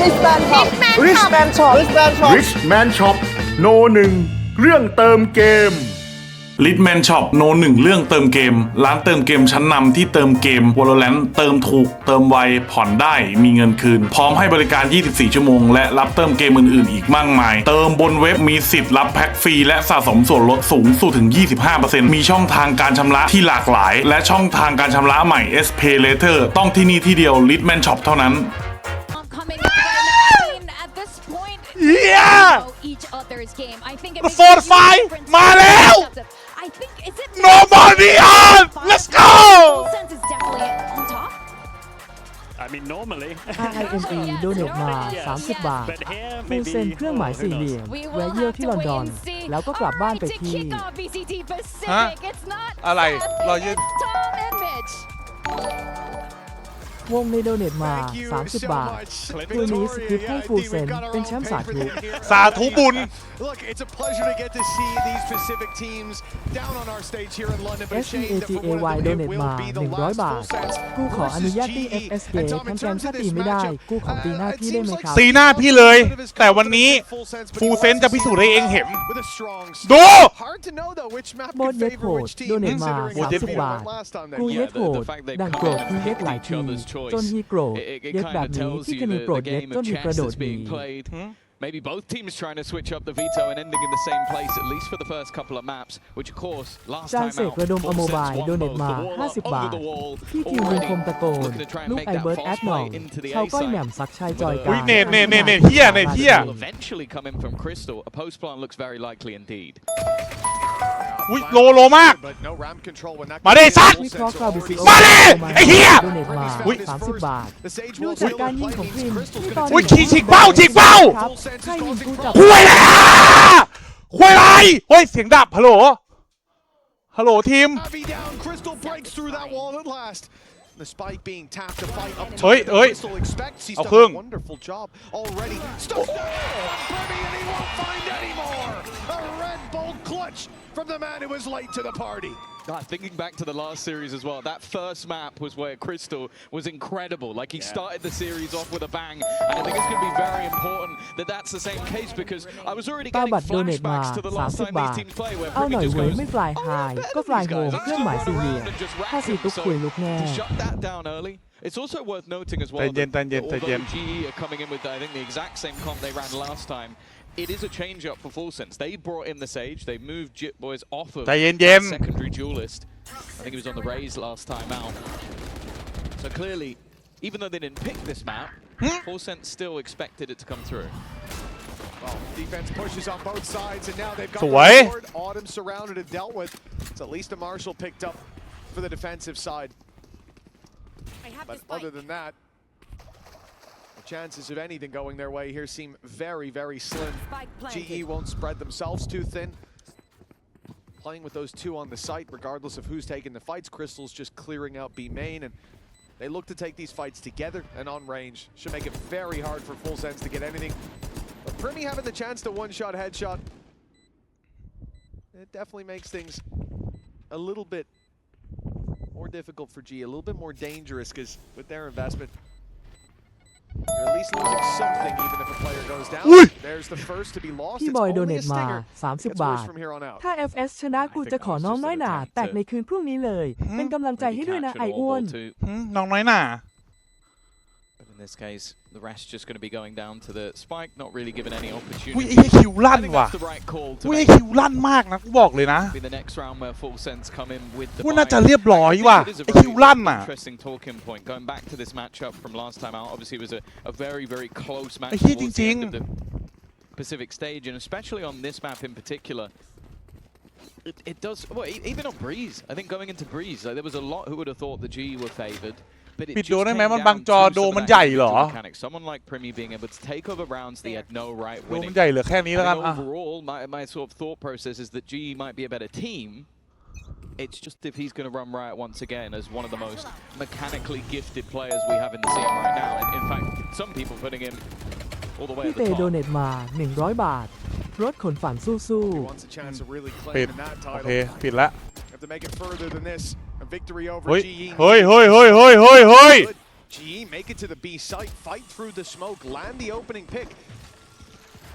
Richman Shop Richman Shop Richman Shop โนหนึ่งเรื่องเติมเกม Richman Shop โนหนึ่งเรื่องเติมเกมร้านเติมเกมชั้นนำที่เติมเกม Valorant เติมถูกเติมไวผ่อนได้มีเงินคืนพร้อมให้บริการ24ชั่วโมงและรับเติมเกมอื่นๆอีกมากมายเติมบนเว็บมีสิทธิ์รับแพ็คฟรีและสะสมส่วนลดสูงสุดถึง 25% มีช่องทางการชำระที่หลากหลายและช่องทางการชำระใหม่ SPay Later ต้องที่นี่ที่เดียว Richman Shop เท่านั้นThe fortify มาแล้ว No more neon Let's go IME โดเนทมา30 บาทฟูลเซนเครื่องหมายสี่เหลี่ยมแวะเยี่ยวที่ลอนดอนแล้วก็กลับบ้านไปที่ฮะอะไรรอยืนวงในโดเนทมา30 บาทคืนนี้สคริปต์ให้ฟูลเซนเป็นแชมป์สาธุสาธุบุญ SEAGAY โดเนทมา100 บาทกูขออนุญาตที่ FSK ทำแกมถ้าตีไม่ได้กูขอตีหน้าพี่ได้ไหมครับตีหน้าพี่เลยแต่วันนี้ฟูลเซนจะพิสูจน์ให้เองเห็นดูโบดเย็ดโหดโดเนทมา30 บาทกูเย็ดโหดดังโกรธกูเย็ดหลายทีจนฮีโกรธเย็ดแบบนี้ที่คณีโปรดเย็ดจนฮีกระโดดหนีMaybe both teams trying to switch up the veto and ending in the same place, at least for the first couple of maps, which of course, last time out, เสกระดมอโมบายโดเนทมา50 บาทพี่ทีมวงคมตะโกนลูกไอเบิร์ดแอดหน่องเขาก้อยแหม่มซักชายจอยกันเนเฮียeventually come in from Crystal. A post plant looks very likely indeed. โลมากมาดิซักมาดิไอ้เฮียโดเนทมา30 บาทดูจากการยิงของทีมฉีกเบ้าใครยิงกูจับคุยเลยคุยอะไรเฮ้ยเสียงดับฮัลโหลทีมเฮ้ยเอาครึ่งFrom the man who was late to the party. God, thinking back to the last series as well, that first map was where Crystal was incredible. Like he started the series off with a bang, and I think it's going to be very important that that's the same case because I was already getting flashbacks to the last time these teams play where Primi just goes, ไม่ฟลายไฮก็ฟลายโฮมเครื่องหมายสี่เหลี่ยมถ้าสีตุกคุยลุกแน่ to shut that down early. It's also worth noting as well that although GE are coming in with I think the exact same comp they ran last time. It is a change up for fullsense. They brought in the Sage. They moved Jit Boys off of that secondary duelist. I think he was on the Raze last time out. So clearly, even though they didn't pick this map, fullsense still expected it to come through. Well, defense pushes on both sides, and now they've got the board. Autumn surrounded and dealt with. It's at least a Marshall picked up for the defensive side. But other than that, chances of anything going their way here seem very, very slim. GE won't spread themselves too thin. Playing with those two on the site, regardless of who's taking the fights. Crystal's just clearing out B main, and they look to take these fights together and on range. Should make it very hard for fullsense to get anything. But Primi having the chance to one-shot headshot, it definitely makes things a little bit more difficult for GE, a little bit more dangerous, because with their investment, you're at least losing something even if a player goes down. There's the first to be lost. พี่บอยโดเนทมา30 บาทถ้า FS ชนะกูจะขอน้องน้อยหนาแตกในคืนพรุ่งนี้เลยเป็นกำลังใจให้ด้วยนะไออ้วนน้องน้อยหนา In this case, the rest just going to be going down to the spike, not really given any opportunity. อุ้ยไอ้คิวลั่นว่ะอุ้ยไอ้คิวลั่นมากนะกูบอกเลยนะว่าน่าจะเรียบร้อยว่ะไอ้คิวลั่นอ่ะ Interesting talking point. Going back to this matchup from last time out, obviously it was a very, very close match towards the end of the Pacific stage, and especially on this map in particular. It does, well, even on Breeze, I think going into Breeze, there was a lot who would have thought the GE were favored. ปิดโดได้ไหมมันบังจอโดมันใหญ่เหรอ Someone like Primi being able to take over rounds they had no right winning. โดมันใหญ่เหลือแค่นี้แล้วกัน Overall, my sort of thought process is that GE might be a better team. It's just if he's going to run riot once again as one of the most mechanically gifted players we have in the scene right now. In fact, some people putting him all the way at the top. พี่เตโดเนทมา100 บาทรถขนฝันสู้ๆปิดโอเคปิดละ To make it further than this, a victory over GE. เฮ้ย GE make it to the B site, fight through the smoke, land the opening pick,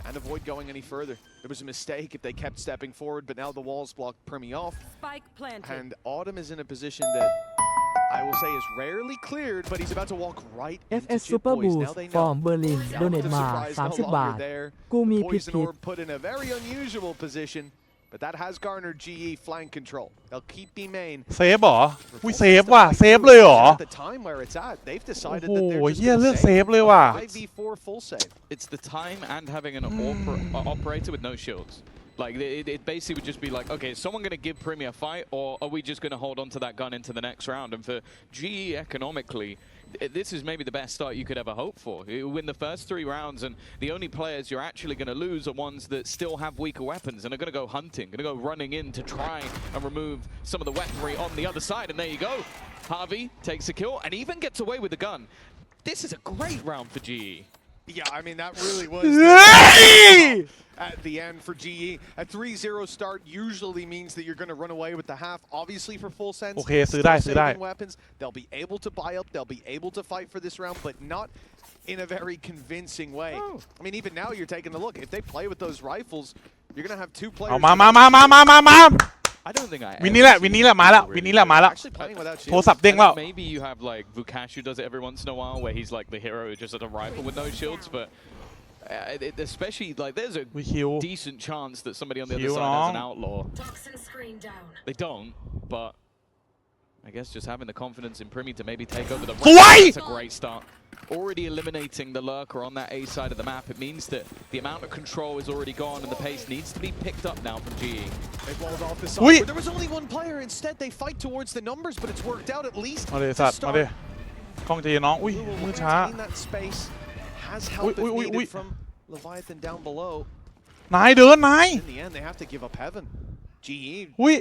and avoid going any further. It was a mistake if they kept stepping forward, but now the walls blocked Primi off. Spike planted. And Autumn is in a position that I will say is rarely cleared, but he's about to walk right into FS Jit Boys. Now SuperBusS they ฟอร์ know. มเบอร์ลินโดเน Element ต of มา surprise no 30 บาท longer there. กูมี The ผิด Poison ผิด Orb put in a very unusual position, but that has garnered GE flank control. They'll keep B main. เซฟเหรออุ้ยเซฟว่ะเซฟเลยเหรอ At the time where it's at, they've โอ้ decided โห that they're just เหี้ย gonna เลือกเซ save ฟเลยว่ะ 5v4 full save. It's the time and having an operator with no shields. Like, it basically would just be like, okay, is someone going to give Primi a fight, or are we just going to hold on to that gun into the next round? And for GE economically, this is maybe the best start you could ever hope for. You win the first 3 rounds, and the only players you're actually going to lose are ones that still have weaker weapons and are going to go hunting, going to go running in to try and remove some of the weaponry on the other side. And there you go. Harvey takes a kill and even gets away with the gun. This is a great round for GE. Yeah, I mean, that really was at the end for GE. A 3-0 start usually means that you're going to run away with the half. Obviously, for fullsense, โอเคซื้อได้ still ซื้อได้ saving weapons. They'll be able to buy up. They'll be able to fight for this round, but not in a very convincing way. I mean, even now you're taking a look. If they play with those rifles, you're going to have 2 players. เอามา I don't think I วินนี้แหละมาแล้ววินนี้แหละมาแล้ว Actually playing without โทร shields. ศัพท์เด้งแล้ว Maybe you have like Vukash who does it every once in a while, where he's like the hero who just has a rifle with no shields, but especially like there's a วิคิว decent chance that somebody on the other Kill side has an on. outlaw. Toxin screen down. They don't, but I guess just having the confidence in Primi to maybe take over the Why? That's a great start. Already eliminating the lurker on that A side of the map, it means that the amount of control is already gone and the pace needs to be picked up now from GE. They walled off the Ui. side. Where there was only 1 player. Instead, they fight towards the numbers, but it's worked out at least มาเลย to สัตว์มาเลย start. กล้องใจเย็นน้องอุ้ย Will มือช้า maintain that space. Has help if Ui. needed from Leviathan down below. นายเดินนาย In the end, they have to give up heaven. GE, อุ้ย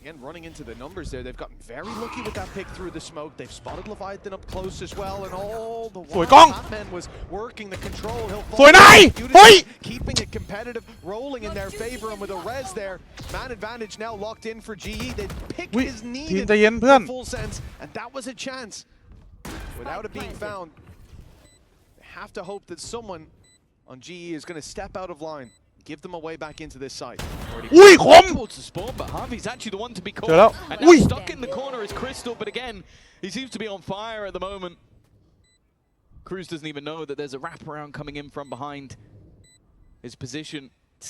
again, running into the numbers there. They've gotten very lucky with that pick through the smoke. They've spotted Leviathan up close as well, and all the สวย while กล้อง Batman was working the control. He'll สวยนาย Unity เฮ้ย keeping it competitive, rolling in their favor, and with a res there, man advantage now locked in for GE. They pick อุ๊ย is ทีม needed ใจเย็นเพื่อน for full sense, and that was a chance. Without it being found, they have to hope that someone on GE is going to step out of line, give them a way back into this site. อุ้ยคม Towards the spawn, but Harvey's actually the one to be caught. เจอแล้ว And อุ้ย now stuck in the corner is Crystal, but again, he seems to be on fire at the moment. Cruz doesn't even know that there's a wraparound coming in from behind. His position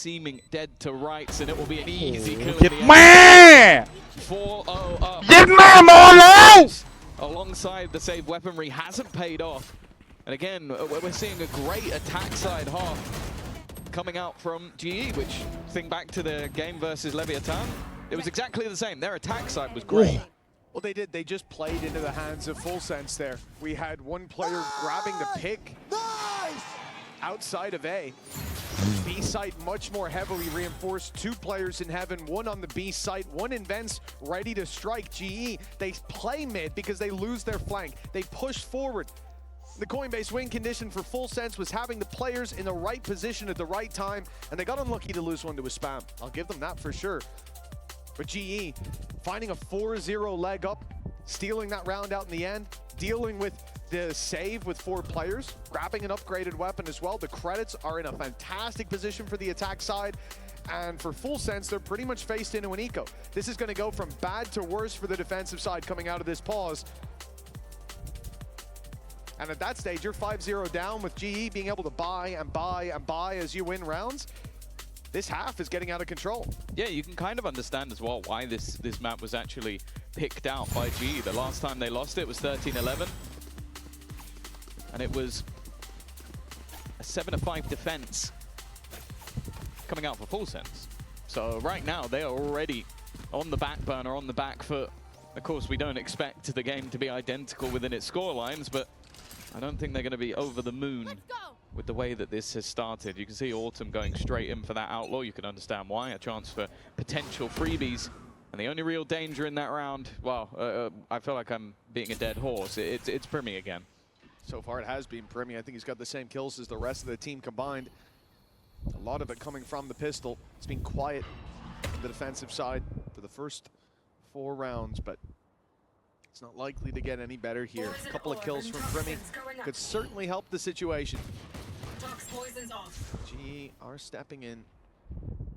seeming dead to rights, and it will be an easy kill. เจ็ด in the แม่ end. 4-0 up. เจ็ดแม่หมดแล้ว Alongside the save weaponry hasn't paid off. And again, we're seeing a great attack side half coming out from GE, which think back to the game versus Leviathan. It was exactly the same. Their attack side was great. Well, they did. They just played into the hands of full sense there. We had 1 player grabbing the pick outside of A. B site much more heavily reinforced. 2 players in heaven, 1 on the B site, 1 in vents, ready to strike GE. They play mid because they lose their flank. They push forward. The Coinbase win condition for full sense was having the players in the right position at the right time, and they got unlucky to lose 1 to a spam. I'll give them that for sure. But GE finding a 4-0 leg up, stealing that round out in the end, dealing with the save with 4 players, grabbing an upgraded weapon as well. The credits are in a fantastic position for the attack side. And for full sense, they're pretty much faced into an eco. This is going to go from bad to worse for the defensive side coming out of this pause. And at that stage, you're 5-0 down with GE being able to buy and buy and buy as you win rounds. This half is getting out of control. Yeah, you can kind of understand as well why this map was actually picked out by GE. The last time they lost it was 13-11. And it was a 7-5 defense coming out for full sense. So right now, they are already on the back burner, on the back foot. Of course, we don't expect the game to be identical within its score lines, but I don't think they're going to be over the moon with the way that this has started. You can see Autumn going straight in for that outlaw. You can understand why. A chance for potential freebies. And the only real danger in that round, well, I feel like I'm being a dead horse. It's Primi again. So far, it has been Primi. I think he's got the same kills as the rest of the team combined. A lot of it coming from the pistol. It's been quiet on the defensive side for the first 4 rounds, but It's not likely to get any better here. A couple of kills from Primi could certainly help the situation. GE are stepping in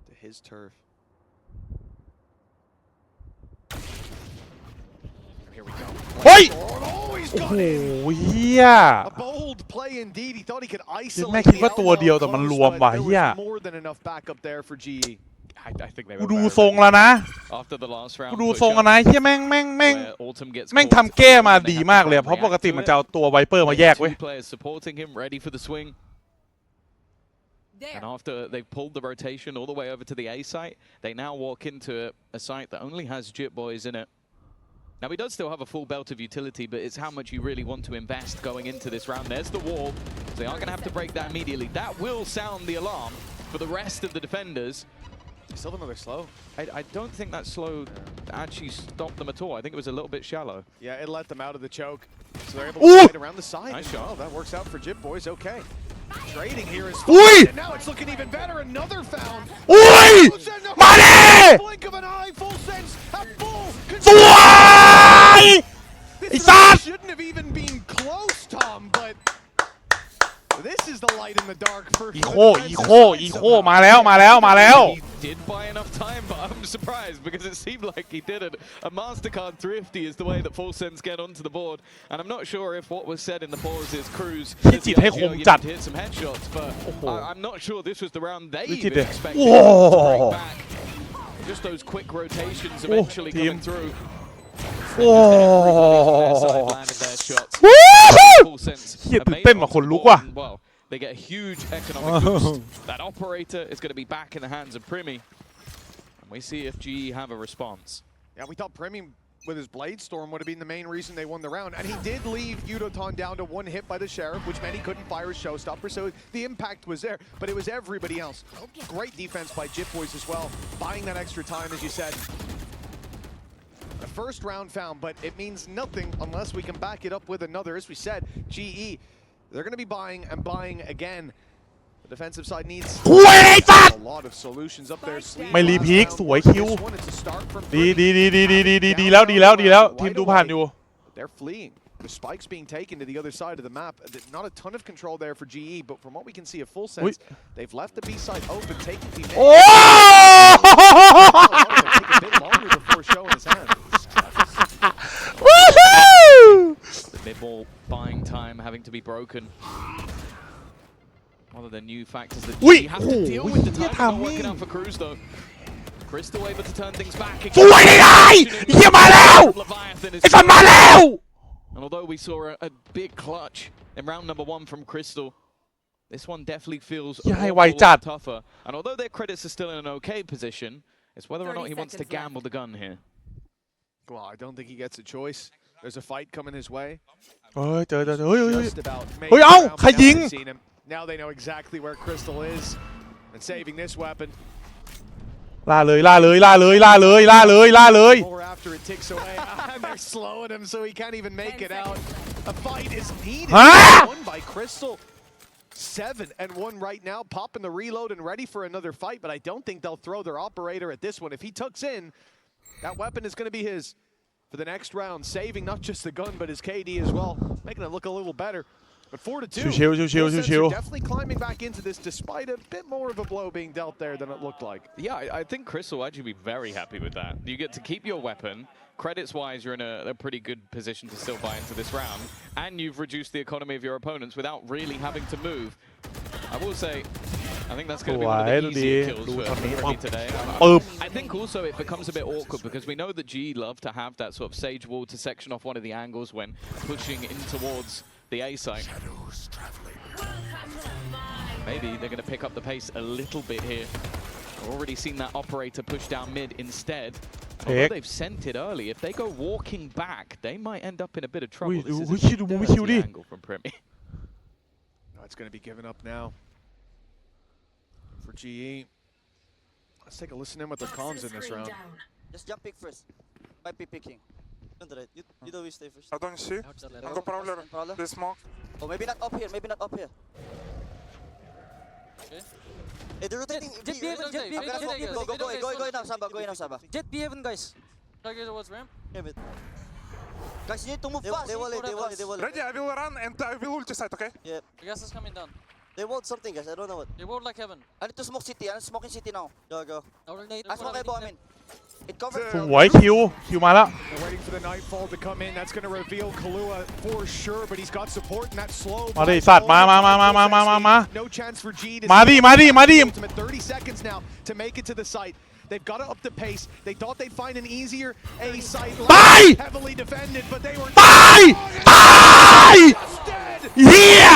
to his turf. Here we go. เฮ้ย Oh, he's โอ้ got โห it. เฮีย A bold play indeed. He thought he could แม่ isolate คิดว่า the ตัวเดียว outlaw แต่มัน close, รวม but ว่ะ there เฮีย was more than enough backup there for GE. I think they กู were ดู very ทรงแล้วนะ after the last round กูดูทรงแล้วนะเฮียแม่ง where Autumn gets แม่ง caught ทำแก้มา and they ดี have to มากเลย try and เพราะปกติ react to มัน it. จะเอาตัวไวเปอร์มาแยกเว้ย Two players supporting him, ready for the swing. And after they've pulled the rotation all the way over to the A site, they now walk into a site that only has Jit Boys in it. Now, he does still have a full belt of utility, but it's how much you really want to invest going into this round. There's the wall. So they are going to have to break that immediately. That will sound the alarm for the rest of the defenders. Still another slow. I don't think that slow actually stopped them at all. I think it was a little bit shallow. Yeah, it let them out of the choke. So they're able Ooh! to fight around the side. Nice And, shot. oh, that works out for Jit Boys. Okay. Trading here is Ooh! fine. And now it's looking even better. Another found. อุ้ย มาดิ Blink of an eye. Full sense. At full สวย ไอ้สัส shouldn't have even been close, Tom, but this is the light in the dark for อีโคมาแล้ว He did buy enough time, but I'm surprised because it seemed like he didn't. A MasterCard thrifty is the way that fullsense get onto the board, and I'm not sure if what was said in the pause is Cruz. พิจิตรให้คมจัด hit some headshots, but I'm not sure this was the round they พิจิตร even เนี่ย expected โอ้ to break back. Just those quick rotations eventually team. coming through. โอ้ Their side landed their shots. วู้ฮู้ fullsense เฮีย have ตื่น made เต้น it ว่ะ onto ขน the ลุก board ว่ะ and, well, they get a huge economic boost. That operator is going to be back in the hands of Primi. And we see if GE have a response. Yeah, we thought Primi with his Blade Storm would have been the main reason they won the round. And he did leave Yudoton down to one hit by the Sheriff, which meant he couldn't fire his showstopper, so the impact was there. But it was everybody else. Great defense by Jit Boys as well, buying that extra time, as you said. The first round found, but it means nothing unless we can back it up with another. As we said, GE, they're going to be buying and buying again. The defensive side needs คุยไอ้สัส a lot of solutions up their sleeve. ไม่รีพีค Last สวย round, คิว this one, it's a start from ดี Primi. ดีแล้วทีมดูผ่านอยู่ They're fleeing. The spikes being taken to the other side of the map. Not a ton of control there for GE, but from what we can see of full sense, they've left the B side open, taking team A. โอ้ Take a bit longer before showing his hand. วู้ฮู้ The mid-ball buying time having to be broken. One of the new factors that Ui, GE have to deal with. The ui, time not timing. working out for Cruz though. Crystal able to turn things back. สวยได้เฮียมาแล้ว Leviathan is ไอ้สัตว์มาแล้ว And although we saw a big clutch in round number 1 from Crystal, this one definitely feels a Yeah, lot why more chat? tougher. And although their credits are still in an okay position, it's whether or not he wants to gamble the gun here. Well, I don't think he gets a choice. There's a fight coming his way. เฮ้ยเจอเฮ้ย Just about made เฮ้ย the เอ้า round, ใคร but now ยิง they've seen him. Now they know exactly where Crystal is and saving this weapon. ล่าเลย More after it ticks away, and they're slowing him so he can't even make it out. A fight is needed. Huh? Won by Crystal. 7-1 right now, popping the reload and ready for another fight, but I don't think they'll throw their operator at this one. If he tucks in, that weapon is going to be his for the next round, saving not just the gun, but his KD as well, making it look a little better. But 4-2, Chill. Fullsense are definitely climbing back into this despite a bit more of a blow being dealt there than it looked like. Yeah, I think Chris will actually be very happy with that. You get to keep your weapon. Credits-wise, you're in a pretty good position to still buy into this round. And you've reduced the economy of your opponents without really having to move. I will say, I think that's going to be one of the easier kills for me today. ปึ๊บ I think also it becomes a bit awkward because we know that GE love to have that sort of sage wall to section off one of the angles when pushing in towards the A site. Maybe they're going to pick up the pace a little bit here. I've already seen that operator push down mid instead. And although they've sent it early, if they go walking back, they might end up in a bit of trouble. This is a dirty angle from Primi. No, it's going to be given up now for GE. Let's take a listen in with their comms in this round. Just jump pick first. Might be picking. Don't do it. You always stay first. I don't see. I'm go problem. They smoke. Oh, maybe not up here. Maybe not up here. Okay. Hey, they're rotating. Jet B heaven, Jet B heaven, Jet B heaven. Go now, Saba. Go now, Saba. Jet B heaven, guys. Target towards ramp. Damn it. Guys, you need to move fast. They will. Ready, I will run and I will ulti side, okay? Yeah. The gas is coming down. They walled something, guys. I don't know what. They walled like heaven. I need to smoke city. I'm smoking city now. Go. I will need. I smoke eyeball. I mean, it covered. สวยคิวมาแล้ว They're waiting for the nightfall to come in. That's going to reveal Kalua for sure, but he's got support in that slow. มาดิสัตว์มา No chance for G to มาดิ ultimate 30 seconds now to make it to the site. They've got to up the pace. They thought they'd find an easier A site. Heavily defended, but they were ตายเฮีย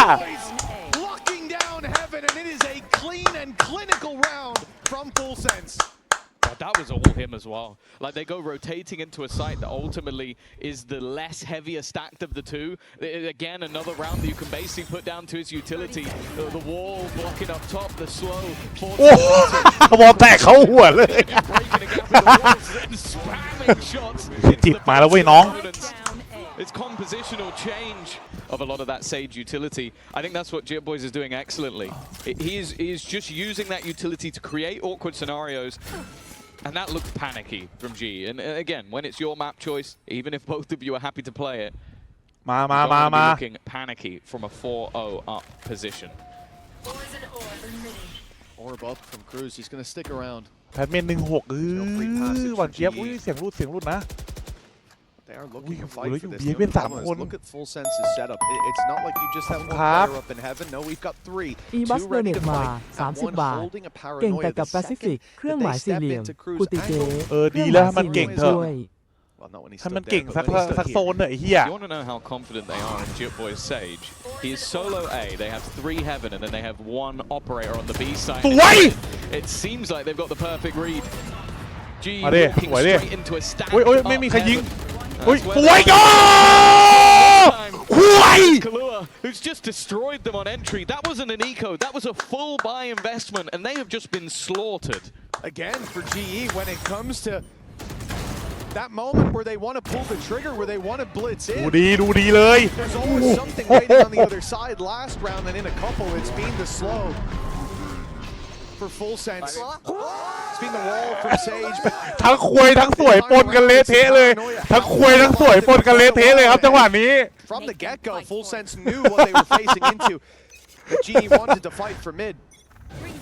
locking down heaven, and it is a clean and clinical round from fullsense. That was all him as well. Like they go rotating into a site that ultimately is the less heavier stacked of the two. Again, another round that you can basically put down to his utility. The wall blocking up top, the slow. โอ้บอลแตกเข้าหัวเลย Spamming shots. จิบมาแล้วเว้ยน้อง It's compositional change of a lot of that Sage utility. I think that's what JitBoys is doing excellently. He is just using that utility to create awkward scenarios. And that looked panicky from G. And again, when it's your map choice, even if both of you are happy to play it,มา looking panicky from a 4-0 up position. Orb up from Cruz. He's going to stick around. แพทเมน16หวานเจี๊ยบเสียงรูดนะ They are looking to fight for this. Look at fullsense's setup. It's not like you just have one player up in heaven. No, we've got three. อีบัสโดเนตมา30 บาทเก่งแต่กับ Pacific เครื่องหมายสี่เหลี่ยมกุติเจดีแล้วมันเก่งเถอะให้มันเก่งสักโซนเลยไอ้เหี้ย You want to know how confident they are in JitBoys Sage? He is solo A. They have 3 heaven and then they have 1 operator on the B side. It seems like they've got the perfect read. G walking straight into a stack. ไม่มีใครยิงสวยจ้าKalua, who's just destroyed them on entry. That wasn't an eco. That was a full buy investment, and they have just been slaughtered. Again for GE when it comes to that moment where they want to pull the trigger, where they want to blitz in. ดูดีเลย There's always something waiting on the other side. Last round and in a couple, it's been the slow for fullsense. It's been the wall from Sage. ทั้งควยทั้งสวยปนกันเละเทะเลยทั้งควยทั้งสวยปนกันเละเทะเลยครับจังหวะนี้ From the get-go, fullsense knew what they were facing into. The GE wanted to fight for mid. They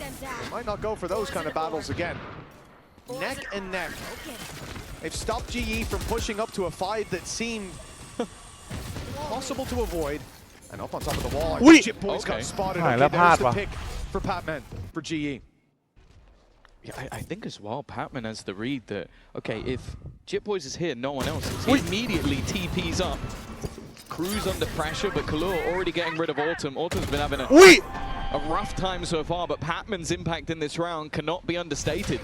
might not go for those kind of battles again. Neck and neck. They've stopped GE from pushing up to a fight that seemed possible to avoid. And up on top of the wall, JitBoys got spotted. There's the pick for Patman, for GE. Yeah, I think as well, Patman has the read that, okay, if JitBoys is here, no one else is. He immediately TPs up. Cruz under pressure, but Kalua already getting rid of Autumn. Autumn's been having a rough time so far, but Patman's impact in this round cannot be understated.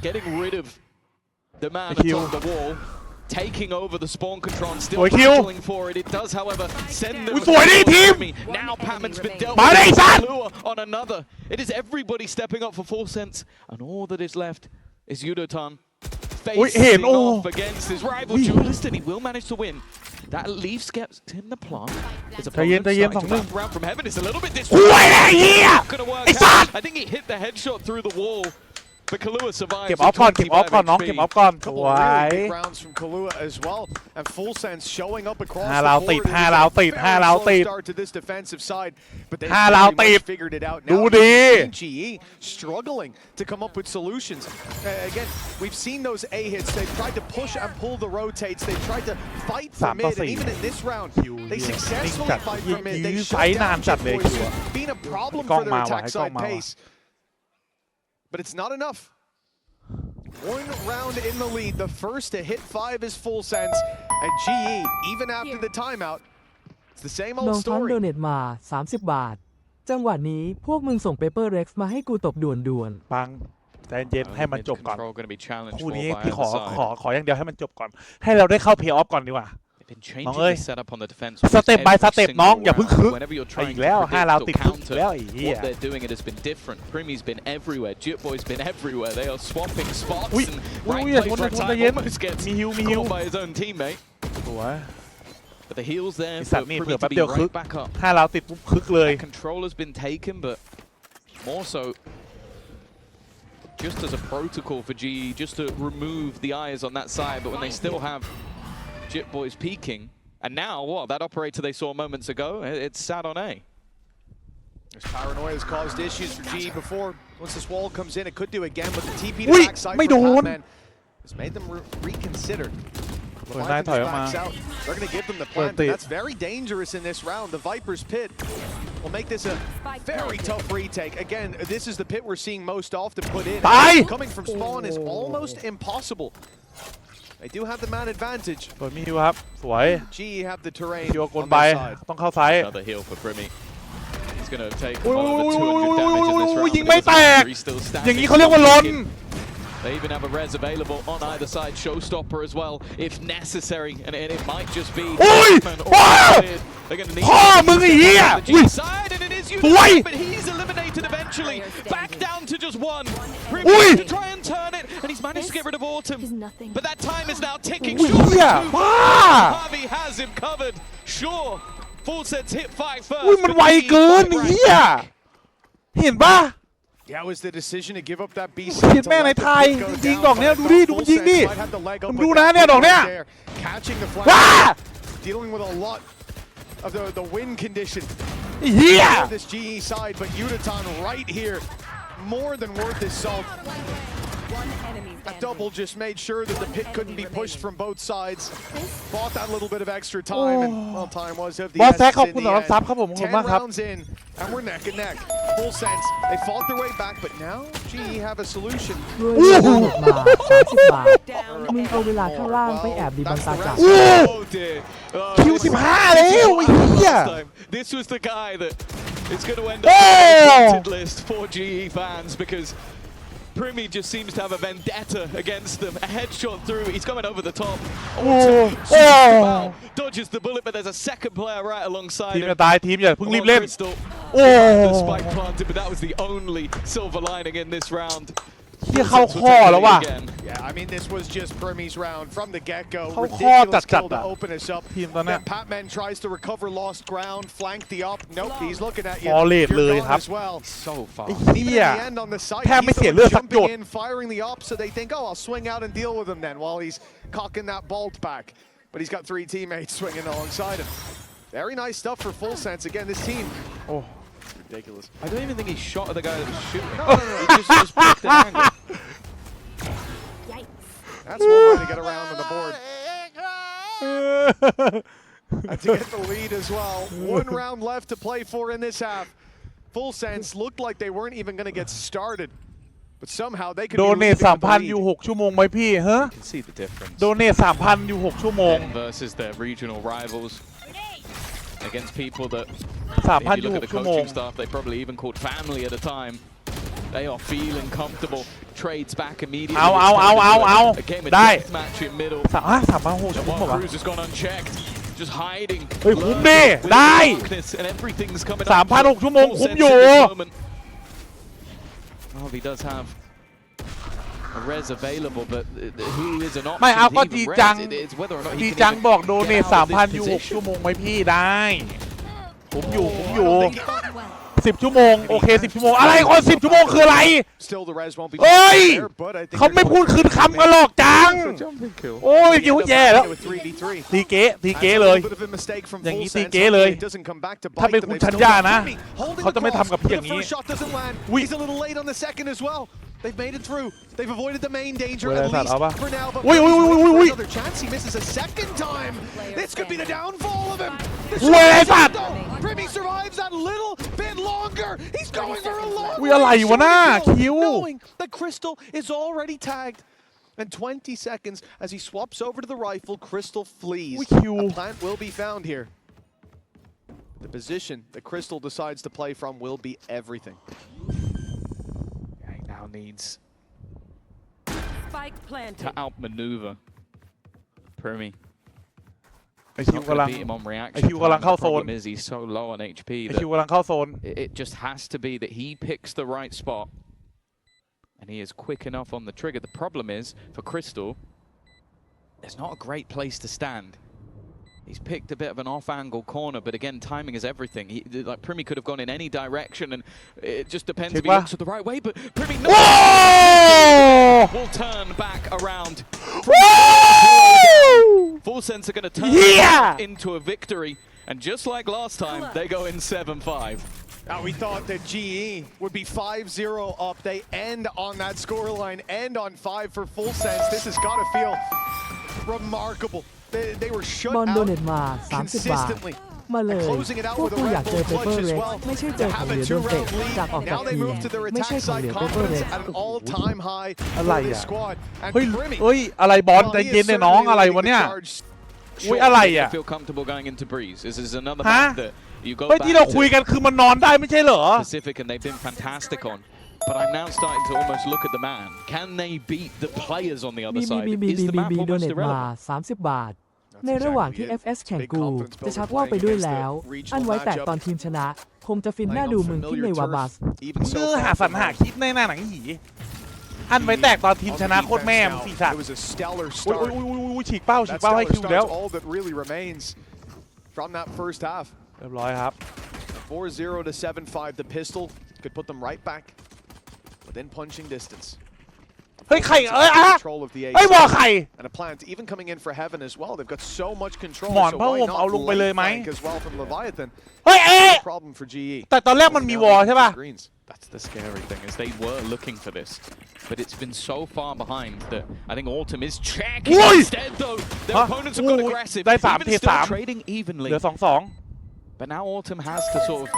Getting rid of the man atop the wall, taking over the spawn control, and still battling for it. It does, however, send them. Now Patman's been dealt with Kalua on another. It is everybody stepping up for fullsense, and all that is left is Yudotan facing off against his rival duelist, and he will manage to win. That leaf skeps in the plant. His opponent starting to wrap around from heaven. It's a little bit disrespectful. Not gonna work out. I think he hit the headshot through the wall. But Kalua survives. เก็บออฟก่อนน้องเก็บออฟก่อนสวย rounds from Kalua as well, and fullsense showing up across 5 ราวติด start to this defensive side, but they figured it out now. ดูดี GE struggling to come up with solutions. Again, we've seen those A hits. They've tried to push and pull the rotates. They've tried to fight for mid, and even in this round, they successfully fight for mid. They shut down JitBoys, being a problem for their attack side pace. But it's not enough. 1 round in the lead. The first to hit 5 is fullsense, and GE, even after the timeout, it's the same น้ old องท้อง story. โดเนตมา30 บาทจังหวะนี้พวกมึงส่งเปเปอร์เร็กซ์มาให้กูตบด่วนปังใจเย็นให้มันจบก่อนคู่นี้พี่ขออย่างเดียวให้มันจบก่อนให้เราได้เข้าเพลย์ออฟก่อนดีกว่าน้องเอ้ยสเต็ปบายสเต็ปน้องอย่าเพิ่งคึกไปอีกแล้ว5 ราวติดคึกแล้วไอ้เหี้ย What they're doing, it has been different. Primy's been everywhere. JitBoys been everywhere. They are swapping spots and right place, right time. Almost gets caught by his own teammate. สวย But the heals there สัต for ว์นี่ Primy เผื่อ to แป๊บ be เดียวคึก right back up. 5 ราวติดปุ๊บคึกเลย Control has been taken, but more so just as a protocol for GE, just to remove the eyes on that side. But when they still have G Jit boys peeking, and now what? That operator they saw moments ago, it's sat on A. This paranoia has caused issues for GE before. Once this wall comes in, it could do again, but the TP to backside from Batman has made them reconsider. They're going to give them the plant, and that's very dangerous in this round. The Viper's pit will make this a very tough retake. Again, this is the pit we're seeing most often put in. Coming from spawn is almost impossible. They do have the man advantage. เปิดมีอยู่ครับสวย GE have the terrain คิวกล on ไป their side. ต้องเข้าซ้าย Another heal for Primi. He's going to take over 200 damage in this round. ยิงไม่แตก He's still standing. อย่างนี้เขาเรียกว่าล้น They even have a res available on either side, showstopper as well, if necessary, and it might just be. โอ้ยว้าวพ่อมึงไอ้เหี้ย Side, and it is Unity, but he's eliminated eventually. Back down to just one. Primi to try and turn it, and he's managed to get rid of Autumn. But that time is now ticking. Harvey has him covered. Sure, fullsense hit 5 first. อุ้ยมันไวเกินเหี้ยเห็นปะ Yeah, it was the decision to give up that B เห็นแม่ในไทยยิงดอกเนี้ยดูดิดูมันยิงดิมึงดูนะเนี่ยดอกเนี้ย catching the ว้า flag, dealing with a lot of the wind condition. เหี้ย This GE side, but Udaton right here, more than worth his salt. That double just made sure that the pit couldn't be pushed from both sides. Bought that little bit of extra time, and well, time was of the essence in the end. 10 rounds in, and we're neck and neck. fullsense, they fought their way back, but now GE have a solution. ด้วยเงินหมดมา30 บาทมึงเอาเวลาข้างล่างไปแอบดีบังตาจับ คิว15แล้วไอ้เหี้ย This was the guy that is going to end up on the wanted list for GE fans because Primi just seems to have a vendetta against them. A headshot through, he's coming over the top. Dodges the bullet, but there's a second player right alongside ทีม him. จะตายทีมอย่าเพิ่งรีบเล่น The spike planted, but that was the only silver lining in this round. เหี้ยเข้าข้อแล้วว่ะ Yeah, I mean this was just Primi's round from the get-go. เข้าข้อจัด Ridiculous kill ๆ to อ่ะ open us up. ทีมตอนนี้ Then Patman tries to recover lost ground, flank the up. Nope, he's looking at you. พอเลทเลยครับ As well. So far. เหี้ Even ย in the end on the site, แทบไม่ he's เสีย the เลือ one ดสักหย jumping ด in, firing the up, so they think, oh, I'll swing out and deal with him then while he's cocking that bolt back. But he's got 3 teammates swinging alongside him. Very nice stuff for fullsense. Again, this team. Oh. Ridiculous. I don't even think he shot at the guy that was shooting. No. He just picked an angle. That's one way to get around on the board. And to get the lead as well. 1 round left to play for in this half. fullsense looked like they weren't even going to get started. But somehow they could โด be เนท leading the3,000 อยู่ lead. 6 ชั่วโมงไหมพี่ฮะ You can see the difference. โดเนท 3,000 อยู่ 6 ชั่วโมง Them versus their regional rivals against people that, if 3,000 you อยู่ look at 6 the ชั่วโมง coaching staff, they probably even called family at a time. They are feeling comfortable. Trades back immediately. เอา A game of ได้ deathmatch in middle. 3,000 The คุ้ม one ป่ะวะ Cruz has gone unchecked. Just hiding. เฮ้ยคุ้มดิได้ And everything's coming 3,006 ชั่วโมงคุ้มอยู่ Oh, he does have a res available, but he is an option. ไม่เอาก็ to ดี even จัง res. It's whether or not ดี he จั can ง even บอกโดเน get ท out of this 3,000 อยู่ 6 position. ชั่วโมงไหมพี่ได้ผมอยู่ I don't think 10 ชั่วโมงโอเค10 ชั่วโมงอะไรคน10 ชั่วโมงคืออะไร Still the res won't be เฮ้ย there, but I think เขาไม่พูดคืนคำกันหรอกจัง โอ้ยยิ่งแย่แล้ว with 3v3. ตีเก๋เลย อย่างนี้ตีเก๋เลย ถ้าเป็นคุณชัญญานะเขาจะไม่ทำกับพี่อย่างนี้ He's a little late on the second as well. They've made it through. They've avoided the main danger Where at is that, least Alba? for now. But Wait. another chance. He misses a second time. This could be the downfall of him. Where is that? Primi survives that little bit longer. He's going for a long อุ๊ยอะไรวะน่าคิว knowing that Crystal is already tagged. And 20 seconds as he swaps over to the rifle, Crystal flees. A plant will be found here. The position that Crystal decides to play from will be everything. He now needs Spike planted. to outmaneuver Primi. ไอ He's คิว not กำ going ลัง to beat him on ไอ reaction คิวกำลัง time. เข้า The โซน problem is he's so low on HP ไอ that คิวกำลังเข้าโซน it just has to be that he picks the right spot. And he is quick enough on the trigger. The problem is, for Crystal, there's not a great place to stand. He's picked a bit of an off-angle corner, but again, timing is everything. Like Primi could have gone in any direction, and it just depends if he looks at the right way. But Primi will turn back around. fullsense are going to turn it into a victory, and just like last time, they go in 7-5. Now we thought that GE would be 5-0 up. They end on that scoreline, end on 5 for fullsense. This has got to feel remarkable. They were shut บอลโดเน out ตมา30 บาท consistently. มาเลย Closing it out พวก with a กูอยาก Red เจอ Bull เปเปอร์ clutch เร as ด well. ไม่ใช่เจอ To ของ have เหลื a อโดนเตะ 2-round จากออก lead. จาก Now they ทีม move to their ไม่ attack ใช่ของเห side ลือเปเปอร์เรด confidence at an all-time high อะไร for this อ่ะ squad. And เฮ้ย Brimmy, เฮ้ยอะไรบอลใจเย็นเนี่ยน้องอะไรวะเนี่ย อุ้ยอะไรอ่ะ feel comfortable going into breeze. This is another ฮะ map that you go เฮ้ย back ที่เราคุย to กันคือมันนอนได้ไม่ใช่เหรอ Pacific, and they've been fantastic on. But I'm now starting to almost look at the man. Can they beat the players on the other มี side? Is the map โดเน almost ตมา irrelevant? 30 บาท ในระหว่างที่ FS แข่งกูจะชักว่าวไปด้วยแล้ว อันไว้แตกตอนทีมชนะ คงจะฟินหน้าดูมึงที่ในวาบัส even เนื้อ so หา far สรร from หา home. คิดในหน้าหนังหีอันไว้แตกตอนทีมชนะโคตรแม่มสี่สัต It ว์ was a stellar อุ้ย start. อุ้ยฉีกเป้า That ให้ stellar คิวแล้ว start's all that really remains from that first half. เรียบร้อยครับ 4-0 to 7-5. The pistol could put them right back within punching distance. เฮ้ยใครอะ Control of the เฮ้ย ace. บอกใคร And a plant even coming in for heaven as well. They've got so much control. หมอน So ผ้า why ห่ม not เอาลงไปเลยไหม flank as well from Leviathan? เฮ้ย No problem for GE. แต่ตอนแรกมันมีวอลใช่ป่ะ Greens. That's the scary thing, is they were looking for this. But it's been so far behind that I think Autumn is checking Oi! instead, though. Their opponents have got Oi! aggressive. Dai sám, Even thiệt still sám. trading เห evenly. ลือ 2-2 But now Autumn has to sort of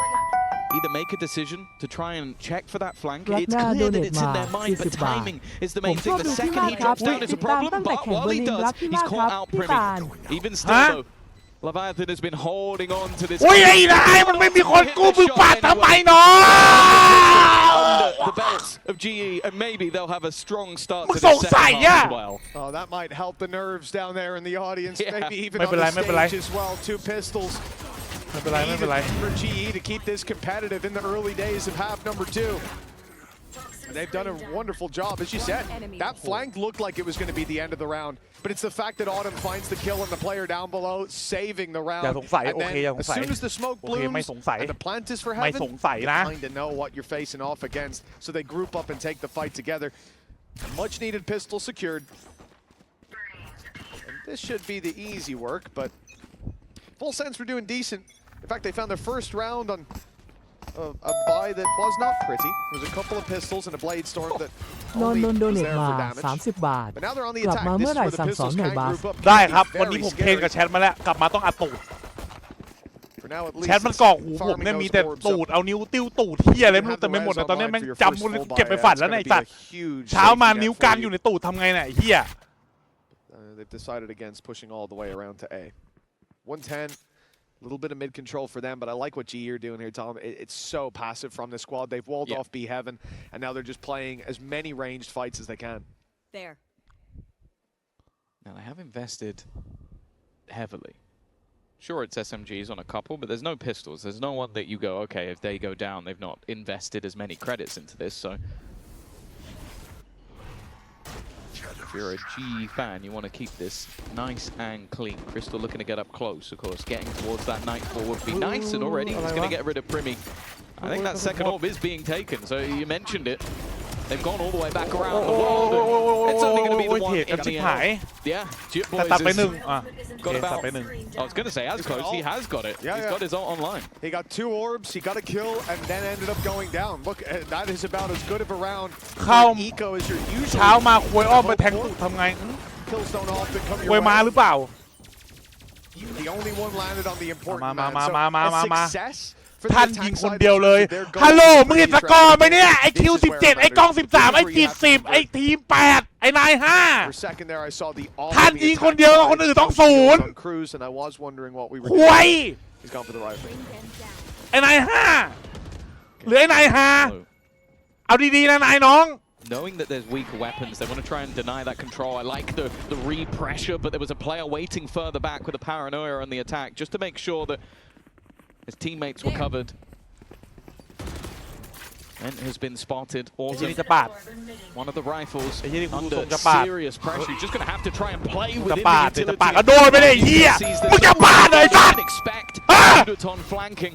either make a decision to try and check for that flank. รัด It's หน้า clear that โดเนต it's in มา their mind, but 40 บาท timing is the ผม main ชอบ thing. ดู The พี่ second มาก he ครับ drops down, it's a ติดตาม problem. ตั้งแต่ But แข่ง while เบอ he ร์ลินรัก does, พี่ he's มากค caught รับ out พี่ Primmy. ตาล Even still, Hả? though, Leviathan has been holding on to this. อุ้ยไอ้นายมันไม่มีคนกู้มือปาดทำไมเนาะ Under the belts of GE, and maybe they'll have a strong start to มึง the สง second สัย half อะ as well. Oh, that might help the nerves down there in the audience. Yeah. Maybe even on ไม่เป็นไร the ไม่เป็นไร stage as well. 2 pistols. ไม่เป็นไรไม่เป็นไร Needed for GE to keep this competitive in the early days of half number 2. And they've done a wonderful job. As you said, that flank looked like it was going to be the end of the round. But it's the fact that Autumn finds the kill and the player down below, saving the round. อย่าสงสัย And โอเค then อย่าสง as สัย soon as the smoke โอเคไม่ blooms สงสัย and the plant is for ไม่ heaven, สงสัย you นะ kind of know what you're facing off against. So they group up and take the fight together. A much needed pistol secured. And this should be the easy work, but fullsense were doing decent. In fact, they found their first round on a buy that was not pretty. There was a couple of pistols and a blade storm that นอน only โด was เนต there มา for damage. 30 บาท But now they're on the กลับ attack. มา This เมื่อ is ไหร่ where the สั่งสอน pistols หน่อย can บาส group up. ได้ Can ครับ be วันนี้ very ผมเทรน scary. กับแชทมาแล้วกลับมาต้องอัดตูด For now, at แช least ทมันกรอกหู it's ผม farming เนี่ยมี those แต่ orbs ตู up. ดเอานิ้วติ้วตูดเที่ยอะไรไม่รู้ Have แต่ the ไม่หมด res เลยตอนนี้ online แม่ง for your จำ first มัน full เก็บไป buy. ฝัน That's แล้ว gonna ไอ้ be สัต a ว์ huge เช้ามา safety นิ้ว net กลาง for อยู่ you. ในตูดทำไงเนี่ยไอ้เหี้ย They've decided against pushing all the way around to A. 110. A little bit of mid control for them, but I like what GE are doing here, Tom. It's so passive from the squad. They've walled off B Heaven, and now they're just playing as many ranged fights as they can. There. Now, they have invested heavily. Sure, it's SMGs on a couple, but there's no pistols. There's no one that you go, okay, if they go down, they've not invested as many credits into this, so... If you're a GE fan, you want to keep this nice and clean. Crystal looking to get up close, of course. Getting towards that nightfall would be nice, and already he's going to get rid of Primmy. I think that second orb is being taken, so you mentioned it. They've gone all the way back around the world. It's only going to be the one in the end. Yeah, Jip แต่ Boys ตัดไป is หนึ่งอ่ะ got ตัด about... ไปหนึ่ง I was going to say as close. He has got it. Yeah, He's got his own online. He got 2 orbs, he got a kill, and then ended up going down. Look, that is about as good of a round Không. for Eco as you're usually. เช้ามาควยอ้อมไปแทงตูดทำไง Kills don't often come ค your วยมา way. หรือเปล่า The only one landed on the important Ma, man. ma, So, ma, ma, a ma, ma. success for the ท่าน attack ยิงคน side เดียวเลย that they're going ฮัลโหล for มึงเห็น pretty สกอร์ไหม traffic. เนี่ย ไอคิว This is where 17 ไอกล้อง 13 ไอจี 10 ไอทีม 8 ไอนาย For a second there, I saw the all ท่านยิงคนเดียวกับคนอื่นต้องศูนย์ on Cruz, and I was wondering what we were ควย doing. He's gone for the rifle. ไอนาย หรือไอนาย เอาดีๆนะนายน้อง Knowing that there's weaker weapons, they want to try and deny that control. I like the re-pressure, but there was a player waiting further back with a paranoia on the attack, just to make sure that his teammates were covered. And has been spotted. ไอ้ Autumn, ที่นี่จะปาด one of the rifles ไอ้ที่นี่กู under ส่งจะปาด serious pressure. You're just going to have to try and play จะ within ปา the ดจะ utility. ปาดก็โดนไปเลยไอ้เหี้ย Sees มึงจะปาดเลยสัตว์ expect Ah! Udaton flanking.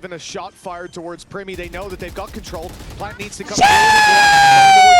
even a shot fired towards Primi. They know that they've got control. Plant needs to come towards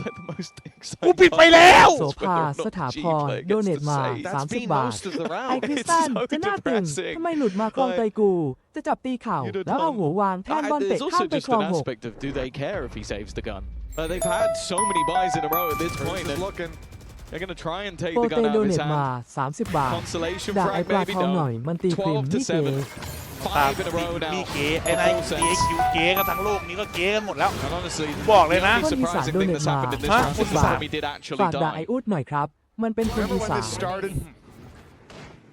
like the most กูปิดไปแล้ว โสภาสถาพรโดเนทมา30 บาทไอคริสตันจะน่าตึงทำไมหลุดมาคลองเตยกูจะจับตีเข่าแล้วเอาหัววางแทนบอลเตะ There's ข้าม also ไป just คลอง an 6 aspect of do they care if he saves the gun? They've had so many buys in a row at this point that they're going to try and take โป the เต gun out โด of เน his ทมา hand. 30 บาท Consolation ด่าไอ frag ปลา maybe ทองหน่อย no. มันตีครีม 12 to นี่เก๋ 7. 5 in a row มี now. เก๋ไอ้นายเก๋คิวเก๋กันทั้งโลกนี้ก็เก๋กันหมดแล้ว And honestly, บอกเลยนะ the only surprising thing that's happened in this round is that he did actually ฝากด่าไอ die. อุดหน่อยครับมันเป็นคน Remember อี when สาน this started?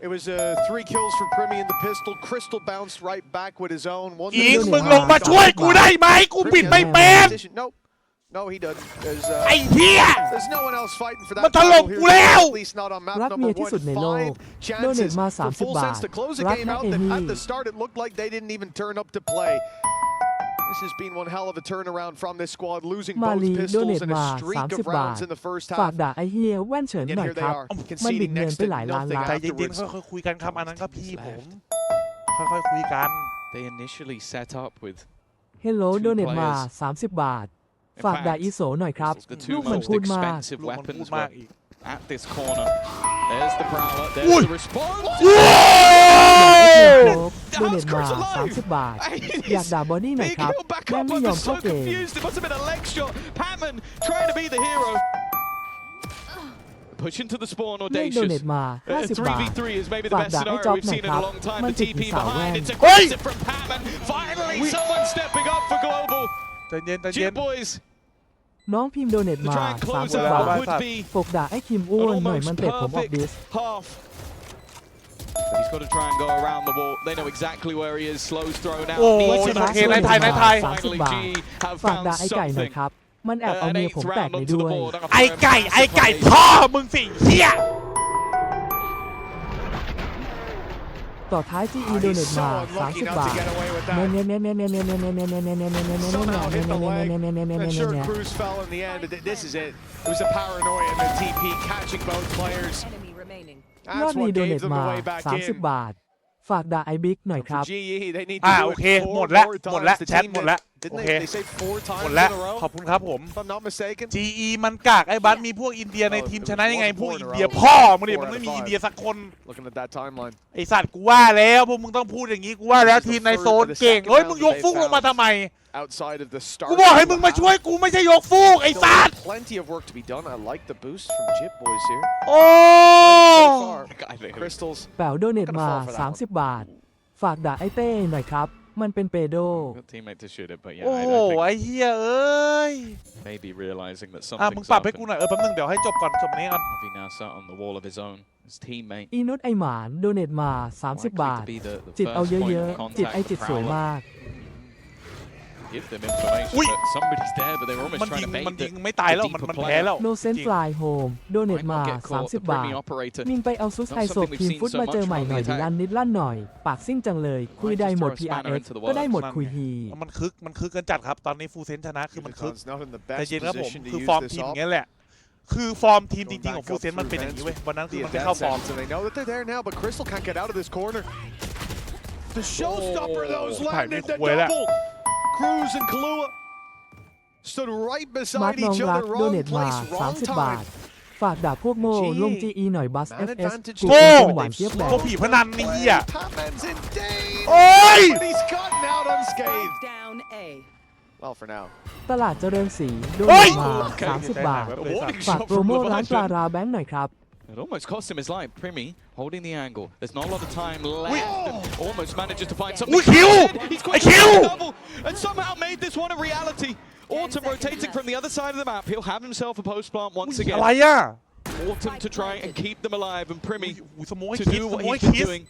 It was 3 kills for Primi in the pistol. Crystal bounced right back with his own. อิงมึงลงมาช่วยกูได้ไหมกูปิดไม่เป็น No, he doesn't. ไอ้เหี้ย There's no one else fighting for that. มันถล่มกูแล้ว At least not on map รัก number เมียที่สุด 1. ในโลก 5 โดเนท chances มา for 30 บาท fullsense to close a รัก game นะ out เอ that มี่ at the start it looked like they didn't even turn up to play. This has been one hell of a turnaround from this squad, losing มา both ลีโดเน pistols ท and มา a streak of 30 บาท rounds in the first ฝาก half. ด่าไอเฮียแว่นเฉิน And หน่อย here ค they รับ are, มันบิด conceding เงิน next ไป to หลายล้าน nothing ล้าน ใจเย็น afterwards. ๆค่อยๆคุยกันครับอันนั้นก็พี่ผมค่อยๆคุยกัน They initially set up with เฮลโลโดเนทมา30 บาท ฝากด่าอีโสหน่อยครับ the ลู two กมัน most พูดมาก expensive ลูกมันพูด weapons มาก were อีก at this corner. There's the prowler. There's the response. โดเนทมา30 บาท อยากด่าบอดี้หน่อย Big ครับ hill back แม่ง up. ไม่ I ยอม was เข้า so เกม confused. It must have been a leg shot. Patman trying to be the hero. Push into the spawn เล่นโดเน audacious. ทมา 50 บาท 3v3 is maybe the ฝาก best ด่าไอ้ scenario จ๊อบ we've หน่อย seen ค in รั a บ long time. มัน The ติด TP สาวแว่น behind. It's aggressive from Patman. Finally, someone stepping up for global. ใจเย็นใจเย็น Jit boys น้องพิมพ์โดเนท to มา try and close 30 it บา out ท would be ฝกด่าไอ้คิม an อ้วนหน่อย almost มันเตะผมออกดิส perfect half. But he's got to try and go around the wall. They know exactly where he is. Slows thrown out. โอ้ Needs โอ to เค knock ใน it ไทย down. ในไทย Finally, G have ฝาก found ด่าไอ้ไก่หน่อย something. ครับ มันแอบเอา An เมีย eighth ผมแตก round ไป onto ด้ the วย board. ไอ้ไก่พ่อมึงสิเหี้ย ต่อท้ายที่อีโดเนทมา 30 บาท Somehow hit the leg. Not sure Cruz fell in the end, but this is it. It was a paranoia in the TP, catching both players. Enemy remaining. ยอด That's มี what โดเน gave ท them มา the way back 30 in. บาท ฝากด่าไอ้บิ๊กหน่อยครับ For GE, they need to โอ do เค it หม four ดแล้ว more หมดแล้ว times. The แชท team หมดแล้ว didn't โอ they? เค They say 4 หม times ด in แล้ว a row. ขอบคุณครับผม If I'm not mistaken. GE มันกากไอ้บัสมีพวกอินเดียในทีมชนะยังไงพวกอินเดียพ่อมึงดิมันไม่มีอินเดียสักคน Looking at that timeline. ไอสัตว์กูว่าแล้วพวกมึงต้องพูดอย่างนี้กูว่าแล้วทีมในโซนเก่งเฮ้ยมึงยกฟุกลงมาทำไม Outside of the start. กูบอกให้มึงมาช่วยกูไม่ใช่ยกฟูกไอ้สัตว์ Plenty of work to be done. I like the boost from Jit Boys here. โอ้ So far, Crystals. แป๋วโดเนทมา 30 บาท ฝากด่าไอ้เต้หน่อยครับ มันเป็นเปโด Good teammate to shoot it, but yeah, โอ้ I โห don't ไอ้ think เฮียเอ้ย maybe realizing that มึง something's ปรับ up. ให้กูหน่อยแป๊บนึงเดี๋ยวให้จบก่อนจบนี้ก่อน Avi now sat on the wall of his own. His teammate อีนุชไอหมานโดเนทมา 30 บาท likely to be the จิตเอา first point เยอะ of ๆ จิตไอ contact จิต for สวย Prowler. มาก Give them information that somebody's there, but they were almost มัน trying ยิง to มัน bait ยิง the ไม่ตายแล้วมันแพ้แล้ว โนเซนฟลายโฮมโดเนทมา Might not get caught. 30 The บาท Primi operator. มิงไปเอาซุสไทโซทีมฟุตมาเจอใหม่หน่อยดิลั่นนิดลั่นหน่อย ปากซิ่งจังเลย คุยได้หมด PRS ก็ได้หมดคุยฮี มันคึกกันจัดครับตอนนี้ฟูลเซนชนะคือมันคึก Unicorn's not in the แต่ best เย็นครับผม position to คือ use ฟอร์ม this ทีม off. อย่างนี้แหละคือฟอร์มทีมจริงๆของฟูลเซนมันเป็นอย่างนี้เว้ยวันนั้นคือมันไม่เข้าฟอร์ม So they know that they're there now, but Crystal can't get out of this corner. The showstopper, those landed the double. Cruz and Kahlua stood right มาร์ beside คน้อง each รัก other. โด Wrong เนทมา place, wrong 30 บาท time. ฝากด่าพวกโง่ลง GE หน่อยบัส Man FS advantage กู โง่ เป็นหวานเจี๊ยบแหล พวกผีพนันนี่เหี้ย Patman's in danger. โอ้ย But he's gotten out unscathed. Down A. Well, for now. ตลาดเจริญศรีโด เฮ้ เน ย ทมา30 บาท A warning ฝาก shot โปร from โมร้านปลา Leviathan. ราแบงค์หน่อยครับ It almost cost him his life. Primi holding the angle. There's not a lot of time left. Almost manages to find something. Kill! He's I quick kill! double and somehow made this one a reality. Autumn rotating from the other side of the map. He'll have himself a post plant once อะ again. ไรอ่ะ Autumn to try and keep them alive, and Primi สมองให้ to คิด do ส what มอง he's ให้ been คิด doing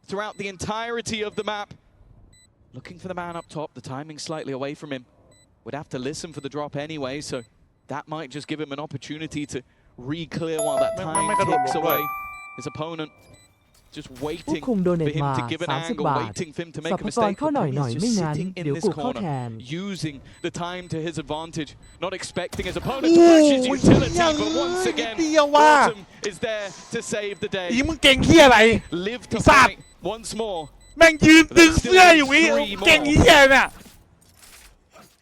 throughout the entirety of the map. Looking for the man up top. The timing slightly away from him. Would have to listen for the drop anyway, so that might just give him an opportunity to re-clear while that time ticks away. His opponent just ผู้ waiting คุมโด for เนท him มา to give an 30 angle, บาท waiting for him to สั make พ a พกร mistake. เข้าหน่อย But หน่อย he's ไม่ just งั้น sitting in เดี๋ยว this กูเข้า corner, แทน using the time to his advantage, not expecting his opponent to push his utility, but once again, เดียวว่า Autumn is there to save the อี day. มึงเก่งเฮียอะไร Live to Stop. fight once more. แม่งยืนดึงเสื้ออยู่นี่เก่งเฮียเนี่ย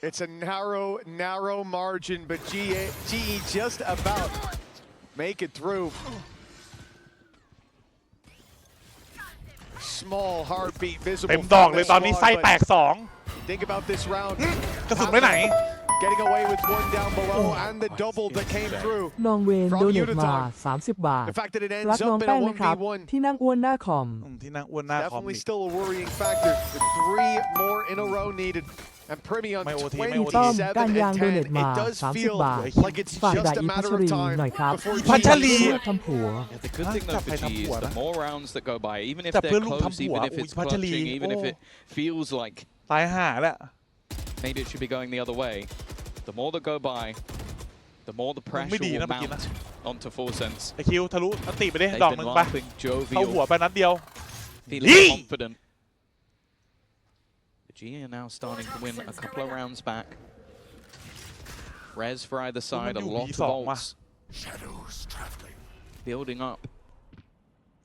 It's a narrow margin, but GE just about make it through. Small heartbeat เต็ visible มดอก from เลย this ตอนนี้ squad, ไส้แต but กสอง think about this round. กระสุนไปไหน Getting away with one down below and the double that came through. น้องเวนโดเนทมา 30 บาท The fact that it รัก ends น้อง up in แป้ a งนะครับ 1v1. ที่นั่งอ้วนหน้าคอม ที่นั่งอ้วนหน้าคอม Definitely still a worrying factor. The 3 more in a row needed. And Primi on ต้อมการ 27 ยาง and โดเนต 10. มา It does 30 feel บาท like it's ฝากด่า just a อีพัช matter รี of time หน่อยครับ before พัชรี GE ทำผัว The good thing though for GE is the more rounds that go by, even if แต่ they're เพื่อนลุง close, ทำผัว even if อุ้ย it's พัชรี clutching, even if โอ้ it feels like ตายห่าแล้ว maybe it should be going the other way, the more that go by, the more the ไม่ pressure ดี will นะเมื่อกี้นะ mount onto fullsense. ไอคิวทะลุอันติไปได้ They've ดอก been หนึ่งไป laughing, เข้าหัว jovial, ไปนัดเดียว feeling confident. The GE are now starting to win a couple of rounds back. Res for either side, a lot of ults building up.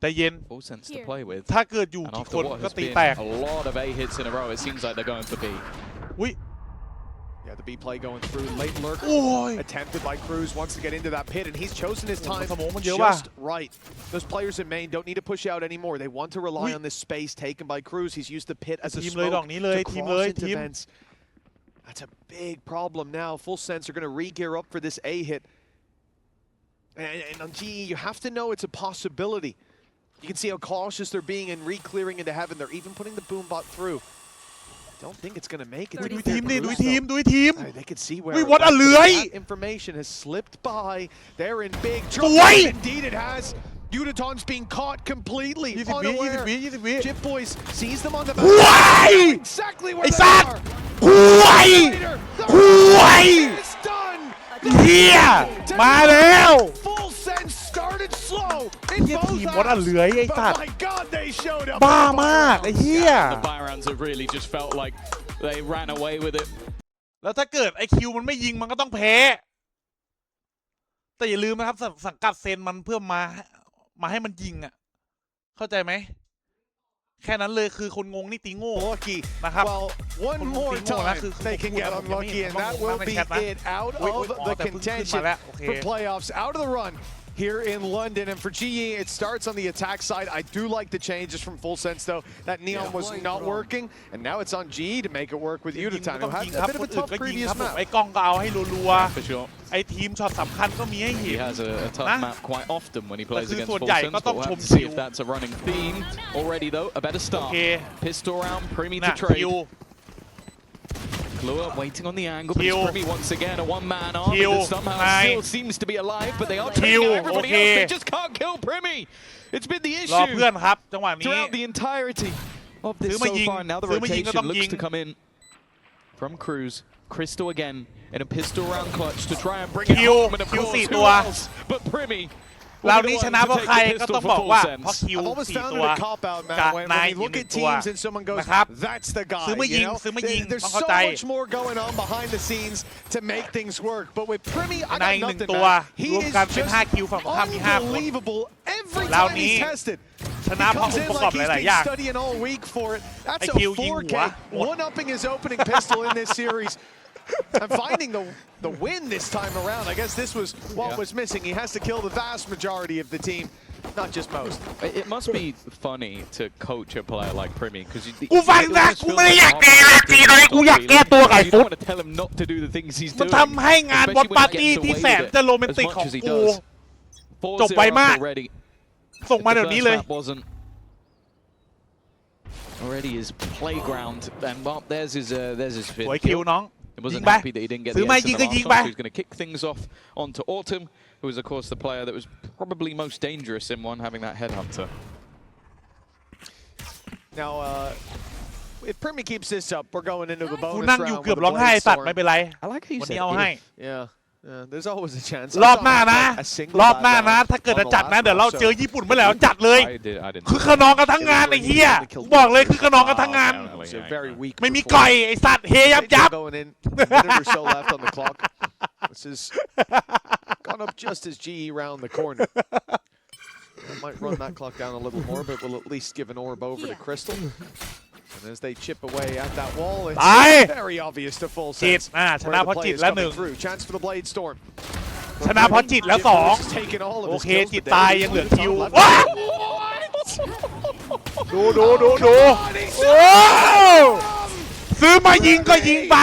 แต่เย็น fullsense to play with. ถ้าเกิดอยู่ And กี่ after คน what ก็ has ตี been แตก a lot of A hits in a row, it seems like they're going for B. อุ้ย Yeah, the B play going through. Late lurk โอ้ย attempted by Cruz, wants to get into that pit, and he's chosen his time สมองมันเยอะว่ะ just right. Those players in main don't need to push out anymore. They want to rely on this space taken by Cruz. He's used the pit as a ทีมเลย smoke ดอกนี้เลย to ทีมเลย cross into ทีม vents. That's a big problem now. fullsense are going to re-gear up for this A hit. And on GE, you have to know it's a possibility. You can see how cautious they're being and re-clearing into heaven. They're even putting the boom bot through. Don't think it's going to make it. ดูทีมดิดูทีมดูทีม They can see where อุ้ยวัดอะเลื้อย that information has slipped by. They're in big ส trouble. วย Indeed it has. Utaton's being caught completely 20 วิ unaware. 20 วิ20 วิ Chip Boys sees them on the ห่วย exactly ไอ้ where สั they ตว์ are. ห่วย ห่วย It's done. เฮียมาแล้ว fullsense started slow in เฮีย both ทีมวัดอะ halves. เลื้อยไอ้สัต But ว์ my God, they showed up. บ้ามากไอ้เฮีย The buy rounds have really just felt like they ran away with it. แล้วถ้าเกิดไอคิวมันไม่ยิงมันก็ต้องแพ้ แต่อย่าลืมนะครับสังกัดเซนมันเพื่อมาให้มันยิงอ่ะเข้าใจไหมแค่นั้นเลยคือคนงงนี่ตีโง่ Lucky. นะครับ Well, one more time they can get unlucky, and that will be it out of the contention for playoffs, out of the run here in London. And for GE, it starts on the attack side. I do like the changes from fullsense, though. That Neon was not working, and now it's on GE to make it work with Utaton, who had a bit of a tough previous ไอ้ map. กล้องก็เอาให้รัว For sure. ๆไอ้ทีมช็อตสำคัญก็มีให้เห็ He น has a tough map quite often when he plays against ส่วนใหญ่ fullsense, ก็ but ต้อง we'll ช have ม to see คิว if that's a running theme. Already, though, a better โอ start. เค Pistol round, Primi น่ะ to คิว trade. Klua waiting on the angle, but Kill. it's Primi once again, a one-man army Kill. that somehow Nine. still seems to be alive, but they are Kill. taking out everybody Okay. else. They just can't kill Primi. It's been the รอ issue เพื่อนครับจังหวะนี้ throughout the entirety of this ซื้อมา so ยิง far. Now the ซื้อมายิงก็ต้อ rotation งยิ looks ง to come in from Cruz. Crystal again in a pistol round clutch to try and bring it Kill. home. And of Kill course, 4 who ตัว else but Primi. เรานี้ชนะเพราะใครก็ต้องบอกว่าเพราะคิว I've almost 4 found ตั it ว a cop out, กับ man. When นาย we อีก look 1 at ตัว teams and someone goes, นะครับ that's the guy. ซื้อมายิง You know? ซื้อมายิง There's ต้องเข้า so ใจ much more going on behind the scenes to make things work. But with Primi, I นาย got อีก 1 nothing, ตัว man. He รวม is กันเป็น just 5 คิวฝั่งตรงข้ามมี 5 คน unbelievable every แล้ว time นี้ he's tested. ชนะเพราะ Comes อง in ค์ประกอบ like ห he's ลาย ๆ been อย่าง studying all week for it. That's a IQ ยิงหัว 4K, one-upping his opening pistol in this series. And finding the win this time around. I guess this was what was missing. He has to kill the vast majority of the team, not just most. It must be funny to coach a player like Primi because กูฟังนะกูไม่ได้อยากแก้ตีเลยกูอยากแก้ตัวไก่ you ฟุ don't ต want to tell him not to do the things he's มัน doing. ทำให้งานบอลปาร์ตี้ที่แสนจะโรแมนติกของกู จบไวมาก ส่งมาเดี๋ยวนี้เลย Already his playground, and well, there's his สวยคิว field. น้อง He ยิ wasn't งไป happy that he didn't get ซื้อ the มา ace ยิ in ง the ก็ last ยิง one, ไป so he's going to kick things off onto Autumn, who is of course the player that was probably most dangerous in one, having that headhunter. Now, if Primi keeps this up, we're going into the กู bonus นั่งอยู่ round เกือบ with a ร้องไห้ blade สัตว์ storm. ไม่เป็นไร I like how you วัน said นี้เอาให้ Yeah, there's always a chance. รอบหน้านะ รอบหน้านะ ถ้าเกิดจะจัดนะ เดี๋ยวเราเจอญี่ปุ่นเมื่อไหร่เราจัดเลย I didn't. คือขนองกันทั้งงานไอ้เหี้ยบอกเลยคือขนองกันทั้งงาน It's a very weak ไม่มีก่อยไอ้สัตว์เฮยับยับ going in. A minute or so left on the clock. This is gone up just as GE round the corner. Might run that clock down a little more, but we'll at least give an orb over to Crystal. And as they chip away at that wall, it's very obvious to จิต fullsense ชนะ where เพราะ the จิ play ต is แล้ว coming 1 through. Chance for the blade storm. ชนะเพราะจิตแล้ว Chipbo's taken all 2 of โอ his เค kills, จิต but ตาย then ยังเหลือ Utaton คิว left ว้าวดูโอ้ซื้อมายิงก็ยิงไป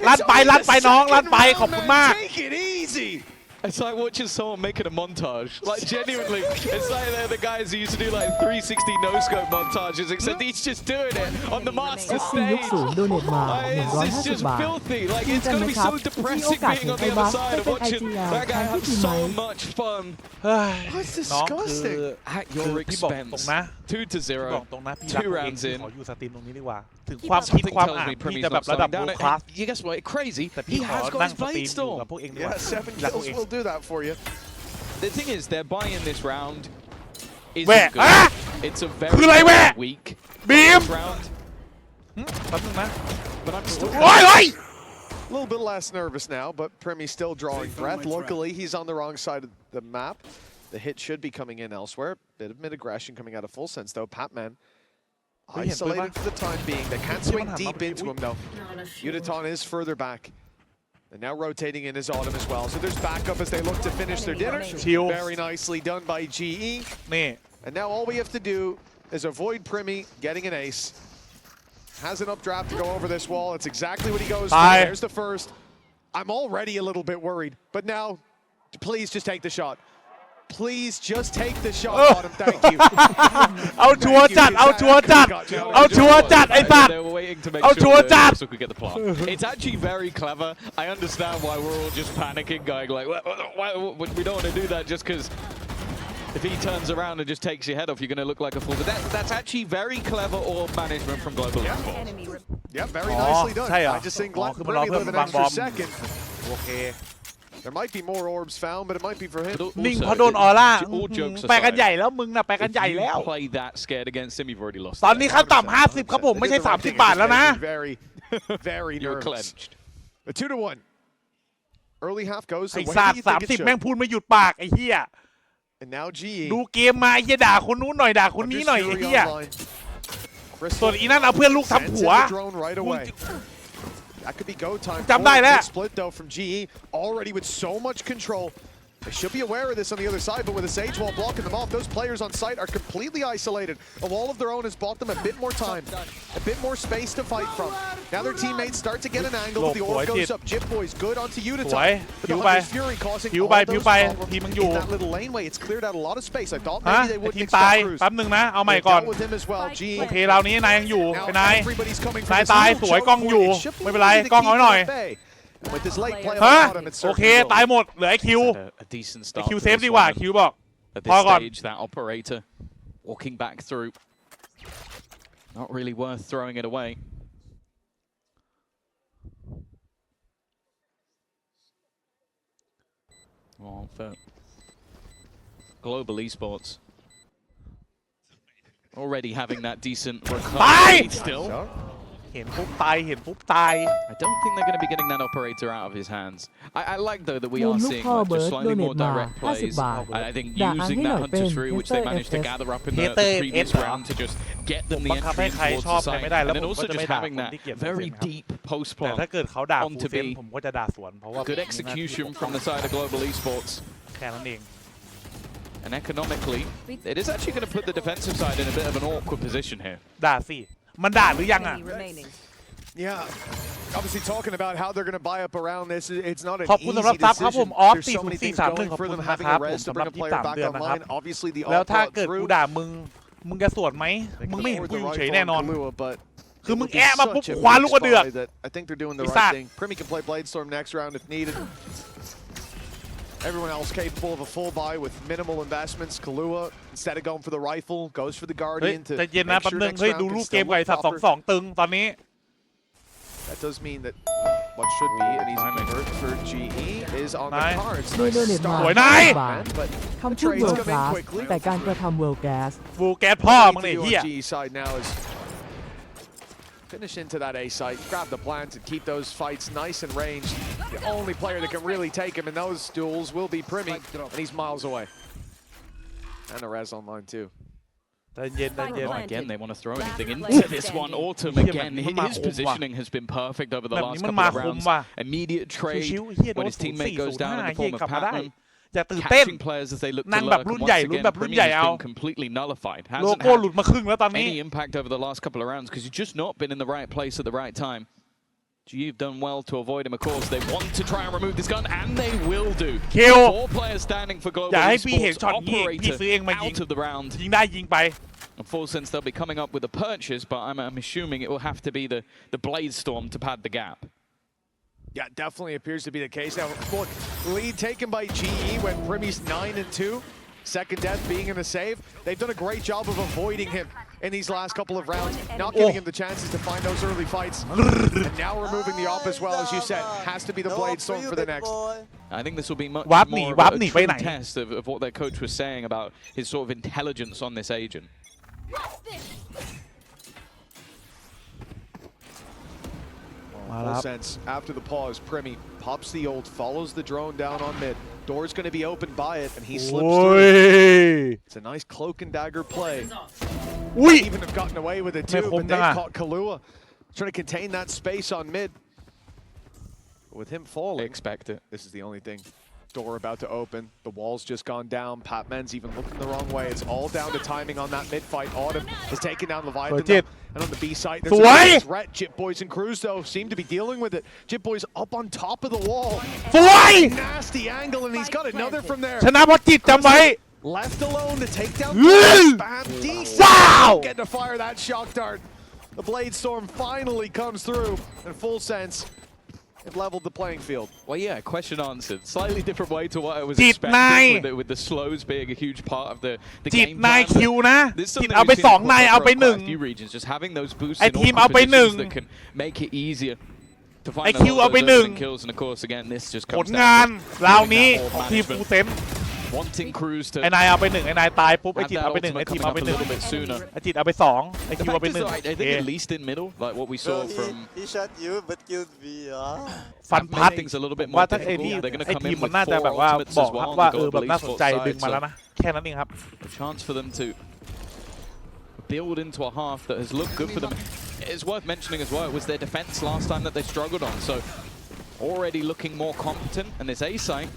ลั่นไปน้องลั่นไปขอบคุณมาก Take it easy. It's like watching someone making a montage. Like genuinely, it's like they're the guys who used to do like 360 no-scope montages, except he's just doing it on the master stage. โดเนทมา It's just 150 บาท filthy. Like it's gonna be so depressing being on the other side of watching that guy have so much fun. น้องคือ At your พี่บอกตรง expense. นะ 2 to พี่บอก 0. ตรงนะพี่รัก Two ตัวเอง rounds พี่ in. ขออยู่สตรีมตรงนี้ดีกว่าถึงความคิด Something ความ tells อ่าน me พี่ Premi's จะแบบ not ระดับ slowing โล down. คลาส You guess what? Crazy. แต่ He พี่ขอ has got นั่ง his สตรี blade มอยู่ storm. กับพวกเองดีก Yeah, ว่า 7 รักตัว kills เอง will do that for you. The thing is, they're buying this round. Isn't Where? good. Ah! It's a คืออะไร very แม่ weak บีม round. แป๊บนึงนะ But I'm still. โอ้ย A little bit less nervous now, but Premi still drawing breath. Luckily, he's on the wrong side of the map. The hit should be coming in elsewhere. Bit of mid-aggression coming out of fullsense, though. Patman isolated for the time being. They can't swing deep into him, though. Udaton is further back. And now rotating in his Autumn as well. So there's backup as they look to finish their dinner. Very nicely done by GE. นี่ And now all we have to do is avoid Premi getting an ace. Has an updraft to go over this wall. It's exactly what he goes for. There's the first. I'm already a little bit worried. But now, please just take the shot. Please just take the shot, Autumn. Thank you. เอาชัวร์จัดเอาชัวร์จัดเอาชัวร์จัดไอ้สัตว์ They were waiting to make Oh, sure towards that that. Russell could get the plant. It's actually very clever. I understand why we're all just panicking, going like, why, we don't want to do that just because if he turns around and just takes your head off, you're going to look like a fool. But that's actually very clever orb management from Global Esports. Yeah, very nicely done. ใช่เหรอ I just think อ๋อคือมันรอ Premi เพิ่ม live an บางบอ extra ม second. โอเค There might be more orbs found, but it might be for him. But นิ่ง also, เพราะโดนออร่า all jokes ไปกัน aside, ใหญ่แล้วมึงน่ะไปกัน if ใหญ่แล้ว you play that scared against him, you've already lost. ตอนนี้ขั้นต่ำ50ครับผมไม่ใช่30 บาทแล้วนะ Very, very You're nervous. clenched. A 2-1. Early half goes the ไอ้ way สัต you ว์ think it 30แม่ง should. พูดไม่หยุดปากไอ้เหี้ย And now GE. ดูเกมมาไอ้เหี้ยด่าคนนู้นหน่อยด่าคนนี้หน่อยไอ้เหี้ยส่วนอีนั่นเอาเพื่อนลูกทำผัว drone right away. That could be go time. จำได้แล้ว Split though from GE already with so much control. They should be aware of this on the other side, but with a Sage Wall blocking them off, those players on site are completely isolated. A wall of their own has bought them a bit more time, a bit more space to fight from. Now their teammates start to get an angle, but the orb goes up. Jip Boys good onto Udaton. But the Hunter's Fury causing all those problems in that little laneway. It's cleared out a lot of space. I thought ฮะ maybe they ไอ้ wouldn't ทีมตาย expect Cruz. แป๊บนึงนะเอาใหม่ They ก่อน dealt with him as well. GE. โอเคเรานี้นายยังอยู่ไอ้นาย Everybody's coming นาย from this ตาย little สวย choke กล้องอยู่ point. It should be ไม่เป็นไร easy to กล้องเอา keep หน่อย at bay. With this late play on ฮะ the bottom, it's โอเค certainly ตายหมดเหลือไอ้คิว A decent ไอ้ start. คิว for เซฟ this ดีกว่า one. คิวบอก At พอ this ก่อน stage, that operator walking back through. Not really worth throwing it away. Well, for Global Esports. Already having that decent recovery still. เห็นปุ๊บตายเห็นปุ๊บตาย I don't think they're going to be getting that operator out of his hands. I like though that we มุ are มลูก seeing พ่อ like, เบิ just ร์ด slightly โดเน more ทมา direct 50 plays. บาท And I think ด่าอัน using ให้หน่ that อยเป็น Hunter through, which they managed to Hater gather up in the Hater previous Hater round to just get them the บังคับให้ entry ใคร towards ชอบ the ใคร site. ไม่ได้แล้ว And ผ then มก็ also จะไม่ just ด่า having คน that ที่เกลียด very ครับ deep post แต่ plot ถ้าเกิดเขาด่าฟู onto เซน B. ผมก็จะด่าสวนเพราะว่า Good execution from the side of Global Esports. แค่นั้นเอง And economically, it is actually going to put the defensive side in a bit of an awkward position here. ด่าสิมันด่าหรือยังอ่ะ Yeah, obviously talking about how they're going to buy up around this. It's not an ขอบคุณ easy สำหรับซับครับผม decision. ออฟ There's so many things 40431 going ขอบ for คุณ them นะ having ครับ a ผม rest to สำหรับ bring a player 23 back เดือนนะครับ online. Obviously, the แล้ว all ถ้า brought เกิดกู through. ด่ามึงจะสวนไหมมึงไม่เห็น Forward กู the อยู่เฉย rifle แน่นอน on Kalua, but คือมึง it will be แอะมาปุ๊บ such a คว้า weak ลูกกระเดือก spy that I think they're doing the ไอ้ right สัตว์ thing. Premi can play Blade Storm next round if needed. Everyone else capable of a full buy with minimal investments. Kalua, instead of going for the rifle, goes for the เฮ้ย Guardian to แต่เย็นนะ make แป๊บ sure นึง next เฮ้ย round ดู can ลูกเกม still ไก่ look สับ proper. 2-2 ตึงตอนนี้ That does mean that what should be an easy convert for GE is on the Nice. cards. โดยโดเนทมา สวยนาย บาท But คำพูด world class แต่การกระทำ world gas ฟูแก๊สพ่อ what มึง they ไอ้ need to do เหี้ย on GE side now is finish into that A site, grab the plant, and keep those fights nice and ranged. The only player that can really take him in those duels will be Premi, and he's miles away. And a res online too. ใจเย็นใจเย็น Oh, again, they want to throw anything into this one. Autumn again. His positioning has been perfect over the แบบ last นี้มัน couple มา of คม rounds. ว่ะ Immediate trade ชิวๆเฮียโด when น his teammate goes down in the เฮีย form of กลับมาได้ Patman. อย่าตื่นเต้น Catching players as they look to นั่งแบบ lurk. รุ่น And ใหญ่ once รุ่น again, แบบรุ่น Premi ใหญ่ has เอา been completely nullified. โล Hasn't โก้หลุ had ดมาครึ่งแล้วตอนนี้ any impact over the last couple of rounds because he's just not been in the right place at the right time. You've done well to avoid him, of course. They want to try and remove this gun, and they will do. Kill. 4 players standing for Global อย่าให้พี่เห็น Esports ช็อตนี้พี่ซื้อเองมายิง out of the round. ยิงได้ยิงไป In full sense, they'll be coming up with a purchase, but I'm assuming it will have to be the Blade Storm to pad the gap. Yeah, definitely appears to be the case. Now, look, lead taken by GE when Primmy's 9-2. Second death being in the save. They've done a great job of avoiding him in these last couple of rounds, not giving him the chances to find those early fights. And now removing the AWP as well, as you said, has to be the Blade Storm for the next. I think this will be much Wap more Wap of a Wap true Wap test of what their coach was saying about his sort of intelligence on this agent. Full sense. After the pause, Primmy pops the ult, follows the drone down on mid. Door's going to be opened by it, and he slips through. It's a nice cloak and dagger play. Might even have gotten away with it too, but they've caught Kalua trying to contain that space on mid. But with him falling, I expect it. This is the only thing. Door about to open. The wall's just gone down. Patman's even looking the wrong way. It's all down to timing on that mid-fight. Autumn is taking down Leviathan. And on the B side, there's a threat. Jip Boys and Cruz, though, seem to be dealing with it. Jip Boys up on top of the wall. Nasty angle, and he's got another from there. ชนะเพราะจิตจำไว้ Left alone to take down Spam. Decent. Getting to fire that shock dart. The Blade Storm finally comes through in full sense. It leveled the playing field. Well, yeah, question answered. Slightly different way to what I was expecting, with the slows being a huge part of the game plan. คิวนะ This is จิต something เอาไป we've seen 2 นายเอาไป for quite 1 a few regions, just having those boosts ไอ้ in ทีม all เอาไป positions that can make it easier to find ไอ้ a คิว lot เอา of ไป those 1 opening kills. And of course, again, this just ผล comes งาน down ราว to นี้ that ของ whole ทีมฟูล management. เซน Wanting Cruz to ไอ้นายเอาไป 1 ไอ้นายตายปุ๊บไอ้ have จิต that เอาไป 1 ultimate ไอ้ทีม coming เอา up ไป a little bit 1 sooner. ไอ้จิตเอาไป 2 ไอ้ The คิวเอา fact ไป is, though, I 1 think at least in middle, like what we saw from He shot you but killed me. ฟันพัด things a little bit ว่า more ถ้าไอ้นี่ difficult. They're going to ไอ้ come ทีม in มัน with น่าจะ 4 แบบว่า ultimates บ as อกครับ well ว่า on the แบบ global น่าสนใจ esports ดึง side. มาแล้วนะแค่นั้นเองครับ A chance for them to build into a half that has looked good for them. It's worth mentioning as well, it was their defense last time that they struggled on. So already looking more competent, and this A site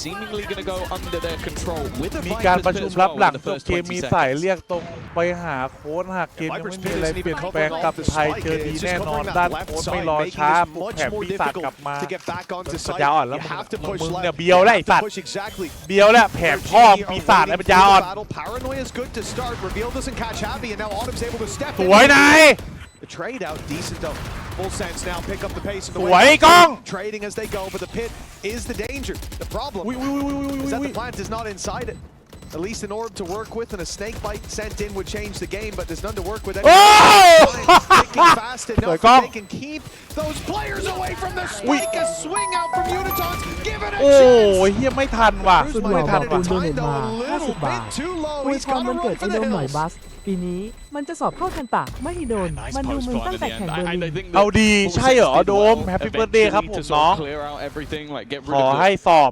seemingly going to go under their control with a มีการ Viper's ประ Pit ชุม as ลับ well หลั in ง the จบ first เกม 20 มีสาย seconds. เรียกตรงไปหาโค้ชหากเกมยังไม่มีอะไรเปลี่ยนแปลงกับไทยเจอดีแน่นอนด้านโค้ชไม่รอช้าปุ๊บแถมปีศาจกลับมาปัญญาอ่อนแล้วมึงเนี่ยเบียวแล้วไอ้สัตว์เบียวแล้วแผนพ่อปีศาจไอ้ปัญญาอ่อนสวยนาย The trade out decent though. Full sense now pick up the pace in the way. Trading as they go, but the pit is the danger. The problem is that the plant is not inside it. At least an orb to work with and a snake bite sent in would change the game, but there's none to work with. Picking fast enough that they can keep those players away from the spike. A swing out from Unitons. Give it a โอ้ chance. ยเฮียไม่ทันว่ะ คุณ ไม่ วอ ทัน บอก ว่ะ คุณโดเนทมา50 บาทอวยพรวันเกิดไอโดมหน่อยบัส ปีนี้มันจะสอบเข้าทันตะไม่ให้โดน มันดูมึงตั้งแต่แข่งเบอร์ลิน เอาดีใช่เหรอโดมแฮปปี้เบิร์ธเดย์ครับผมน้องขอให้สอบ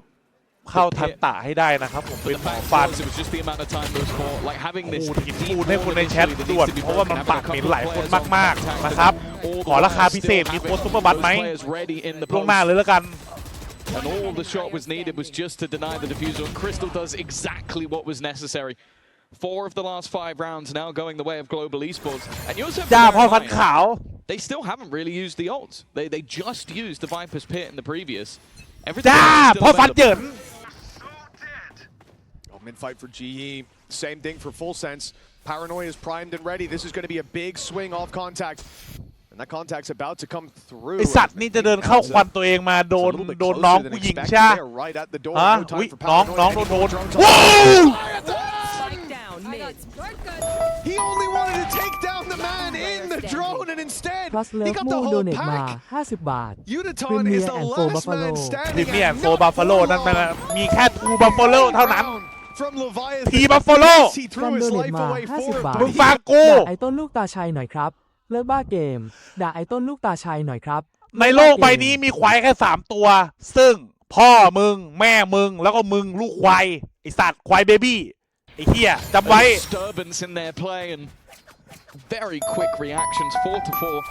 เข้าทันตะให้ได้นะครับผมเป็นหมอฟันพูดให้คนในแชทด่วนเพราะว่ามันปากเหม็นหลายคนมากๆนะครับขอราคาพิเศษมีโค้ดซุปเปอร์บัสไหมล่วงหน้าเลยแล้วกัน And all the shot was needed was just to deny the diffuser, and Crystal does exactly what was necessary. 4 of the last 5 rounds now going the way of global esports. And you also have to bear in mind, they still haven't really used the ults. They just used the Viper's Pit in the previous. Everything else is still available. Mid-fight for GE. Same thing for Full Sense. Paranoia is primed and ready. This is going to be a big swing off contact. And that contact's about to come through. ไอสัตว์นี่จะเดินเข้าควันตัวเองมาโดนน้องกูยิงใช่ฮะอุ๊ยน้องโดนว้าว He only wanted to take down the man in the drone, and instead he got the โด whole เนทมา pack. 50 บาท Uniton is the last man พรี standing. เมียร์โฟบัฟฟาโลนั่นมันมีแค่ทูบัฟฟาโลเท่านั้น From Leviathan. ทีบัฟฟาโล He threw his life away for 50 บาท มึงฟังกู ด่าไอต้นลูกตาชัยหน่อยครับ เลิกบ้าเกม ด่าไอต้นลูกตาชัยหน่อยครับ ในโลกใบนี้มีควายแค่3 ตัว ซึ่งพ่อมึงแม่มึงแล้วก็มึงลูกควายไอสัตว์ควายเบบี้ไอเหี้ยจำไว้ Disturbance in their play and very quick reactions, 4-4.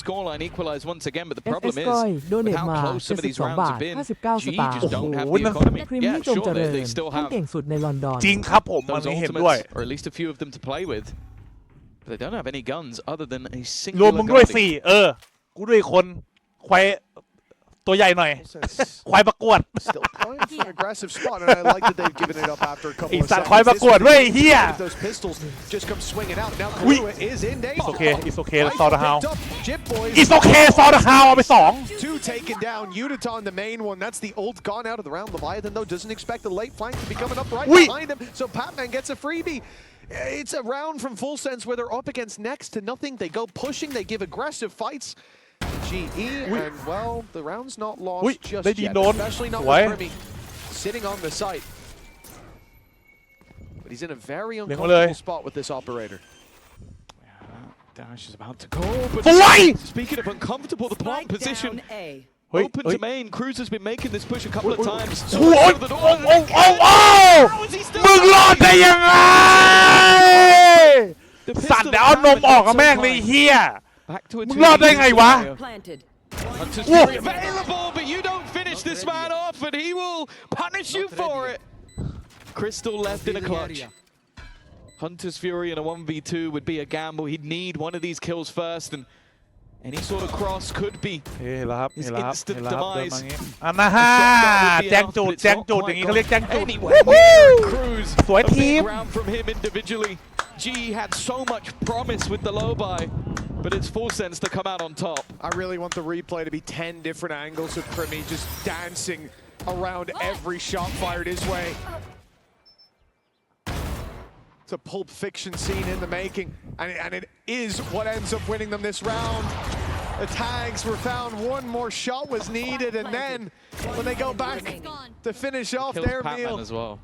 Scoreline equalized once again, but the problem is with how close some of these rounds have been, GE just don't have the economy. พรีม Yeah, นี่จงเจ sure, ริญ they still ท่าน have เก่งสุดในลอนดอน จริงครับผมอัน those นี้เห็นด้วย ultimates, or at least a few of them to play with. But they don't have any guns other than a รวม singular มึงด้วย Guardian. 4กูด้วยคน ควายตัวใหญ่หน่อยควายประกวด Still playing for an aggressive spot, and I like that they've given it up after a couple ไอ้ of สัตว์ seconds. ควายประกวดเว้ยเฮีย Those pistols just come swinging out. Now Karua is in danger. It's okay It's okay ซอร์ดฮาว Jip Boys. It's okay ซอร์ดฮาวเอาไป2 Two taken down. Udaton, the main one. That's the ult gone out of the round. Leviathan, though, doesn't expect the late flank to be coming up right behind him. So Patman gets a freebie. It's a round from fullsense where they're up against next to nothing. They go pushing. They give aggressive fights. GE, and well, the round's not lost just yet, especially not with Primi sitting on the site. But he's in a very uncomfortable spot with this operator. Dash is about to go. But speaking of uncomfortable, the plant position open to main. Cruz has been making this push a couple of times. โอ้มึงรอดได้ยังไงสัตว์เดี๋ยวเอานมออกกับแม่งเลยเฮียมึงรอดได้ไงวะ Hunter's Fury available, but you don't finish this man off, and he will punish you for it. Crystal left in a clutch. Hunter's Fury in a 1v2 would be a gamble. He'd need one of these kills first, and any sort of cross could be his instant demise. อันนะฮะแจ้งจูดอย่างนี้เขาเรียกแจ้งจูด Cruz, สวยทีม round from him individually. G had so much promise with the low buy, but it's fullsense to come out on top. I really want the replay to be 10 different angles of Primi just dancing around every shot fired his way. It's a Pulp Fiction scene in the making, and it is what ends up winning them this round. The tags were found, one more shot was needed, and then when they go back to finish off their meal, as well.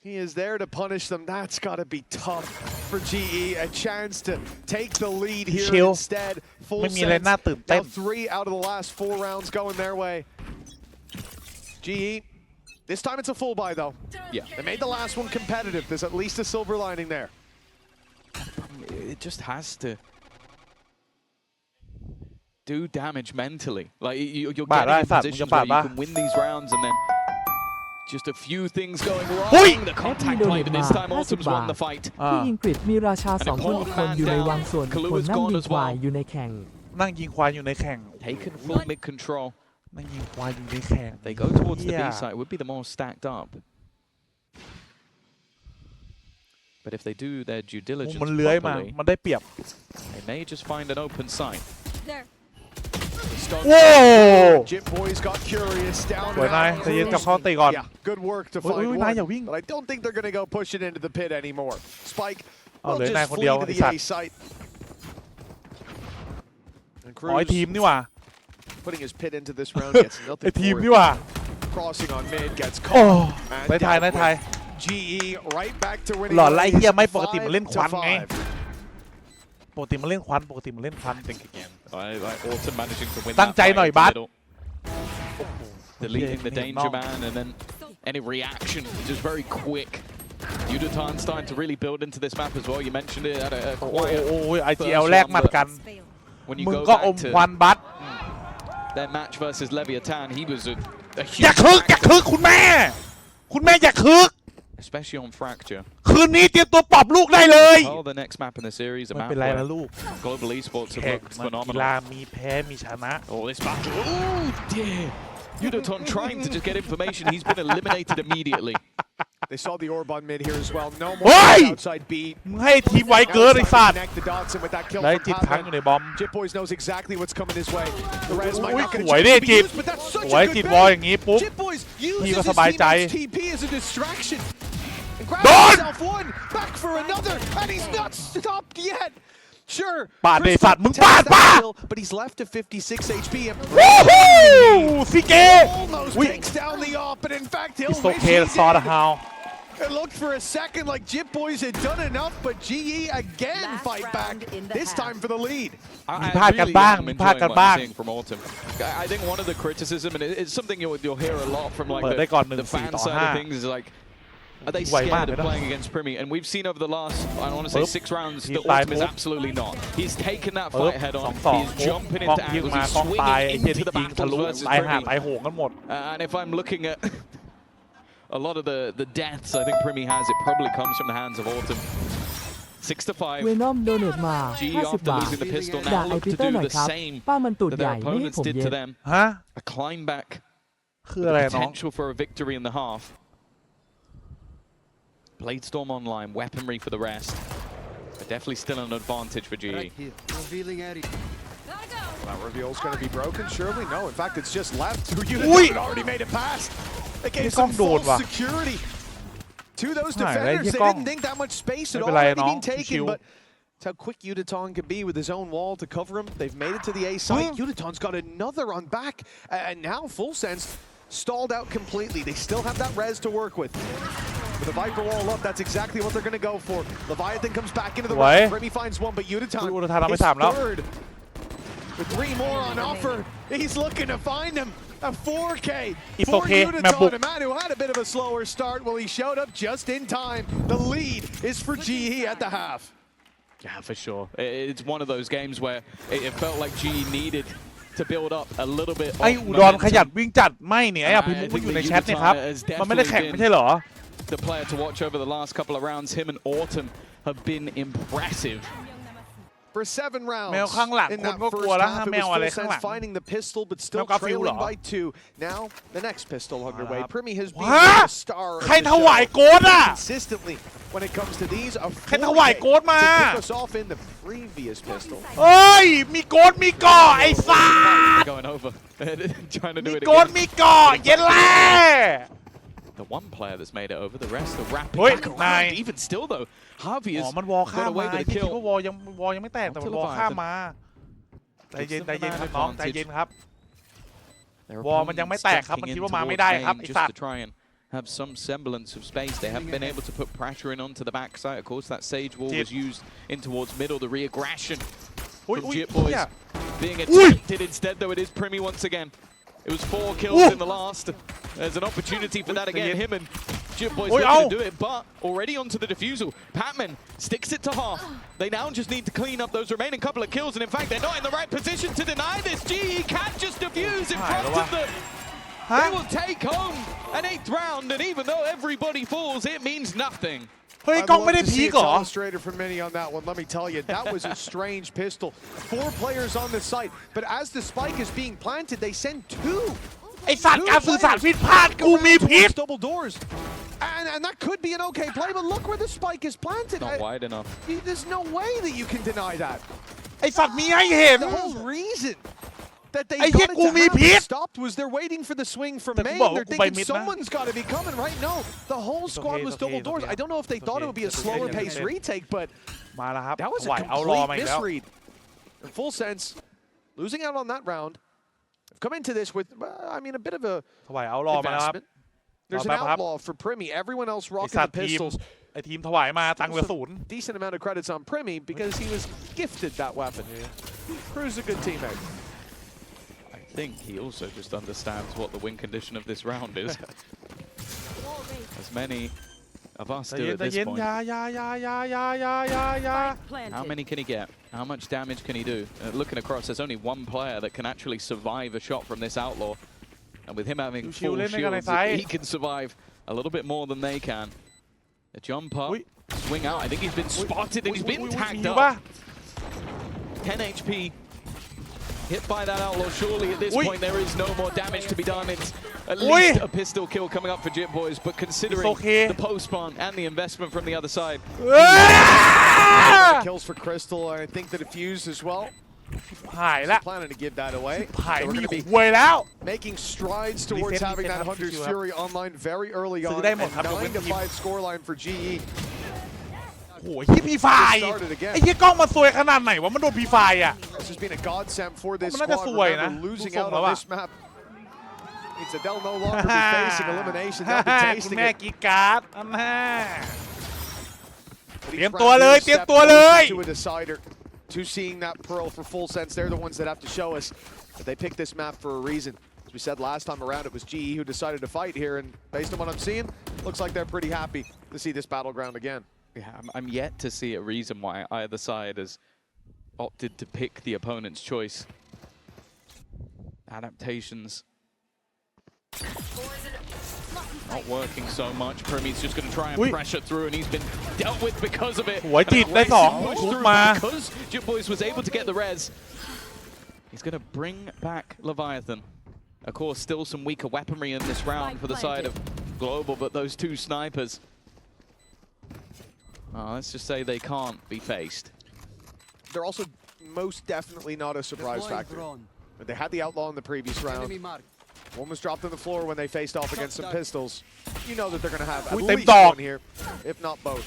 he is there to punish them. That's got to be tough for GE. A chance to take the lead here instead. Full sense. Now 3 out of the last 4 rounds going their way. GE, this time it's a full buy though. Yeah. They made the last one competitive. There's at least a silver lining there. It just has to do damage mentally. Like you're getting in positions where you can win these rounds, and then just a few things going wrong. The contact play, but this time Autumn's won the fight. ผู้ยิงกฤษมีราชา2คนอีกคนอยู่ในวังส่วนอีกคนนั่งยิงควายอยู่ในแข่ง นั่งยิงควายอยู่ในแข่ง Taken full mid control. นั่งยิงควายอยู่ในแข่ง They go towards the B side. It would be the more stacked up. But if they do their due diligence มันเลื้อยมา properly, มันได้เปรียบ they may just find an open site. There. Whoa! Jip Boys got curious down. สวยนายใจเย็นกับเขาตีก่อน Yeah, good work to find one. But I don't think they're going to go push it into the pit anymore. Spike will just flee to the A site. And อ๋อไอ Cruz ทีมนี่หว่า putting his pit into this round gets ไอ nothing ทีม for นี่ it. หว่า Crossing on mid gets โอ้ caught. ในไทยในไทย GE right back to winning. หลอดไล่เฮียไม่ปกติมันเล่นควันไงปกติมันเล่นควันปกติมันเล่นควัน Autumn managing to win ตั้งใจหน่อยบัส deleting the danger man, and then any reaction just very quick. Udaton starting to really build into this map as well. You mentioned it at a โอ้ quiet ย IGL แลกหมัดกัน when you มึง go ก็อม back ควัน to บัส their match versus Leviathan. He was a อย่า huge คึกอย่าคึกคุณแม่อย่าคึก especially on fracture. คืนนี้เตรียมตัวปรับลูกได้เลย Oh, the next map in the series, a ไม่ map เป็นไร where นะลูก global esports have แข่ง looked มันกี phenomenal. ฬามีแพ้มีชนะ Oh, this battle. Oh, dear. Udaton trying to just get information. He's been eliminated immediately. They saw the orb on mid here as well. No เฮ้ย more outside beat. มึงให้ทีมไวเกินไอ้สัตว์ Connect the dots, and with that kill ได้ from จิตค้างอยู่ในบอม Jip Boys knows exactly what's coming his way. The res might อุ้ย not get ส a วย chance ดิ to be จิต used, but that's ส such วย a จิต good วอล bait. อย่างงี้ปุ๊บ Jip Boys พี่ uses ก็ his สบายใจ teammate's TP as a distraction. And grabs Done! himself one, back for another, and he's not stopped yet. Sure, ปาดไอ้สัตว์มึง takes ปาด that ป่ะ kill, but he's left to 56 HP and วู้ฮู้ซิเก almost อุ้ย takes down the op, and in fact he'll It's wish okay he ซอร์ด did. ฮาว It looked for a second like Jip Boys had done enough, but GE again fight back, this time for the lead. มีพลาดกันบ้างมีพลาดกันบ้าง From Autumn. I think one of the criticism, and it's something you'll hear a lot from like เปิดได้ก่อน the fan side of things, is like, are they ไวมาก scared เลย of นะ playing against Primi? And we've seen over the last, I want to say 6 rounds, He's that Autumn is dive absolutely not. He's taken that ปึ๊บ fight head สอ on. งสอง He's jumping กล้อง into ยิง angles. มา He's กล้องตาย swinging ไอ้เหี้ย into ที่ the ยิงทะ battles ลุ versus ตายหา Primi. ตายโหงกันหมด And if I'm looking at a lot of the deaths I think Primi has, it probably comes from the hands of Autumn. 6 to 5. เวนอมโดเนทมา GE 50 after บาท losing the pistol ด่า now ไอ look ปี to เตอร์ do หน่อย the ครับ same ป้ามันตูด that ใหญ่ their ไม่ให้ opponents ผม did เย็ to ด them. ฮะ A climb back, คืออะไรน้อง potential for a victory in the half. Bladestorm online, weaponry for the rest. But definitely still an advantage for GE. That reveal's going to be broken, surely? No, in fact, it's just left. Uniton already made it past. They gave some false security to those defenders. They didn't think that much space had already been taken, but it's how quick Uniton can be with his own wall to cover him. They've made it to the A site. Uniton's got another on back, and now fullsense stalled out completely. They still have that res to work with. With the Viper wall up, that's exactly what they're going to go for. Leviathan comes back into the round. Remy finds one, but Uniton is third. With 3 more on offer, he's looking to find him. A 4K for Uniton, a man who had a bit of a slower start. Well, he showed up just in time. The lead is for GE at the half. Yeah, for sure. It's one of those games where it felt like GE needed to build up a little bit. ไออุดรขยันวิ่งจัดไม่เนี่ยไอ้พิมพ์อยู่ในแชทนี่ครับมันไม่ได้แข่งไม่ใช่เหรอ The player to watch over the last couple of rounds, him and Autumn have been impressive. For 7 rounds แมวข้างหลัง in คน that ก็ก first ลัวแล้ว half, it แมว was อะไรข้างหลั fullsense ง finding the pistol, but still แมวกาฟิล trailing เหรอ by 2. Now the next pistol underway. Primi has been ฮะ the star of ใคร the ถวาย show โกดอ่ะ consistently when it comes to these. A ใครถวาย 4K โกดมา to kick us off in the previous pistol. เอ้ยมีโกดมีก่อไอ้ซ่า Going over, trying to do มี it โกด again. มีก่อเย็นแล่ The one player that's made it over, the rest are wrapping Oi, back around. nine. Even still though, Harvey อ๋อ has มันวอลข้าม got มา away ไอ้ with a ที่คิด kill. ว่าวอลยังไม่แตกแต่มันวอลข้ามมาใจเย็นครับน้องใจเย็นครับ Their วอลมันยังไม่แตกครับ opponents มันคิด stepping ว่า in มาไม่ได้ towards ครับ main ไอ้ just สัต to ว์ try and have some semblance of space. They haven't been able to put pressure in onto the backside. Of course, that Sage wall was used in towards middle. The re-aggression from Jit Boys being attempted instead, though it is Primi once again. It was 4 kills in the last. There's an opportunity for that again. Him and Jit Boys looking to do it, but already onto the defusal. Patman sticks it to half. They now just need to clean up those remaining couple of kills, and in fact, they're not in the right position to deny this. GE can't just defuse in front of them. They will take home an 8th round, and even though everybody falls, it means nothing. เฮ้ยกล้องไม่ได้พีกเหรอ Illustrator from Mini on that one. Let me tell you, that was a strange pistol. 4 players on the site, but as the spike is being planted, they send 2. ไอ้สัตว์การสื่อสารผิดพลาดกูมีพิษ Double doors. And that could be an okay play, but look where the spike is planted. Not wide enough. There's no way that you can deny that. ไอ้สัตว์มีให้เห็น The whole reason that they ไอ้เหี้ย got it กู to มี have พิษ it stopped was they're waiting for the swing from แต่กู main. บอกว่า They're กูไป thinking มิดนะ someone's got to be coming right. No, the whole squad was double doors. I don't know if they thought it would be a slower pace retake, but มาแล้วครับ that was ถวาย a เอารอมา complete อีกแล้ว misread. In fullsense, losing out on that round, have come into this with, I mean, a bit of a ถวายเอารอมาแล้วครับ advancement. There's an outlaw for Primi. Everyone else ไอ้ rocking สัต the ว์ทีม pistols. ไอ้ทีมถวายมาตังค์เหลือ Some ศูนย์ decent amount of credits on Primi because he was gifted that weapon. Crew's a good teammate. I think he also just understands what the win condition of this round is. As many of us do at this point. How many can he get? How much damage can he do? Looking across, there's only one player that can actually survive a shot from this outlaw. And with him having full shields, he can survive a little bit more than they can. A jump up, swing out. I think he's been spotted and he's been tagged up. 10 HP. Hit by that outlaw. Surely at this point there is no more damage to be done. It's at least a pistol kill coming up for Jit Boys, but considering the post spawn and the investment from the other side. Kills for Crystal. I think the defuse as well. หายละ Planning to give that away. หาย So we're มี going to be หวยแล้ว making strides towards having that Hunter's Fury online very early on. ซื้อได้หมด And ครับยกเว้น 9 to 5 scoreline for GE. โอ้ยที่พีไฟไอ้ที่กล้องมันซวยขนาดไหนวะมันโดนพีไฟอ่ะ This has been a godsend for this มันน่าจะ squad. ซวยนะ Remember, losing ดูทรง out แล้ว on อะ this map means that they'll no longer be facing elimination. They'll be คุณ tasting แม่ it. กีการ์ดอันน่า But เตรีย each มตัว round เลย is เตรียม step ตัวเลย closer to a decider. To seeing that pearl for fullsense, they're the ones that have to show us that they picked this map for a reason. As we said last time around, it was GE who decided to fight here, and based on what I'm seeing, looks like they're pretty happy to see this battleground again. Yeah, I'm yet to see a reason why either side has opted to pick the opponent's choice. Adaptations Not working so much. Primi's just going to try and pressure through, and he's been dealt with because of it. หัวจิตได้สองทุกมา Because Jitboys was able to get the res. He's going to bring back Leviathan. Of course, still some weaker weaponry in this round for the side of Global, but those two snipers, let's just say they can't be faced. They're also most definitely not a surprise factor. But they had the Outlaw in the previous round. One was dropped on the floor when they faced off against some pistols. You know that they're going to have at least one here, if not both.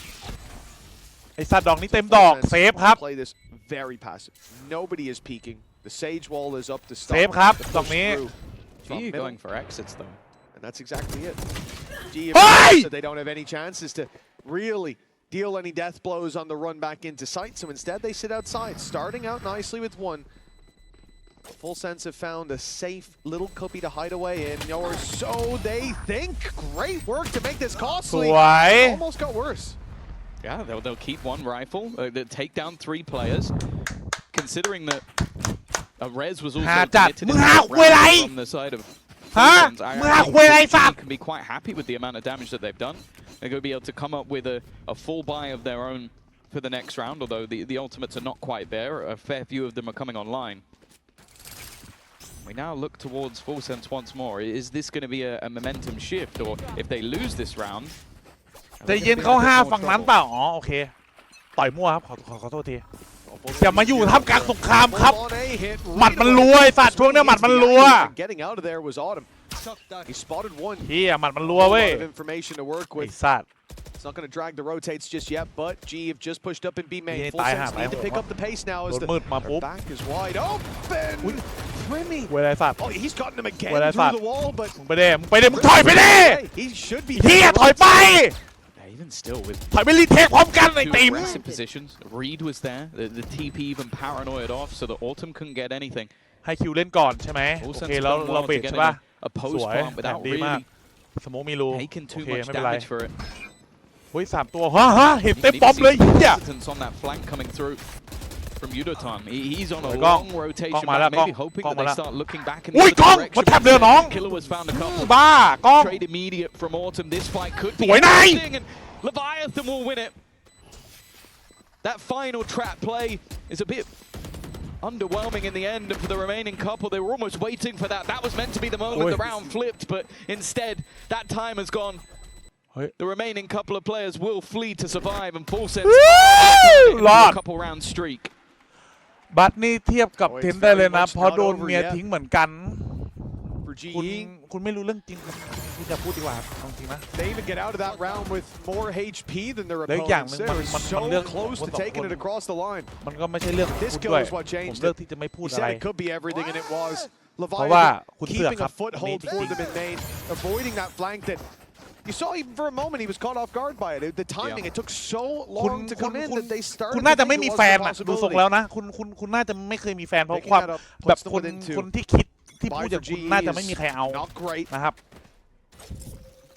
ไอ้สัตว์ดอกนี้เต็มดอกเซฟครับ Play this very passive. Nobody is peeking. The Sage wall is up to stop. เซฟครับดอกนี้ GE going for exits though. And that's exactly it. GE said they don't have any chances to really deal any death blows on the run back into sight, so instead they sit outside, starting out nicely with one. fullsense have found a safe little cuppy to hide away in, or so they think. Great work to make this costly. Almost got worse. Yeah, they'll keep one rifle. They'll take down 3 players. Considering that a res was also committed from the side of fullsense, I can be quite happy with the amount of damage that they've done. They're going to be able to come up with a full buy of their own for the next round, although the ultimates are not quite there. A fair few of them are coming online. We now look towards fullsense once more. Is this going to be a momentum shift, or if they lose this round? ใจเย็นเขา5ฝั่งนั้นเปล่าอ๋อโอเคต่อยมั่วครับขอโทษทีอย่ามาอยู่ท่ามกลางสงครามครับหมัดมันรัวไอ้สัตว์ช่วงนี้หมัดมันรัว Getting out of there was Autumn. He spotted one. เฮียหมัดมันรัวเว้ย Information to work ไอ้ with. สัตว์ It's not going to drag the rotates just yet, but G have just pushed up in B main. fullsense need to pick up the pace now as the back is wide open. Primi. เวลาสัตว์ Oh, he's gotten him again through the wall, but มึงไปเด้มึงถอยไปเด้ he should be. เฮียถอยไป Even still with ถอยไปรีเทคพร้อมกันไอ้ตีม aggressive positions. Reed was there. The TP even paranoid off, so that Autumn couldn't get anything. ให้คิวเล่นก่อนใช่ไหมโอเคแล้วเราเบรกใช่ป่ะ A post plant without really สมองมีรู taking โอ too เค much ไม่เป็นไร damage for it. เฮ้ย3ตัวฮะเห็นเต็มป๊อปเลยเฮีย On that flank coming through from Yudoton. He's on a long rotation back, maybe hoping that they start looking back in the other direction. Killer was found a couple. บ้ากล้อง Trade immediate from Autumn. This fight could be interesting, and Leviathan will win it. That final trap play is a bit underwhelming in the end, and for the remaining couple, they were almost waiting for that. That was meant to be the moment the round flipped, but instead, that time has gone. The remaining couple of players will flee to survive, and fullsense a couple round streak. บัตนี่เทียบกับเทนได้เลยนะเพราะโดนเมียทิ้งเหมือนกันคุณไม่รู้เรื่องจริงคุณจะพูดดีกว่าจริงนะ They even get out of that round with more HP than their opponents. They're so close to taking it across the line. มันก็ไม่ใช่เรื่องพูดด้วยผมเลือกที่จะไม่พูด He อะไร said it could be everything, and it was. เพราะว่าคุณ Leviathan เสือก keeping ครับ a foothold for them in main, avoiding that flank that you saw even for a moment he was caught off guard by it. The timing, it took so long to come in that they started. คุณน่าจะไม่มีแฟนอ่ะดูทรงแล้วนะคุณน่าจะไม่เคยมีแฟนเพราะความแบบคนที่คิดที่พูดอย่างคุณน่าจะไม่มีใครเอานะครับ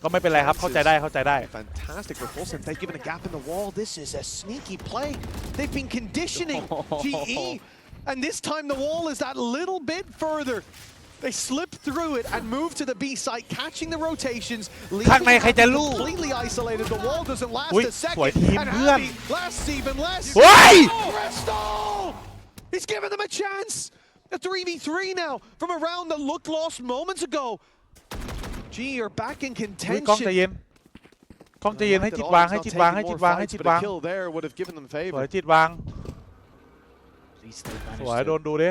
ก็ไม่เป็นไรครับเข้าใจได้ Fantastic for fullsense. They've given a gap in the wall. This is a sneaky play. They've been conditioning GE, and this time the wall is that little bit further. They slip through it and move to the B site, catching the rotations. Completely isolated. The wall doesn't last a second. And Abby lasts even less. Crystal! He's given them a chance. A 3v3 now from a round that looked lost moments ago. G are back in contention. กล้องใจเย็นให้จิตวางให้จิตวาง But a kill there would have given them สวย favor. จิตวางสวยโดนดูดิ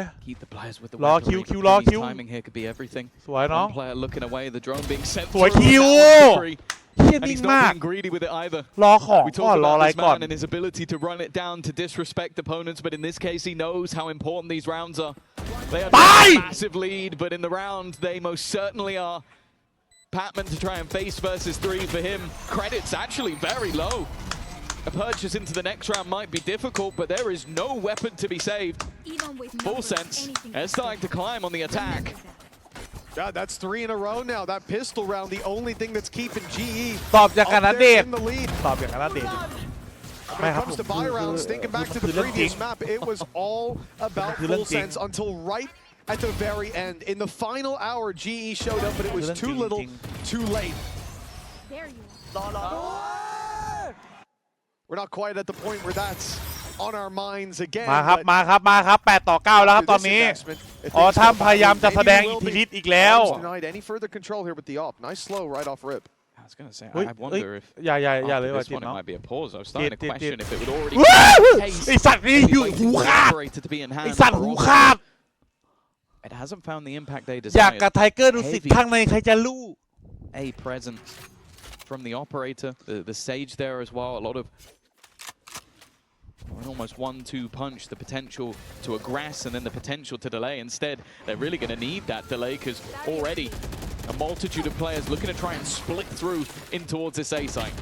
รอคิวรอคิว Timing here could be everything. สวยน้อง One player looking away, the drone being sent สวย through คิว without victory. เฮีย And นิ่ง he's มาก not being greedy with it either. รอของ We ก่อน talk รอ about อะไร this ก่อน man and his ability to run it down to disrespect opponents, but in this case he knows how important these rounds are. They are a massive lead, but in the round they most certainly are. Patman to try and face versus 3 for him. Credits actually very low. A purchase into the next round might be difficult, but there is no weapon to be saved. fullsense, they're starting to climb on the attack. Yeah, that's 3 in a row now. That pistol round, the only thing that's keeping GE ตอบจากการนัดเดท in the lead. ตอบจากการนัดเดท When it comes to buy rounds, thinking back to the previous map, it was all about fullsense until right at the very end. In the final hour, GE showed up, but it was too little, too late. There you We're not quite at the point where that's on our minds again. มาครับ8 ต่อ 9 แล้วครับตอนนี้อ๋อท่านพยายามจะแสดงอิทธิฤทธิ์อีกแล้ว Denied any further control here with the op. Nice slow right off rip. I was going to say, I wonder if อย่าเลยว่ะ this จิต one it เนาะ might be a pause. I was starting to question if it would already ไอสัตว์นี่อยู่หูขาด to be in ไอ hand. สัตว์หูขาด It hasn't found the impact they อยาก desired. กับไทเกอร์ดูสิข้างในใครจะรู้ A presence from the operator, the sage there as well. A lot of an almost 1-2 punch, the potential to aggress and then the potential to delay. Instead, they're really going to need that delay because already a multitude of players looking to try and split through in towards this A site.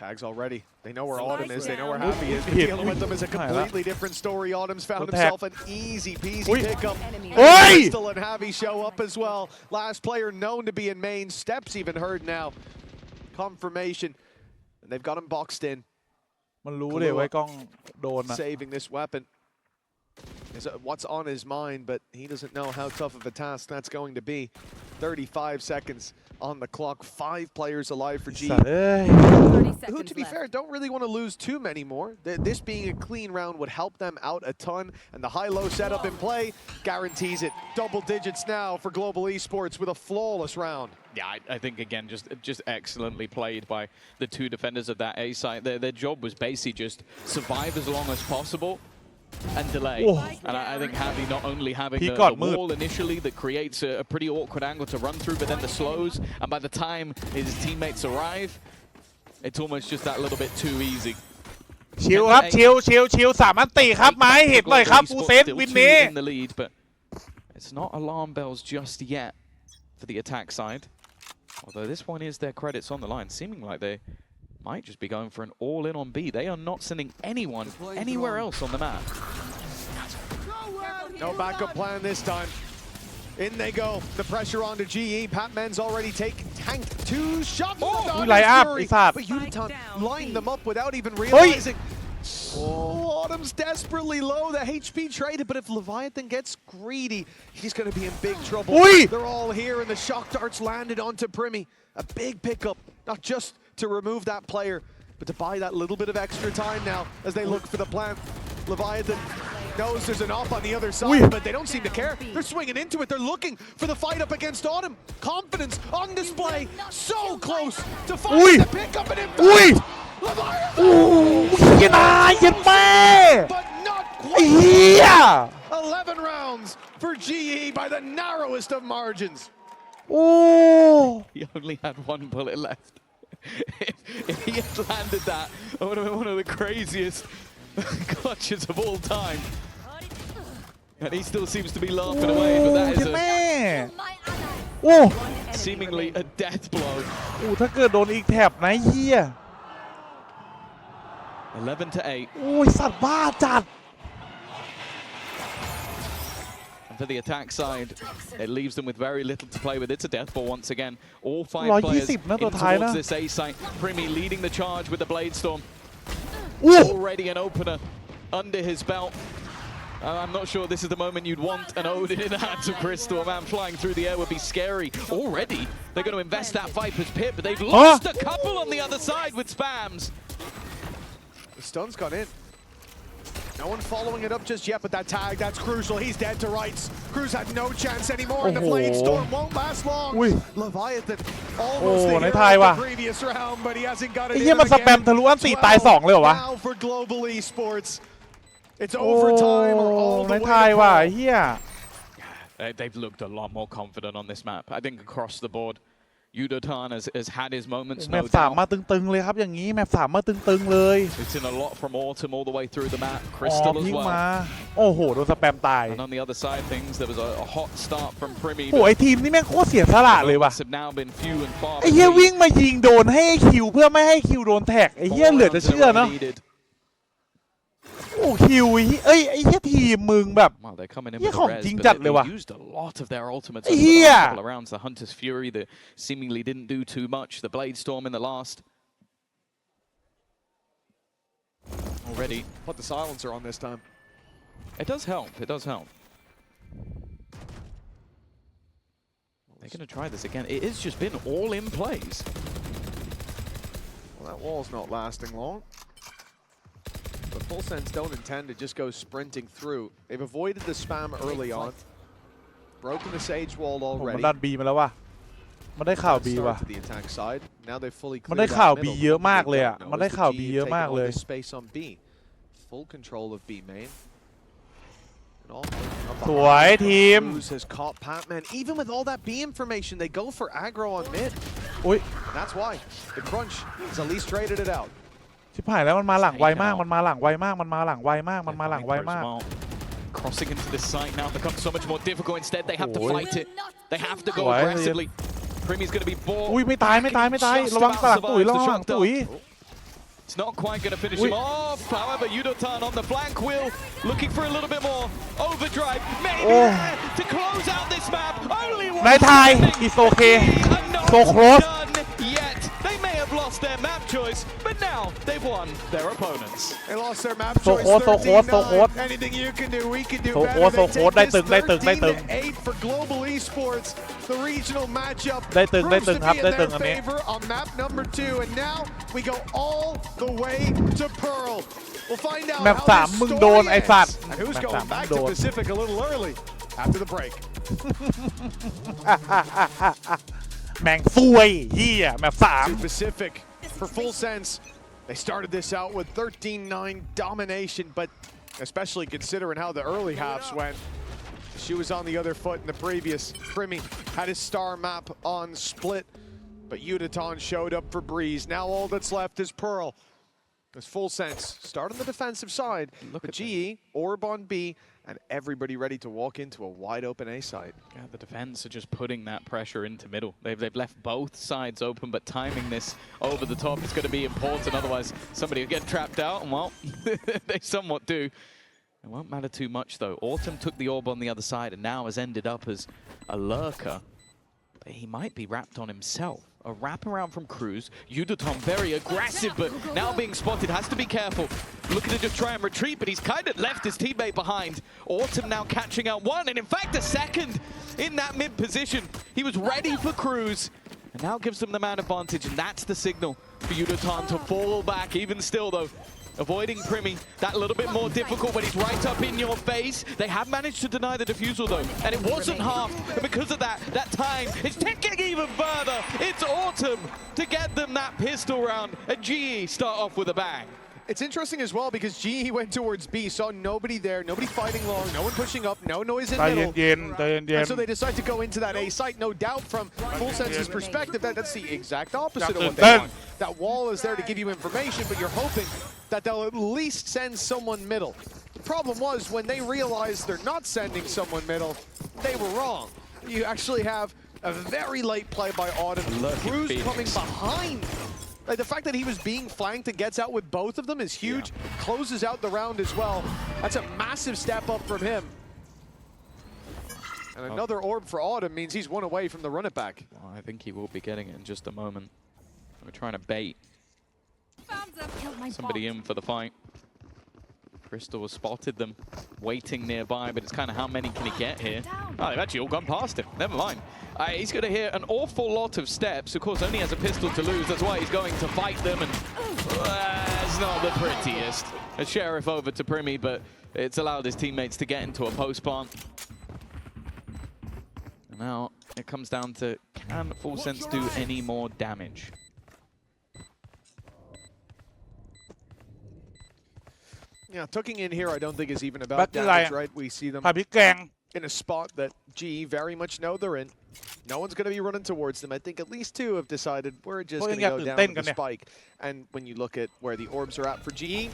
Tags already. They know where Autumn is. They know where Happy is. But dealing with them is a completely different story. Autumn's found himself an easy peasy pickup. Crystal and Happy show up as well. Last player known to be in main. Steps even heard now. Confirmation. And they've got him boxed in. มันรู้เลยไว้กล้องโดนอะ Saving this weapon is what's on his mind, but he doesn't know how tough of a task that's going to be. 35 seconds on the clock. 5 players alive for G. Who, to be fair, don't really want to lose too many more. This being a clean round would help them out a ton, and the high-low setup in play guarantees it. Double digits now for Global Esports with a flawless round. Yeah, I think again, just excellently played by the two defenders of that A site. Their job was basically just survive as long as possible and delay. And I think Happy not only having the wall initially that creates a pretty awkward angle to run through, but then the slows, and by the time his teammates arrive, it's almost just that little bit too easy. ชิวครับชิว3 อันตีครับไม้เห็นเลยครับฟูเซนวินนี้ in the lead, but it's not alarm bells just yet for the attack side. Although this one is their credits on the line, seeming like they might just be going for an all-in on B. They are not sending anyone anywhere else on the map. No backup plan this time. In they go. The pressure onto GE. Patman's already tanked 2 shots. But Uditon lined them up without even realizing. Oh, Autumn's desperately low. The HP traded, but if Leviathan gets greedy, he's going to be in big trouble. They're all here, and the shock darts landed onto Primi. A big pickup, not just to remove that player, but to buy that little bit of extra time now as they look for the plant. Leviathan knows there's an op on the other side, but they don't seem to care. They're swinging into it. They're looking for the fight up against Autumn. Confidence on display. So close to finding the pickup and impact. But not quite. 11 rounds for GE by the narrowest of margins. He only had 1 bullet left. If he had landed that, it would have been one of the craziest clutches of all time. And he still seems to be laughing away, but that is seemingly a death blow. ถ้าเกิดโดนอีกแถบนะเฮีย 11 to 8. โอ้ยสัตว์บ้าจัด And for the attack side, it leaves them with very little to play with. It's a death ball once again. All 5 players in towards this A site. Primi leading the charge with the Blade Storm. Already an opener under his belt. I'm not sure this is the moment you'd want an Odin in the hands of Crystal. A man flying through the air would be scary. Already, they're going to invest that Viper's Pit, but they've lost a couple on the other side with spams. The stun's gone in. No one following it up just yet, but that tag, that's crucial. He's dead to rights. Cruz had no chance anymore, and the Blade Storm won't last long. Leviathan almost the hero of the previous round, but he hasn't got it in again. 12 now for Global Esports. It's overtime or all the way. They've looked a lot more confident on this map. I think across the board, Udotan has had his moments, no doubt. แมป3 มาตึงๆเลยครับอย่างนี้แมป3 มาตึงๆเลย It's in a lot from Autumn all the way through the map. Crystal as well. โอ้โหโดนสแปมตาย And on the other side things, there was a hot start from Primi. โอ้ไอทีมนี่แม่งโคตรเสียสละเลยว่ะ Have now been few and far. ไอเหี้ยวิ่งมายิงโดนให้คิวเพื่อไม่ให้คิวโดนแท็กไอเหี้ยเหลือจะเชื่อเนาะโอ้คิวไอ้เหี้ยทีมมึงแบบเหี้ยของจริงจัดเลยว่ะ used a lot of their ultimates over the last couple of rounds. The Hunter's Fury that seemingly didn't do too much. The Blade Storm in the last. Already. Put the silencer on this time. It does help. It does help. They're going to try this again. It has just been all in plays. Well, that wall's not lasting long. But fullsense don't intend to just go sprinting through. They've avoided the spam early on. Broken the sage wall ผมมัน already. ดันบีมาแล้วว่ะมันได้ข่าวบีว่ะ Start to the attack side. Now they fully มัน cleared ได้ข่าว that บี middle. เยอะมากเลย What อ่ะ they don't มัน know ได้ is ข่าว that บี GE เยอะ taking มาก all เลย this space on B. Full control of B main. And all up สวยทีม Cruz has caught Patman. Even with all that B information, they go for aggro on mid. อุ้ย And that's why the crunch has at least traded it out. ชิบหายแล้วมันมาหลังไวมากมันมาหลังไวมากมันมาหลังไวมากมันมาหลังไวมาก Crossing into this site now becomes so much more difficult. Instead, they have to Oi. fight it. They have to go Oi. aggressively. Primmy's going to be bought. อุ้ยไม่ตายไม่ตายไม่ตาย Just ระวัง about กระหลังตุ๋ย survives ระ the วังหลัง shock ตุ๋ย dart. It's not quite going to finish Oi. him off. However, Yudotan on the flank will looking for a little bit more overdrive. Maybe Oh. there to close out this map. Only one นายไทย standing. is okay And not so close done yet. They may have lost their map choice, but now they've won their opponents. They lost their map So choice. close, so close, so 13-9. close. Anything you can do, we can do So better. close, so They close. take this ได้ตึง 13-8 for global esports. The regional matchup ได้ตึง proves to ครับ be in ได้ตึ their งอันนี้ favor on map number 2. And now we go all the way to Pearl. We'll find out แมป how สาม this มึงโดน story ไอ้สัตว์ ends. And who's แมป going สามมึง back โด to น Pacific a little early after the break. แม่งซวยเฮียแมปสาม To Pacific for fullsense. They started this out with 13-9 domination, but especially considering how the early halves went. She was on the other foot in the previous. Primmy had his star map on split, but Yudotan showed up for Breeze. Now all that's left is Pearl. There's fullsense. Start on the defensive side, but GE, Orb on B, and everybody ready to walk into a wide open A side. Yeah, the defense are just putting that pressure into middle. They've left both sides open, but timing this over the top is going to be important. Otherwise, somebody will get trapped out, and well, they somewhat do. It won't matter too much, though. Autumn took the orb on the other side and now has ended up as a lurker. But he might be wrapped on himself. A wraparound from Cruz. Yudotan very aggressive, but now being spotted, has to be careful. Looking to just try and retreat, but he's kind of left his teammate behind. Autumn now catching out one, and in fact a second in that mid position. He was ready for Cruz, and now gives them the man advantage, and that's the signal for Yudotan to fall back. Even still, though, avoiding Primmy, that little bit more difficult when he's right up in your face. They have managed to deny the defusal, though, and it wasn't half. And because of that time is ticking even further. It's Autumn to get them that pistol round, and GE start off with a bang. It's interesting as well because GE went towards B, saw nobody there, nobody fighting long, no one pushing up, no noise in ใจ middle. เย็นๆใจเย็น And so they decide to go into that A site, no doubt from fullsense's perspective. That's the exact opposite of what they want. That wall is there to give you information, but you're hoping that they'll at least send someone middle. The problem was when they realized they're not sending someone middle, they were wrong. You actually have a very late play by Autumn. Cruz coming behind. Like the fact that he was being flanked and gets out with both of them is huge. Closes out the round as well. That's a massive step up from him. And another orb for Autumn means he's one away from the run it back. Well, I think he will be getting it in just a moment. We're trying to bait somebody in for the fight. Crystal has spotted them, waiting nearby, but it's kind of how many can he get here? Oh, they've actually all gone past him. Never mind. He's going to hear an awful lot of steps. Of course, only has a pistol to lose. That's why he's going to fight them, and it's not the prettiest. A sheriff over to Primmy, but it's allowed his teammates to get into a post plant. And now it comes down to, can fullsense do any more damage? Yeah, tucking in here I don't think is even about But damage, right? We see ๆ them ผัดพริกแกง in a spot that GE very much know they're in. No one's going to be running towards them. I think at least two have decided we're just going to go down to the spike. And when you look at where the orbs are at for GE,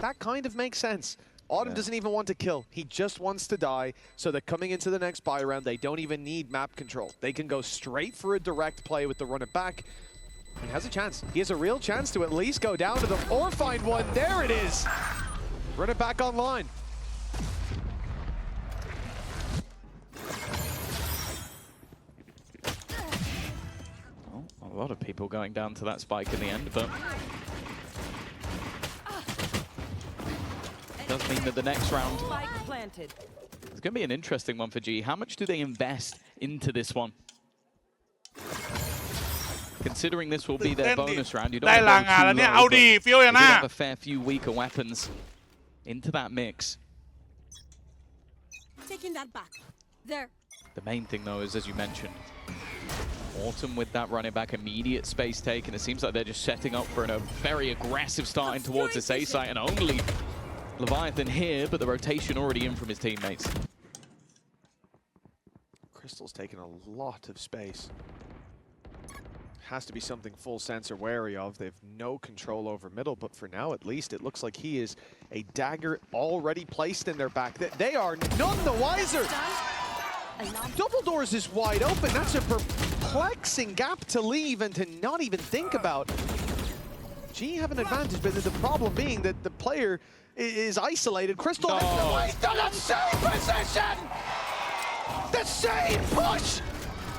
that kind of makes sense. Autumn doesn't even want to kill. He just wants to die so that coming into the next buy round, they don't even need map control. They can go straight for a direct play with the run it back. He has a chance. He has a real chance to at least go down to them or find one. There it is. Run it back online. A lot of people going down to that spike in the end, but it does mean that the next round is going to be an interesting one for GE. How much do they invest into this one? Considering this will be their bonus round, you don't ได้ want ลางานแล้วเนี่ยเอาดีฟิลอย่าง they น่ะ have a fair few weaker weapons into that mix. Taking that back. There. The main thing though is, as you mentioned, Autumn with that running back, immediate space take, and it seems like they're just setting up for a very aggressive start in towards this A site, and only Leviathan here, but the rotation already in from his teammates. Crystal's taking a lot of space. Has to be something fullsense are wary of. They have no control over middle, but for now at least it looks like he is a dagger already placed in their back. They are none the wiser. Double doors is wide open. That's a perplexing gap to leave and to not even think about. G have an advantage, but the problem being that the player is isolated. Crystal has done the same position! The same push!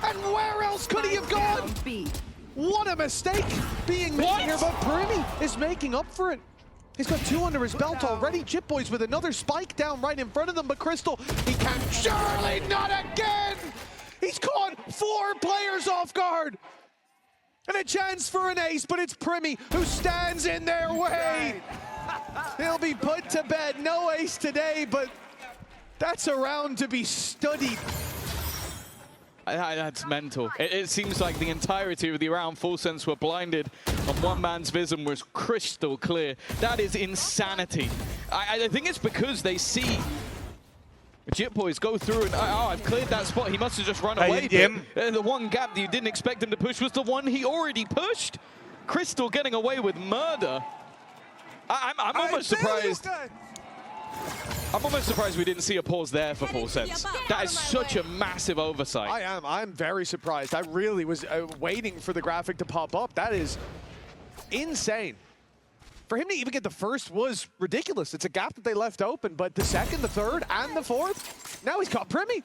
And where else could he have gone? What a mistake being made here, but Primi is making up for it. He's got 2 under his belt already. Chip Boys with another spike down right in front of them, but Crystal, he can surely not again! He's caught 4 players off guard! And a chance for an ace, but it's Primi who stands in their way! He'll be put to bed. No ace today, but that's a round to be studied. That's mental. It seems like the entirety of the round, fullsense were blinded, and one man's vision was crystal clear. That is insanity. I think it's because they see Jit Boys go through and, I've cleared that spot. He must have just run away. But the one gap that you didn't expect him to push was the one he already pushed. Crystal getting away with murder. I'm almost surprised. I'm almost surprised we didn't see a pause there for fullsense. That is such a massive oversight. I'm very surprised. I really was waiting for the graphic to pop up. That is insane. For him to even get the first was ridiculous. It's a gap that they left open, but the second, the third, and the fourth, now he's caught Primi.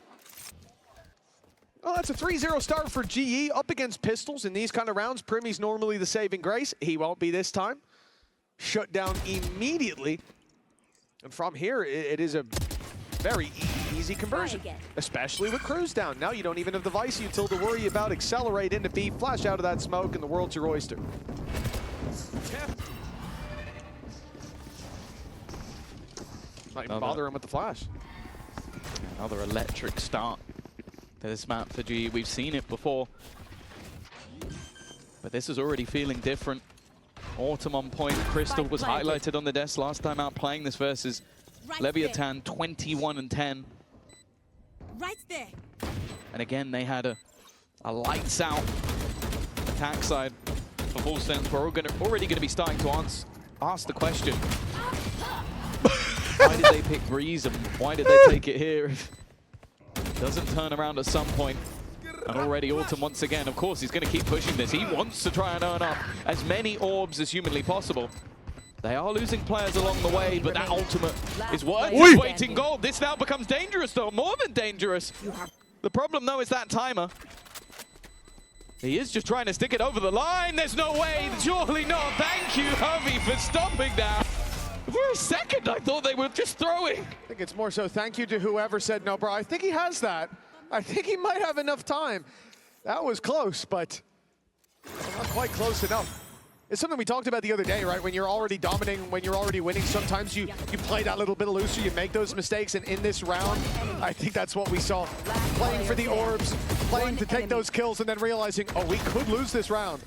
Well, that's a 3-0 start for GE up against Pistols in these kind of rounds. Primi's normally the saving grace. He won't be this time. Shut down immediately. And from here, it is a very easy conversion, especially with Cruz down. Now you don't even have the Vice util to worry about. Accelerate into B, flash out of that smoke, and the world's your oyster. Not even bother him with the flash. Another electric start to this map for GE. We've seen it before, but this is already feeling different. Autumn on point. Crystal was highlighted on the desk last time out playing this versus Leviathan, 21-10. Right there. And again, they had a lights out attack side for fullsense. We're already going to be starting to ask the question. Why did they pick Breeze and why did they take it here if it doesn't turn around at some point? And already Autumn once again, of course, he's going to keep pushing this. He wants to try and earn up as many orbs as humanly possible. They are losing players along the way, but that ultimate is worth its weight in gold. This now becomes dangerous, though, more than dangerous. The problem, though, is that timer. He is just trying to stick it over the line. There's no way, surely not. Thank you, Hovey, for stopping that. For a second, I thought they were just throwing. I think it's more so thank you to whoever said no, bro. I think he has that. I think he might have enough time. That was close, but not quite close enough. It's something we talked about the other day, right? When you're already dominating, when you're already winning, sometimes you play that little bit looser, you make those mistakes, and in this round, I think that's what we saw. Playing for the orbs, playing to take those kills, and then realizing, oh, we could lose this round.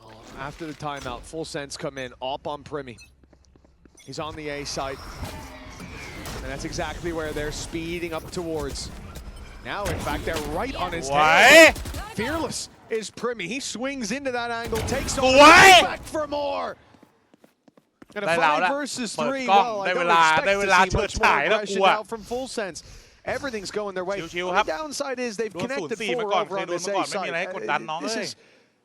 Oh, after the timeout, fullsense come in, up on Primi. He's on the A site. And that's exactly where they're speeding up towards. Now, in fact, they're right on his tail. Fearless is Primi. He swings into that angle, takes over, back for more. And a 5 versus 3. Well, I don't expect to see much more aggression now from fullsense. Everything's going their way. The downside is they've connected 4 over on this A side. This is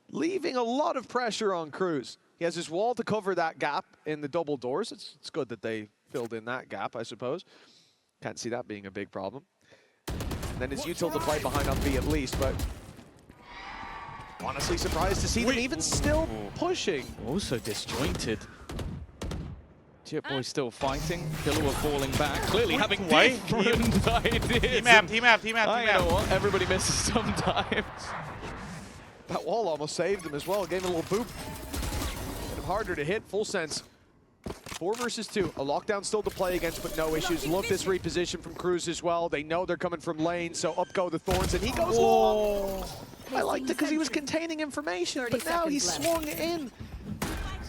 leaving a lot of pressure on Cruz. He has his wall to cover that gap in the double doors. It's good that they filled in that gap, I suppose. Can't see that being a big problem. And then it's util to play behind on B at least, but honestly surprised to see them even still pushing. Also disjointed. Jip Boy still fighting. Killua falling back. Clearly having different ideas. Team map. You know what? Everybody misses sometimes. That wall almost saved him as well. Gave him a little boop. Made him harder to hit. Fullsense. 4 versus 2. A lockdown still to play against, but no issues. Love this reposition from Cruz as well. They know they're coming from lane, so up go the Thorns, and he goes long. I liked it because he was containing information, but now he's swung in.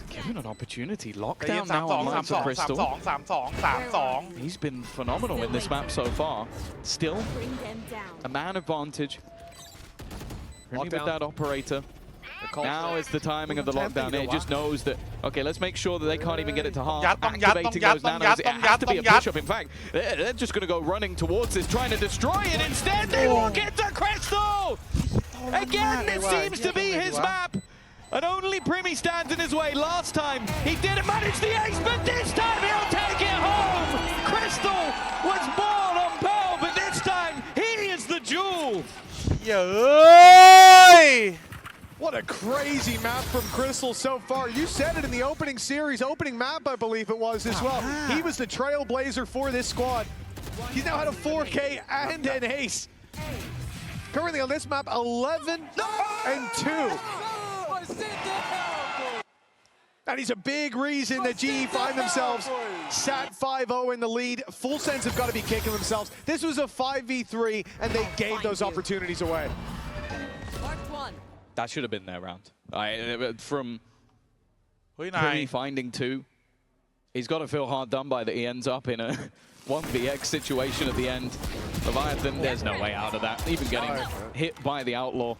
Given an opportunity. Lockdown now on Lance of Crystal. 3-2 He's been phenomenal in this map so far. Still, a man advantage. With that operator. Now is the timing of the lockdown. It just knows that, okay, let's make sure that they can't even get it to half. Activating those nanos. It has to be a push-up. In fact, they're just going to go running towards this, trying to destroy it. Instead, they walk into Crystal! Again, it seems to be his map. And only Primi stands in his way. Last time, he didn't manage the ace, but this time he'll take it home! Crystal was born on Pearl, but this time, he is the jewel! เย้ย What a crazy map from Crystal so far. You said it in the opening series, opening map, I believe it was as well. He was the trailblazer for this squad. He's now had a 4K and an ace. Currently on this map, 11-2. And he's a big reason that GE find themselves sat 5-0 in the lead. Fullsense have got to be kicking themselves. This was a 5v3, and they gave those opportunities away. That should have been their round. From Primi finding 2, he's got to feel hard done by that he ends up in a 1vx situation at the end. Leviathan, there's no way out of that. Even getting hit by the Outlaw.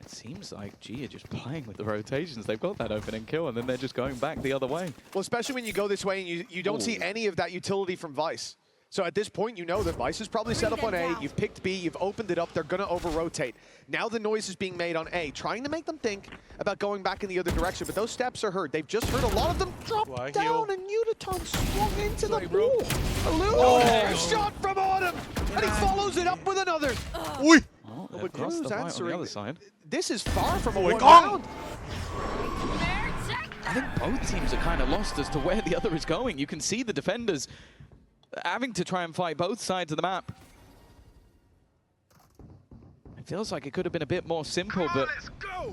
It seems like G are just playing with the rotations. They've got that opening kill, and then they're just going back the other way. Well, especially when you go this way and you don't see any of that utility from Vice. So at this point, you know that Vice is probably set up on A, you've picked B, you've opened it up, they're going to over-rotate. Now the noise is being made on A, trying to make them think about going back in the other direction, but those steps are heard. They've just heard a lot of them drop down, and Uniton swung into the pool. A little shot from Autumn, and he follows it up with another. But Cruz answering. On the other side. This is far from a one round. I think both teams are kind of lost as to where the other is going. You can see the defenders having to try and fight both sides of the map. It feels like it could have been a bit more simple, but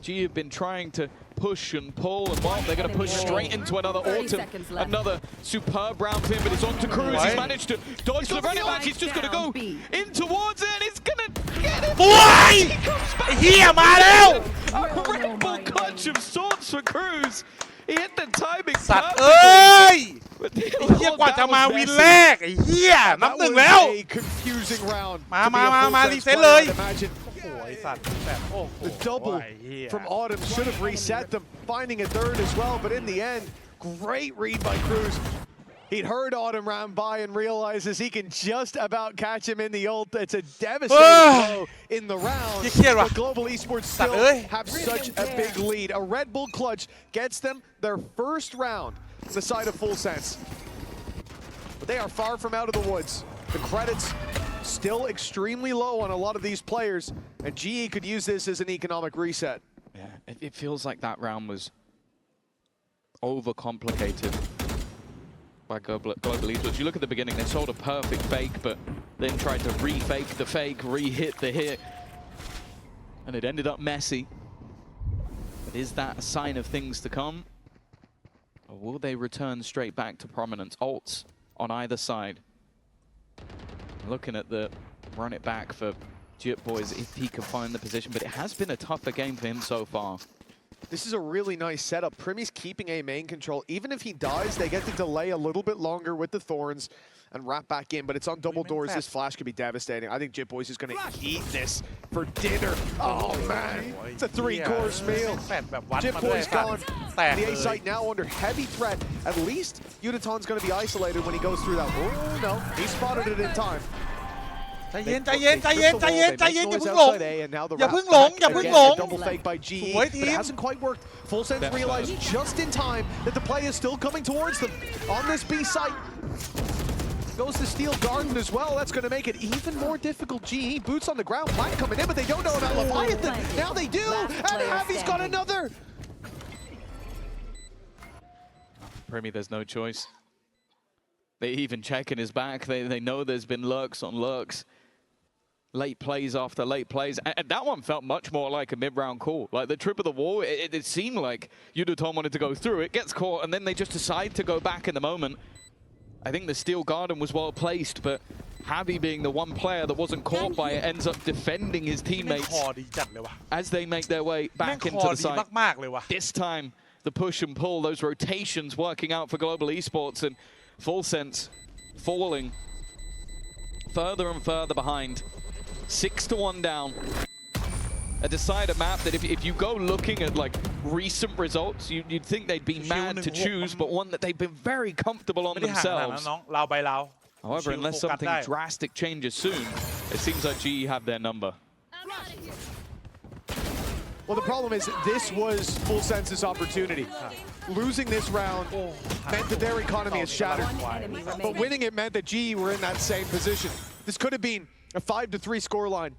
G have been trying to push and pull, and well, they're going to push straight into another Autumn, another superb round for him, but it's on to Cruz. He's managed to dodge the running back. He's just going to go in towards it, and he's going to get it. Boy! Here, man! A Red Bull clutch of sorts for Cruz. He hit the timing สัตว์เอ้ยไอ้เหี้ยกว่าจะมาวินแรกไอ้เหี้ยนับหนึ่งแล้ว มารีเซ็ตเลย The double from Autumn should have reset them, finding a third as well, but in the end, great read by Cruz. He'd heard Autumn round by and realizes he can just about catch him in the ult. It's a devastating blow in the round. But Global Esports still have such a big lead. A Red Bull clutch gets them their first round on the side of Fullsense. But they are far from out of the woods. The credits still extremely low on a lot of these players, and GE could use this as an economic reset. Yeah, it feels like that round was overcomplicated by Global Esports. You look at the beginning, they sold a perfect fake, but then tried to re-fake the fake, re-hit the hit, and it ended up messy. But is that a sign of things to come? Or will they return straight back to prominence? Ults on either side. Looking at the run it back for Jip Boys if he can find the position, but it has been a tougher game for him so far. This is a really nice setup. Primi's keeping A main control. Even if he dies, they get to delay a little bit longer with the Thorns and wrap back in, but it's on double doors. This flash could be devastating. I think Jip Boys is going to eat this for dinner. Oh, man. It's a 3-course meal. Jip Boys gone. The A site now under heavy threat. At least Uniton's going to be isolated when he goes through that. Oh, no. He spotted it in time. ใจเย็นอย่าเพิ่งหลงdouble fake by GE, but it hasn't quite worked. Fullsense realized just in time that the play is still coming towards them on this B site. Goes to steal Garden as well. That's going to make it even more difficult. GE boots on the ground, Black coming in, but they don't know about Leviathan. Now they do, and Javi's got another. Premi, there's no choice. They even checking his back. They know there's been lurks on lurks. Late plays after late plays. And that one felt much more like a mid-round call. Like the trip of the wall, it seemed like Yudotom wanted to go through it, gets caught, and then they just decide to go back in the moment. I think the Steel Garden was well placed, but Javi being the one player that wasn't caught by it ends up defending his teammates as they make their way back into the site. This time, the push and pull, those rotations working out for Global Esports, and fullsense falling further and further behind. 6-1 down. A decider map that if you go looking at like recent results, you'd think they'd be mad to choose, but one that they've been very comfortable on themselves. However, unless something drastic changes soon, it seems like GE have their number. Well, the problem is this was fullsense's opportunity. Losing this round meant that their economy is shattered, but winning it meant that GE were in that same position. This could have been a 5-3 scoreline,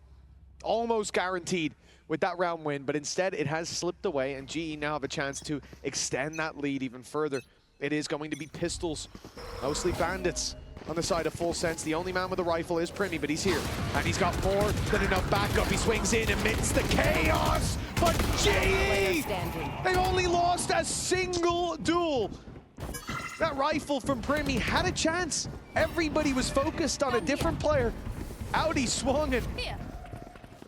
almost guaranteed with that round win, but instead it has slipped away, and GE now have a chance to extend that lead even further. It is going to be pistols, mostly bandits on the side of fullsense. The only man with a rifle is Premi, but he's here, and he's got more than enough backup. He swings in amidst the chaos, but GE, they only lost a single duel. That rifle from Premi had a chance. Everybody was focused on a different player. Out he swung, and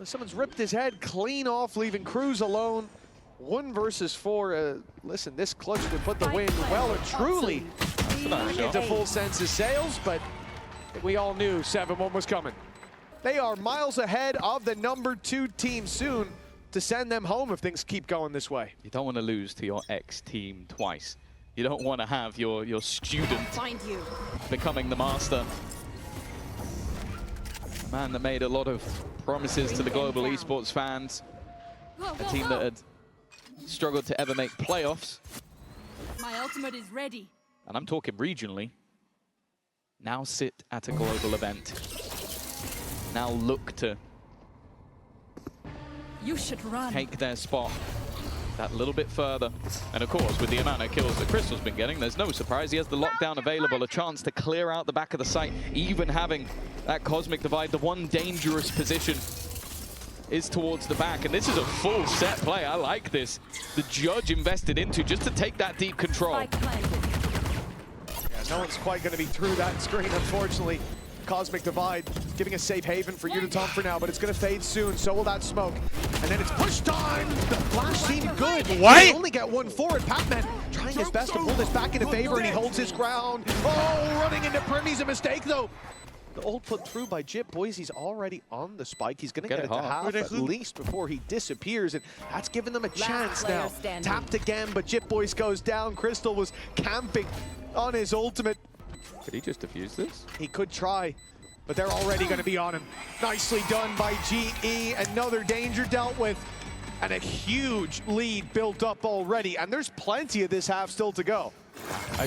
someone's ripped his head clean off, leaving Cruz alone. 1 versus 4. Listen, this clutch would put the win well and truly into fullsense's sails, but we all knew 7-1 was coming. They are miles ahead of the number 2 team soon to send them home if things keep going this way. You don't want to lose to your ex-team twice. You don't want to have your student becoming the master. A man that made a lot of promises to the global esports fans. A team that had struggled to ever make playoffs. My ultimate is ready. And I'm talking regionally. Now sit at a global event. Now look to take their spot that little bit further. And of course, with the amount of kills that Crystal's been getting, there's no surprise he has the lockdown available, a chance to clear out the back of the site, even having that Cosmic Divide. The one dangerous position is towards the back, and this is a full set play. I like this. The Judge invested into just to take that deep control. Yeah, no one's quite going to be through that screen, unfortunately. Cosmic Divide giving a safe haven for Yudotom for now, but it's going to fade soon. So will that smoke. And then it's push time. The flash seemed good. They only get 1 forward. Patman trying his best to pull this back into favor, and he holds his ground. Oh, running into Premi's a mistake, though. The ult put through by Jip. Boys, he's already on the spike. He's going to get it to half at least before he disappears, and that's given them a chance now. Tapped again, but Jip Boys goes down. Crystal was camping on his ultimate. Could he just defuse this? He could try, but they're already going to be on him. Nicely done by GE. Another danger dealt with, and a huge lead built up already, and there's plenty of this half still to go.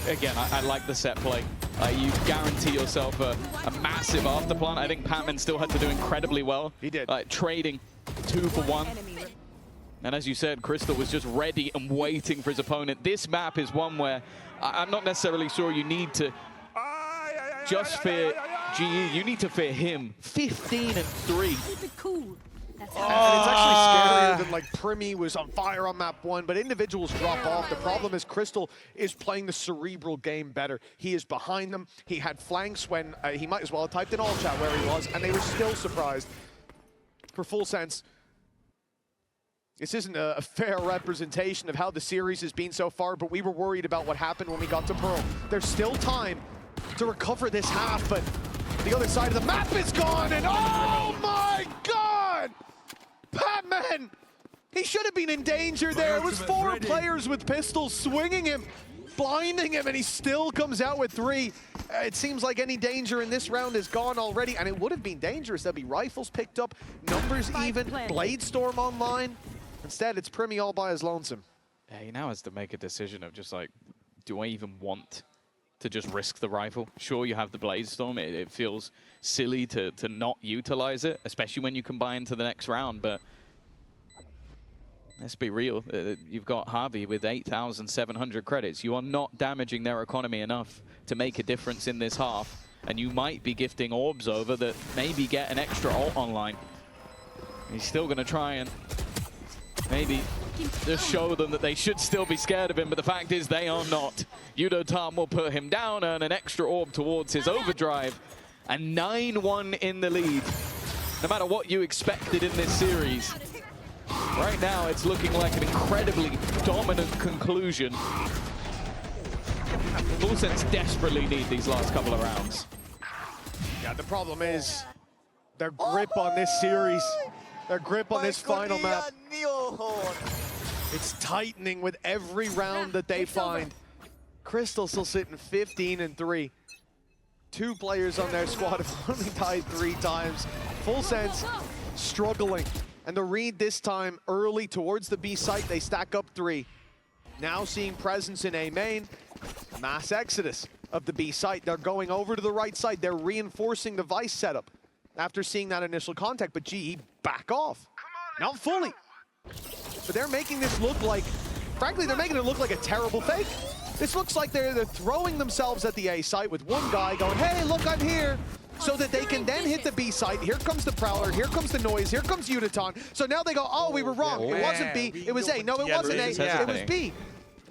Again, I like the set play. You guarantee yourself a massive afterplant. I think Patman still had to do incredibly well. He did. Trading 2 for 1. And as you said, Crystal was just ready and waiting for his opponent. This map is one where I'm not necessarily sure you need to just fear GE. You need to fear him. 15-3. Keep it cool. And it's actually scarier than like Premi was on fire on map 1, but individuals drop off. The problem is Crystal is playing the cerebral game better. He is behind them. He had flanks when he might as well have typed in all chat where he was, and they were still surprised. For fullsense, this isn't a fair representation of how the series has been so far, but we were worried about what happened when we got to Pearl. There's still time to recover this half, but the other side of the map is gone, and oh my god! Patman! He should have been in danger there. It was 4 players with pistols swinging him, blinding him, and he still comes out with 3. It seems like any danger in this round is gone already, and it would have been dangerous. There'd be rifles picked up, numbers even, Blade Storm online. Instead, it's Premi all by his lonesome. Yeah, he now has to make a decision of just like, do I even want to just risk the rifle? Sure, you have the Blade Storm. It feels silly to not utilize it, especially when you combine to the next round, but Let's be real. You've got Harvey with 8,700 credits. You are not damaging their economy enough to make a difference in this half. And you might be gifting orbs over that maybe get an extra ult online. He's still going to try and maybe just show them that they should still be scared of him, but the fact is they are not. Yudotan will put him down, earn an extra orb towards his overdrive, and 9-1 in the lead. No matter what you expected in this series, right now it's looking like an incredibly dominant conclusion. fullsense desperately need these last couple of rounds. Yeah, the problem is their grip on this series, their grip on this final map. It's tightening with every round that they find. Crystal still sitting 15-3. 2 players on their squad have only died 3 times. fullsense struggling. And the read this time early towards the B site, they stack up 3. Now seeing presence in A main, mass exodus of the B site. They're going over to the right side. They're reinforcing the Vice setup after seeing that initial contact, but GE back off. Not fully. But they're making this look like, frankly, they're making it look like a terrible fake. This looks like they're throwing themselves at the A site with one guy going, hey, look, I'm here, so that they can then hit the B site. Here comes the Prowler, here comes the noise, here comes Yudotan. So now they go, oh, we were wrong. It wasn't B, it was A. No, it wasn't A, it was B.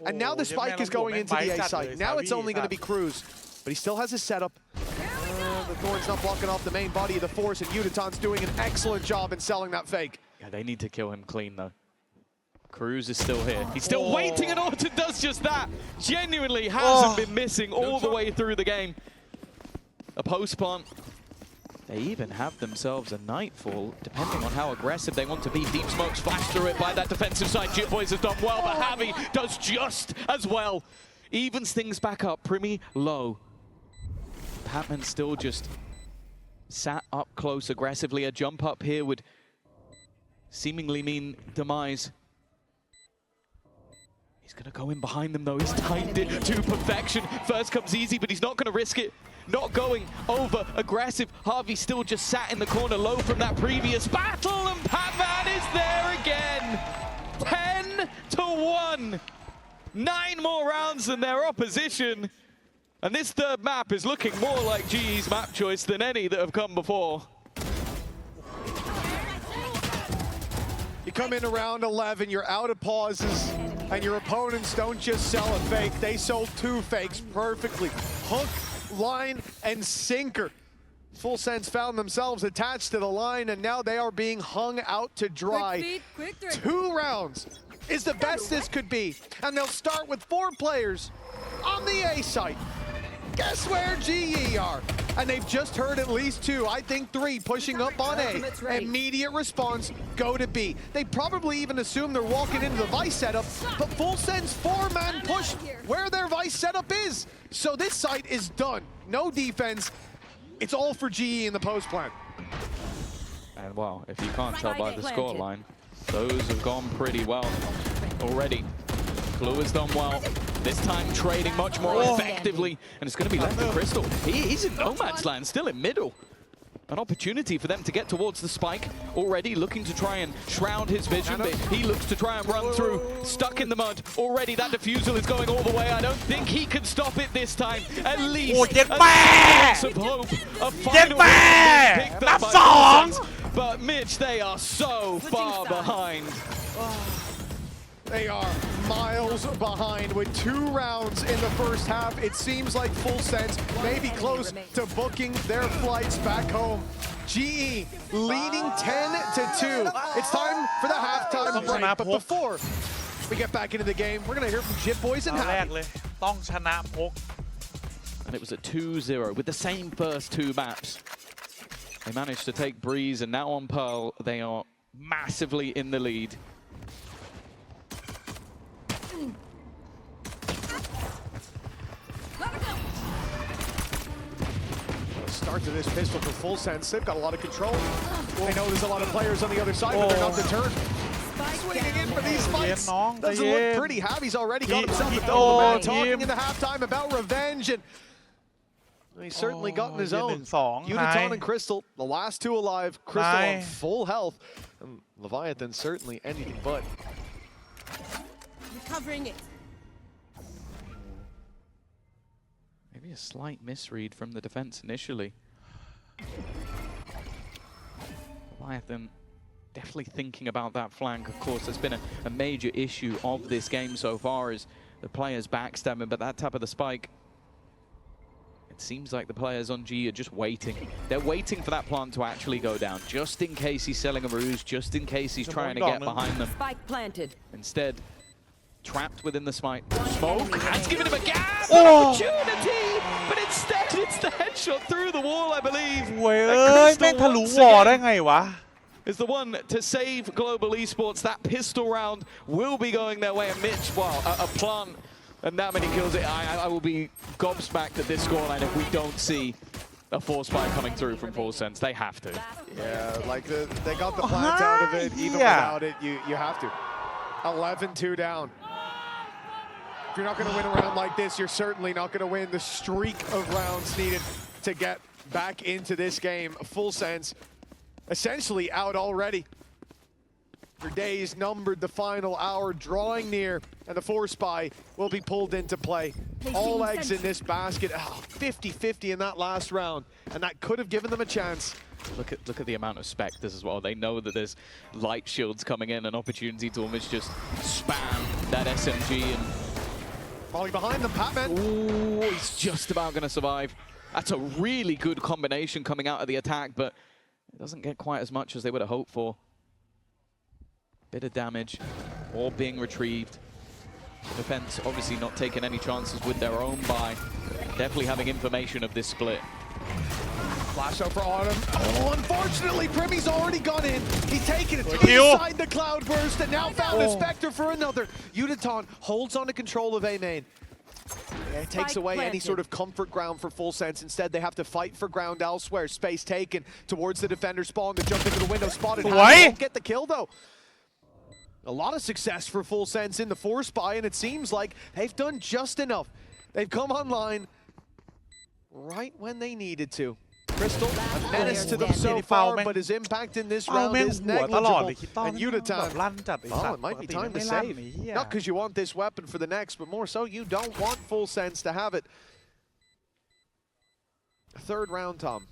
And now the spike is going into the A site. Now it's only going to be Cruz. But he still has his setup. The Thorn's not blocking off the main body of the Force, and Yudotan's doing an excellent job in selling that fake. Yeah, they need to kill him clean, though. Cruz is still here. He's still waiting, and Orton does just that. Genuinely hasn't been missing all the way through the game. A post plant. They even have themselves a Nightfall, depending on how aggressive they want to be. Deep Smoke's flashed through it by that defensive side. Jit Boys have done well, but Javi does just as well. Evens things back up. Primi low. Patman still just sat up close aggressively. A jump up here would seemingly mean demise. He's going to go in behind them, though. He's timed it to perfection. First comes easy, but he's not going to risk it. Not going over aggressive. Harvey still just sat in the corner low from that previous battle, and Patman is there again. 10-1. 9 more rounds than their opposition. And this third map is looking more like GE's map choice than any that have come before. You come in around 11, you're out of pauses, and your opponents don't just sell a fake. They sold 2 fakes perfectly. Hook, line, and sinker. fullsense found themselves attached to the line, and now they are being hung out to dry. 2 rounds is the best this could be. And they'll start with 4 players on the A site. Guess where GE are? And they've just heard at least 2, I think 3, pushing up on A. Immediate response, go to B. They probably even assume they're walking into the Vice setup, but fullsense 4-man push where their Vice setup is. So this site is done. No defense. It's all for GE in the post plant. And well, if you can't tell by the scoreline, those have gone pretty well already. Clue has done well. This time trading much more effectively, and it's going to be left for Crystal. He's in no man's land, still in middle. An opportunity for them to get towards the spike, already looking to try and shroud his vision, but he looks to try and run through, stuck in the mud. Already that defusal is going all the way. I don't think he can stop it this time. At least a glimpse of hope. A final win picked up by fullsense. But Mitch, they are so far behind. They are miles behind with 2 rounds in the first half. It seems like fullsense may be close to booking their flights back home. GE leading 10-2. It's time for the halftime break. But before we get back into the game, we're going to hear from Jit Boys and Javi. And it was a 2-0 with the same first 2 maps. They managed to take Breeze, and now on Pearl, they are massively in the lead. Start to this pistol for fullsense. They've got a lot of control. They know there's a lot of players on the other side, but they're not deterred. Swinging in for these fights. Doesn't look pretty. Javi's already got himself a double man, talking in the halftime about revenge, and he's certainly gotten his own. Yudotan and Crystal, the last 2 alive. Crystal on full health. And Leviathan certainly anything but. Covering it. Maybe a slight misread from the defense initially. Leviathan definitely thinking about that flank. Of course, there's been a major issue of this game so far as the players backstabbing, but that tap of the spike, it seems like the players on G are just waiting. They're waiting for that plant to actually go down, just in case he's selling a ruse, just in case he's trying to get behind them. Spike planted. Instead, trapped within the smoke, has given him a gap opportunity, but instead it's the headshot through the wall, I believe. เว้ยแม่งทะลุวอลได้ไงวะ Is the one to save Global Esports. That pistol round will be going their way. And Mitch, well, a plant and that many kills. I will be gobsmacked at this scoreline if we don't see a force spike coming through from fullsense. They have to. Yeah, like they got the plant out of it. Even without it, you have to. 11-2 down. If you're not going to win a round like this, you're certainly not going to win the streak of rounds needed to get back into this game. fullsense essentially out already. Your days numbered, the final hour drawing near, and the force spy will be pulled into play. All eggs in this basket. 50-50 in that last round, and that could have given them a chance. Look at the amount of specters as well. They know that there's light shields coming in, an opportunity to almost just spam that SMG and falling behind them, Patman. Ooh, he's just about going to survive. That's a really good combination coming out of the attack, but it doesn't get quite as much as they would have hoped for. Bit of damage, all being retrieved. The defense obviously not taking any chances with their own buy. Definitely having information of this split. Flash out for Autumn. Oh, unfortunately, Primmy's already gone in. He's taken it inside the cloudburst and now found a Spectre for another. Uditon holds on to control of A main. It takes away any sort of comfort ground for fullsense. Instead, they have to fight for ground elsewhere. Space taken towards the defender spawn to jump into the window. Spotted. Won't get the kill, though. A lot of success for fullsense in the force buy, and it seems like they've done just enough. They've come online right when they needed to. Crystal, a menace to them so far, but his impact in this round is negligible. And Uditon, well, it might be time to save. Not because you want this weapon for the next, but more so you don't want fullsense to have it. Third round, Tom.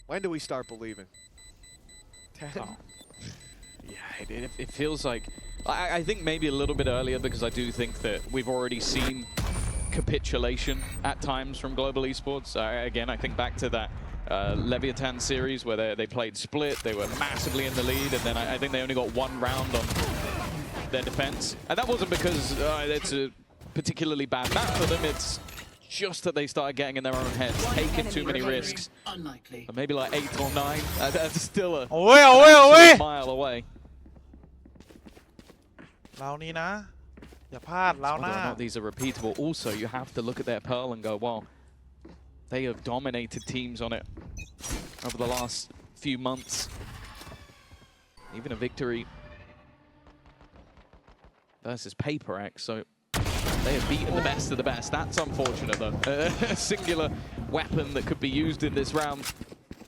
When do we start believing? 10? Oh. Yeah, it feels like... I think maybe a little bit earlier, because I do think that we've already seen capitulation at times from Global Esports. Again, I think back to that Leviathan series where they played split, they were massively in the lead, and then I think they only got one round on their defense. And that wasn't because it's a particularly bad map for them, it's just that they started getting in their own heads, taking too many risks. But maybe like 8 or 9, that's still a mile away. เรานี่นะอย่าพลาดแล้วนะ Whether or not these are repeatable, also you have to look at their Pearl and go, wow, they have dominated teams on it over the last few months. Even a victory versus Paper X, so they have beaten the best of the best. That's unfortunate though. A singular weapon that could be used in this round,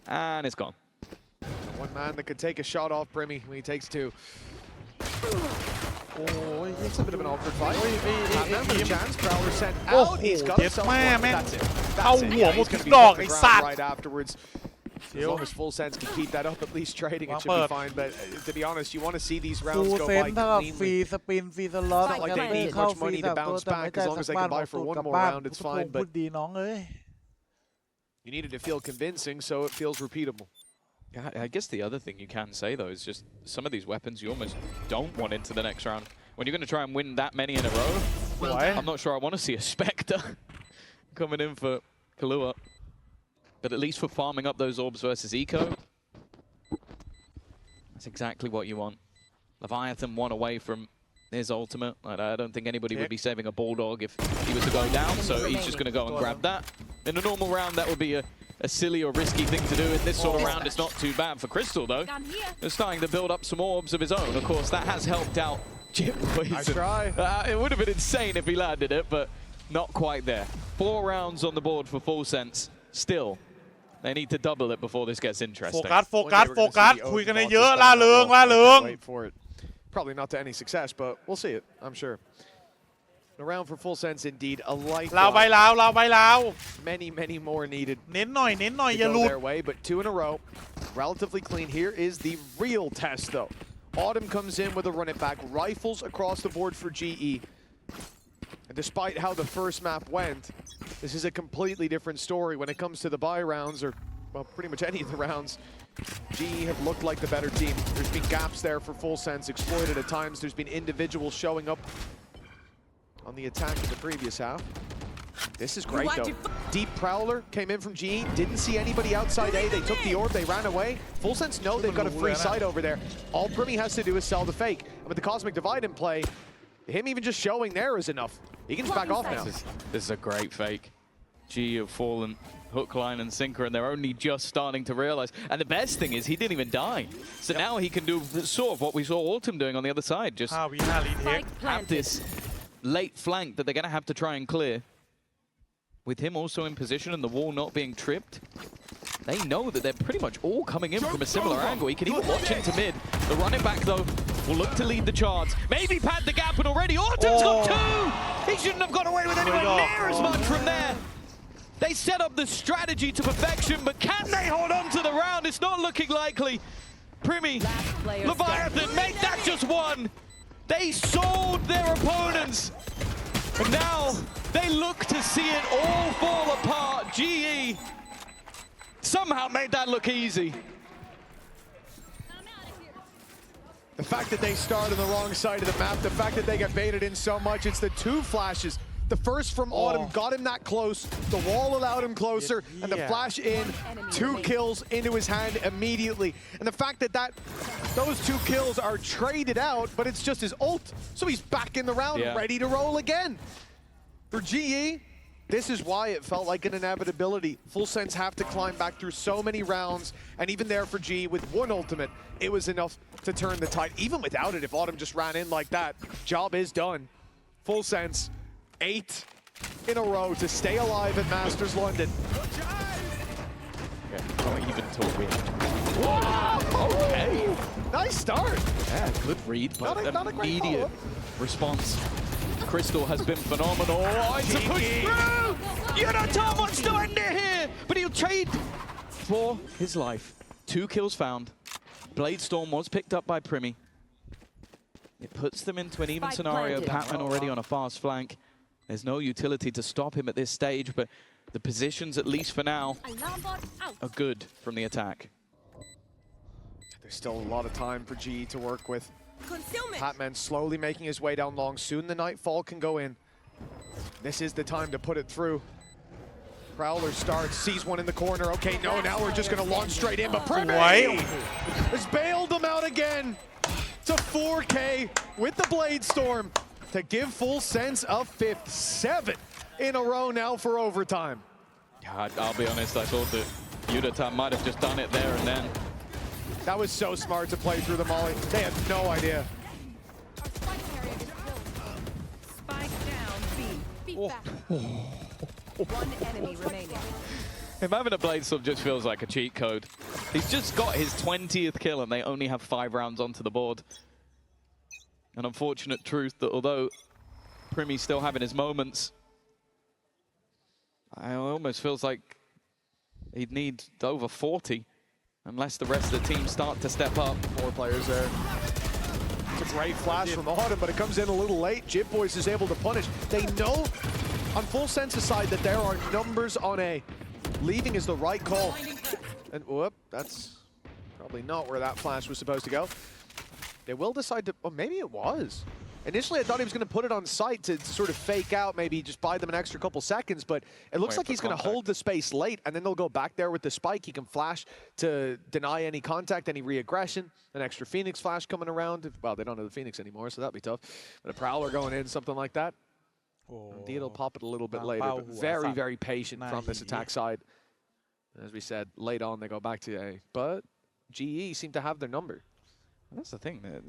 and it's gone. One man that could take a shot off Brimmy when he takes two. Oh, it's a bit of an awkward fight. With a chance, Prowler sent out. He's got himself one. That's it. That's it. Yeah, he's going to be off the ground right afterwards. As long as fullsense can keep that up, at least trading, it should be fine. But to be honest, you want to see these rounds go by cleanly. It's not like they need much money to bounce back. As long as they can buy for one more round, it's fine. But you needed to feel convincing, so it feels repeatable. I guess the other thing you can say, though, is just some of these weapons you almost don't want into the next round. When you're going to try and win that many in a row, I'm not sure I want to see a Spectre coming in for Kahlua. But at least for farming up those orbs versus Eco, that's exactly what you want. Leviathan one away from his ultimate. I don't think anybody would be saving a Bulldog if he was to go down, so he's just going to go and grab that. In a normal round, that would be a silly or risky thing to do. In this sort of round, it's not too bad for Crystal, though. They're starting to build up some orbs of his own. Of course, that has helped out Jip Boys. Nice try. It would have been insane if he landed it, but not quite there. 4 rounds on the board for fullsense. Still, they need to double it before this gets interesting. โฟกัสคุยกันเยอะล่าเริง Wait for it. Probably not to any success, but we'll see it, I'm sure. A round for fullsense indeed, a light. ลาวไปลาว Many more needed เน้นหน่อย to อย่าห go ลุด their way, but 2 in a row. Relatively clean. Here is the real test, though. Autumn comes in with a run it back. Rifles across the board for GE. And despite how the first map went, this is a completely different story when it comes to the buy rounds, or well, pretty much any of the rounds. GE have looked like the better team. There's been gaps there for fullsense, exploited at times. There's been individuals showing up on the attack in the previous half. This is great, though. Deep Prowler came in from GE, didn't see anybody outside A. They took the orb, they ran away. fullsense know they've got a free site over there. All Primi has to do is sell the fake. And with the Cosmic Divide in play, him even just showing there is enough. He can just back off now. This is a great fake. GE have fallen hook, line, and sinker, and they're only just starting to realize. And the best thing is he didn't even die. So now he can do sort of what we saw Autumn doing on the other side. Just 5 วินาทีเทค have this late flank that they're going to have to try and clear. With him also in position and the wall not being tripped, they know that they're pretty much all coming in from a similar angle. He can even watch into mid. The running back, though, will look to lead the charge. Maybe pad the gap, and already Autumn's got 2! He shouldn't have got away with anywhere near as much from there. They set up the strategy to perfection, but can they hold on to the round? It's not looking likely. Primi, Leviathan, make that just 1. They sold their opponents. And now they look to see it all fall apart. GE somehow made that look easy. The fact that they start on the wrong side of the map, the fact that they get baited in so much, it's the 2 flashes. The first from Autumn got him that close, the wall allowed him closer, and the flash in, 2 kills into his hand immediately. And the fact that those 2 kills are traded out, but it's just his ult, so he's back in the round, ready to roll again. For GE, this is why it felt like an inevitability. fullsense have to climb back through so many rounds, and even there for GE with 1 ultimate, it was enough to turn the tide. Even without it, if Autumn just ran in like that, job is done. fullsense, 8 in a row to stay alive at Masters London. Not even till we. Okay. Nice start. Yeah, good read, but not a great immediate response. Crystal has been phenomenal. Oh, it's a push through! Unitom wants to end it here, but he'll trade for his life. 2 kills found. Blade Storm was picked up by Primi. It puts them into an even scenario. Patman already on a fast flank. There's no utility to stop him at this stage, but the positions, at least for now, are good from the attack. There's still a lot of time for GE to work with. Patman slowly making his way down long. Soon the Nightfall can go in. This is the time to put it through. Prowler starts, sees one in the corner. Okay, no, now we're just going to launch straight in, but Primi has bailed them out again. It's a 4K with the Blade Storm to give fullsense a 5th. 7 in a row now for overtime. I'll be honest, I thought that Unitom might have just done it there and then. That was so smart to play through the molly. They had no idea. Spike down B. One enemy remaining. Him having a Blade Storm just feels like a cheat code. He's just got his 20th kill and they only have 5 rounds onto the board. An unfortunate truth that although Primi's still having his moments, it almost feels like he'd need over 40 unless the rest of the team start to step up. 4 players there. It's a great flash from Autumn, but it comes in a little late. JitBoys is able to punish. They know on fullsense's side that there are numbers on A. Leaving is the right call. And whoop, that's probably not where that flash was supposed to go. They will decide to, oh, maybe it was. Initially, I thought he was going to put it on site to sort of fake out, maybe just buy them an extra couple seconds, but it looks like he's going to hold the space late, and then they'll go back there with the spike. He can flash to deny any contact, any re-aggression. An extra Phoenix flash coming around. Well, they don't have the Phoenix anymore, so that'd be tough. But a Prowler going in, something like that. Indeed, he'll pop it a little bit later, but very, very patient from this attack side. As we said, late on, they go back to A. But GE seem to have their number. That's the thing, that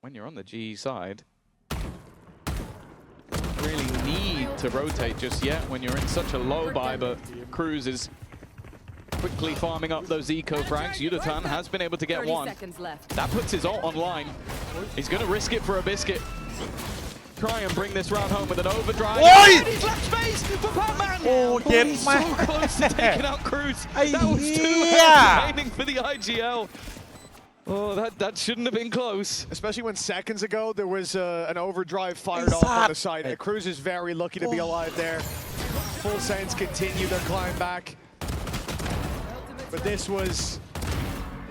when you're on the GE side, you really need to rotate just yet when you're in such a low buy, but Cruz is quickly farming up those eco frags. Yudatan has been able to get 30 one. seconds left. That puts his ult online. He's going to risk it for a biscuit. Try and bring this round home with an overdrive. Oi! And he's left space for Batman. Oh, But yes, he's man. so close to taking out Cruz. Ay, That was 2 yeah. health remaining for the IGL. Oh, that shouldn't have been close. Especially when seconds ago there was an overdrive fired off on the side. Cruz is very lucky to be alive there. fullsense continue their climb back. But this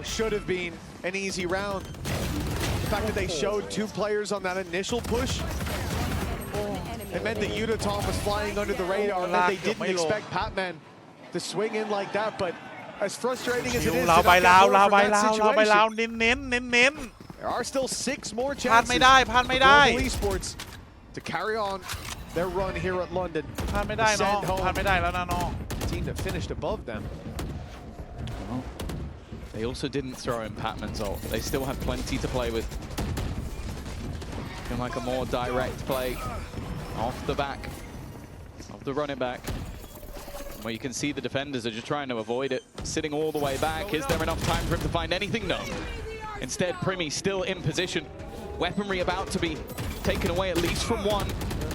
should have been an easy round. The fact that they showed 2 players on that initial push, it meant that Yudatan was flying under the radar and that they didn't expect Patman to swing in like that. But as frustrating as it is, เราไป to ลาว not เรา get ไป more from ลาว that เราไปลาว situation, เน้น there are still 6 more พลาด chances ไม่ได้ for Global Esports to carry on their run here at London. พลาดไม่ได้น้องพลาดไม่ได้แล้วนะน้อง The team that finished above them. They also didn't throw in Patman's ult. They still have plenty to play with. Feel like a more direct play off the back of the running back. Where you can see the defenders are just trying to avoid it. Sitting all the way back. Is there enough time for him to find anything? No. Instead, Primi still in position. Weaponry about to be taken away at least from one.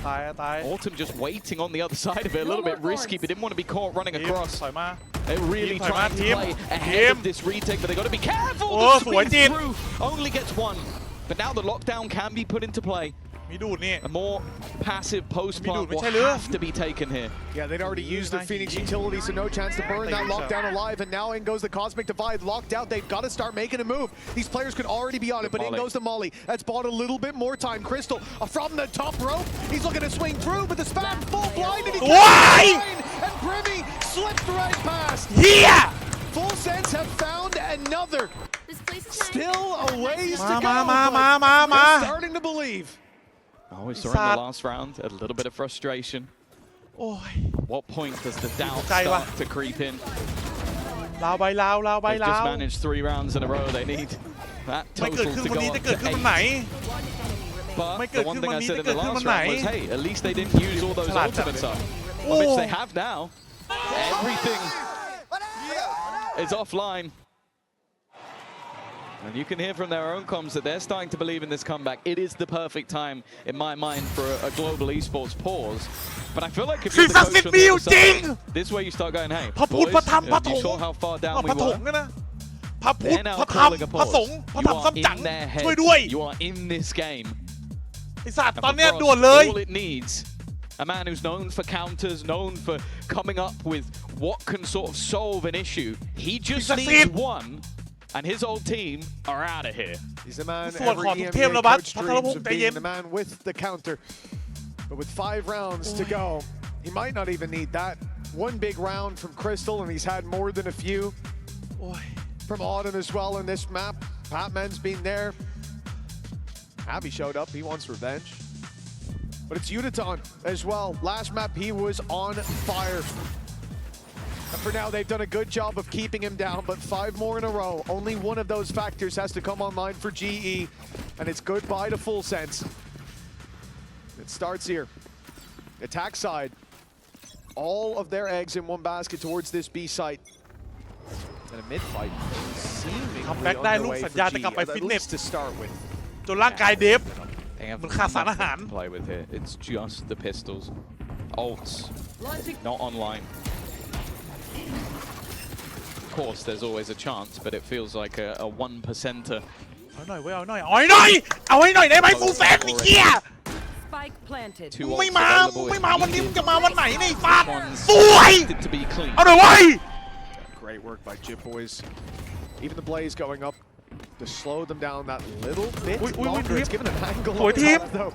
ตาย Autumn just waiting on the other side of it. A little bit risky, but didn't want to be caught running ทีม across. ถอยมา They're really Team, trying to team, play ahead team. of this retake, but they got to be careful. Oh, The sweet speed team. through only gets one. But now the lockdown can be put into play. มีดูดนี่ A more passive post plant will ไม่ใช่หรือ have to be taken here. Yeah, they'd already used their Phoenix utility, so no chance to burn that lockdown alive. And now in goes the Cosmic Divide, locked out. They've got to start making a move. These players could already be on it, but in goes the Molly. That's bought a little bit more time. Crystal from the top rope. He's looking to swing through, but the spam full blind, and he Why? and Brimmy slipped right past. เฮีย fullsense have found another. This place is Still a ways to go. มา They're starting to believe. Oh, we saw in the last round a little bit of frustration. โอ้ย What point does the doubt ไกลว่ะ start to creep in? ลาวไปลาวไป They've ลา just ว managed 3 rounds in a row. They need that ไม่เกิด total ขึ้น to วัน go นี้ up จะเกิด to ขึ้นวันไหน 8. Butไม่ the เกิด one ขึ้น thing วัน I นี้ said จะ in เกิ the ดขึ้นวั last นไหน round was, hey, at least they didn't use all those ฉลาดจัด ultimates up, which they have now. Everything is offline. And you can hear from their own comms that they're starting to believe in this comeback. It is the perfect time, in my mind, for a global esports pause. But I feel like if you're the coach on the other side, this way you start going, hey, พระพุทธ boys, พระธรรมพระ you สง saw ฆ์ how far down พ we ระสง were. ฆ์นะพระพุทธ They're now พระธรรม calling a พระสง pause. ฆ์พระ You ธรรม are ซ้ำจัง in their ช่วย heads. ด้วย You are in this game. ไอสัตว์ And ตอน for เนี้ย Frost, ด่วนเลย all it needs, a man who's known for counters, known for coming up with what can sort of solve an issue. He just He's a needs thief. one, and his old team are out of here. He's the man ส่วน every ของทุกเทพ EMEA แล้วบัส coach พัทรพ dreams ง of ษ์ใจเย็น being the man with the counter. But with 5 rounds to go, he might not even need that. One big round from Crystal, and he's had more than a few โอ้ย from Autumn as well in this map. Patman's been there. Abby showed up. He wants revenge. But it's Yudatan as well. Last map, he was on fire. And for now, they've done a good job of keeping him down, but 5 more in a row. Only one of those factors has to come online for GE, and it's goodbye to fullsense. It starts here. Attack side. All of their eggs in one basket towards this B site. And a mid-fight seemingly คัมแบ็กได้ลูก underway สัญ for ญาจะกลับ GE, ไป at ฟิตเนส least to start with. จนร่างกายเดฟ They have มันขาดสารอาหาร nothing to play with here. It's just the pistols. Ults, not online. Of course, there's always a chance, but it feels like a 1%er. เอาหน่อยเว้ยเอาหน่อยเอาให้หน่อยเอาให้หน่อยได้ไหมฟูลเซนไอ้เหี้ย Spike planted. 2 มึงไม่ ults มา available มึงไม่ if มาวันนี้ needed. มึงจะมาวันไหนเนี่ยไอ้สัตว์ One's สวย expected to be clean. เอาหน่อยเว้ย Great work by Jip Boys. Even the Blaze going up to slow them down that little bit longer. It's given an angle on top, though.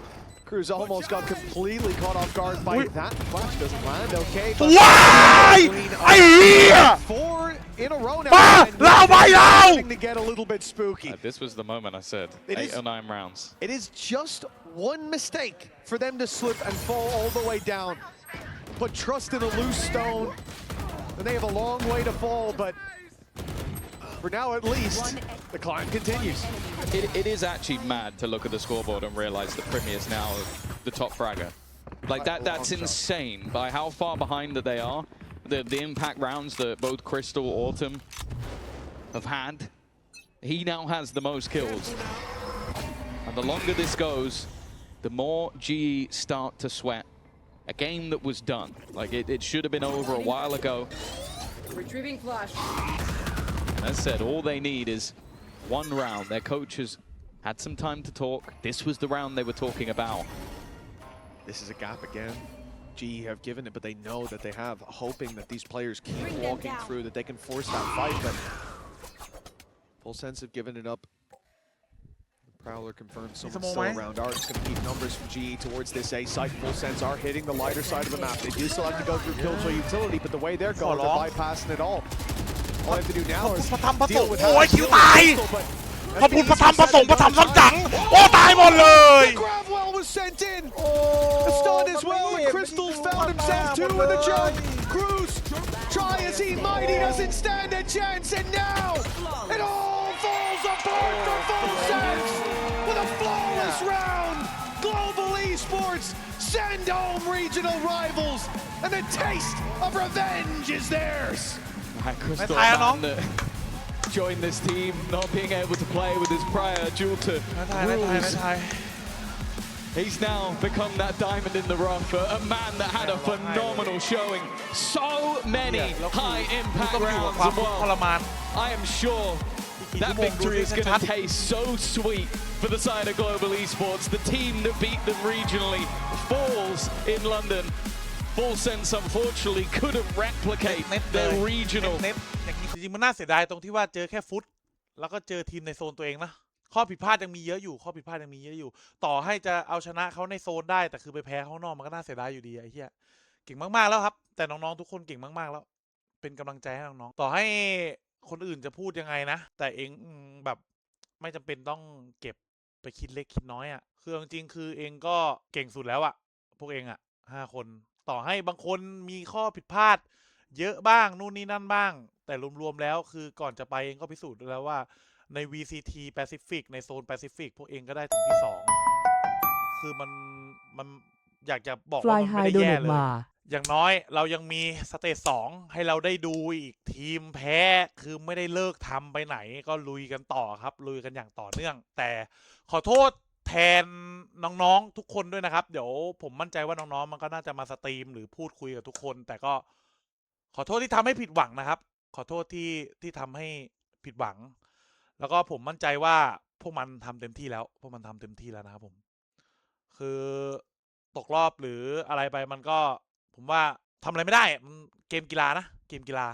Cruz almost got completely caught off guard by that. Flash doesn't land. Okay. ว้ายไอ้เหี้ย 4 in a row now. มาเราไปเรา Starting to get a little bit spooky. This was the moment I said. It 8 is- or 9 rounds. It is just one mistake for them to slip and fall all the way down. But trust in a loose stone. And they have a long way to fall, but for now at least, the climb continues. It is actually mad to look at the scoreboard and realize that Premier is now the top fragger. Like that's insane by how far behind that they are. the impact rounds that both Crystal Autumn have had, he now has the most kills. And the longer this goes, the more GE start to sweat. A game that was done. Like it should have been over a while ago. Retrieving flash. As said, all they need is one round. Their coaches had some time to talk. This was the round they were talking about. This is a gap again. GE have given it, but they know that they have, hoping that these players keep walking through, that they can force that fight, but fullsense have given it up. Prowler confirmed someone still around. Art's going to keep numbers from GE towards this A site. fullsense are hitting the lighter side of the map. They do still have to go through Killjoy utility, but the way they're going, they're bypassing it all. All they have to do now is deal with how to deal with Crystal, but พระพุทธพระธรรมพระสงฆ์พระธรรมซ้ำจังโอ้ตายหมดเลย Gravwell was sent in. The stun as well, and Crystal found himself two in the jump. Cruz, try as he might, he doesn't stand a chance, and now it all falls apart for fullsense with a flawless round. Global esports send home regional rivals, and the taste of revenge is theirs. Crystal joined this team, not being able to play with his prior duel to rules. He's now become that diamond in the rough, a man that had a phenomenal showing. So many high impact rounds as well. I am sure that victory is going to taste so sweet for the side of Global Esports. The team that beat them regionally falls in London. fullsense unfortunately couldn't replicate their regional. จริงๆมันน่าเสียดายตรงที่ว่าเจอแค่ฟุตแล้วก็เจอทีมในโซนตัวเองนะข้อผิดพลาดยังมีเยอะอยู่ต่อให้จะเอาชนะเขาในโซนได้แต่คือไปแพ้เขานอกมันก็น่าเสียดายอยู่ดีไอ้เหี้ยเก่งมากๆแล้วครับแต่น้องๆทุกคนเก่งมากๆแล้วเป็นกำลังใจให้น้องๆต่อให้คนอื่นจะพูดยังไงนะแต่เองแบบไม่จำเป็นต้องเก็บไปคิดเล็กคิดน้อยอ่ะคือจริงๆคือเองก็เก่งสุดแล้วอ่ะพวกเองอ่ะ5 คนต่อให้บางคนมีข้อผิดพลาดเยอะบ้างนู่นนี่นั่นบ้างแต่รวมๆแล้วคือก่อนจะไปเองก็พิสูจน์แล้วว่าใน VCT Pacific ในโซน Pacific พวกเองก็ได้ถึงที่2คือมันอยากจะบอกว่ามันไม่ได้แย่เลยอย่างน้อยเรายังมีสเตจ2ให้เราได้ดูอีกทีมแพ้คือไม่ได้เลิกทำไปไหนก็ลุยกันต่อครับลุยกันอย่างต่อเนื่องแต่ขอโทษแทนน้องๆทุกคนด้วยนะครับเดี๋ยวผมมั่นใจว่าน้องๆมันก็น่าจะมาสตรีมหรือพูดคุยกับทุกคนแต่ก็ขอโทษที่ทำให้ผิดหวังนะครับขอโทษที่ทำให้ผิดหวังแล้วก็ผมมั่นใจว่าพวกมันทำเต็มที่แล้วนะครับผมคือตกรอบหรืออะไรไปมันก็ผมว่าทำอะไรไม่ได้มันเกมกีฬานะเกมกีฬา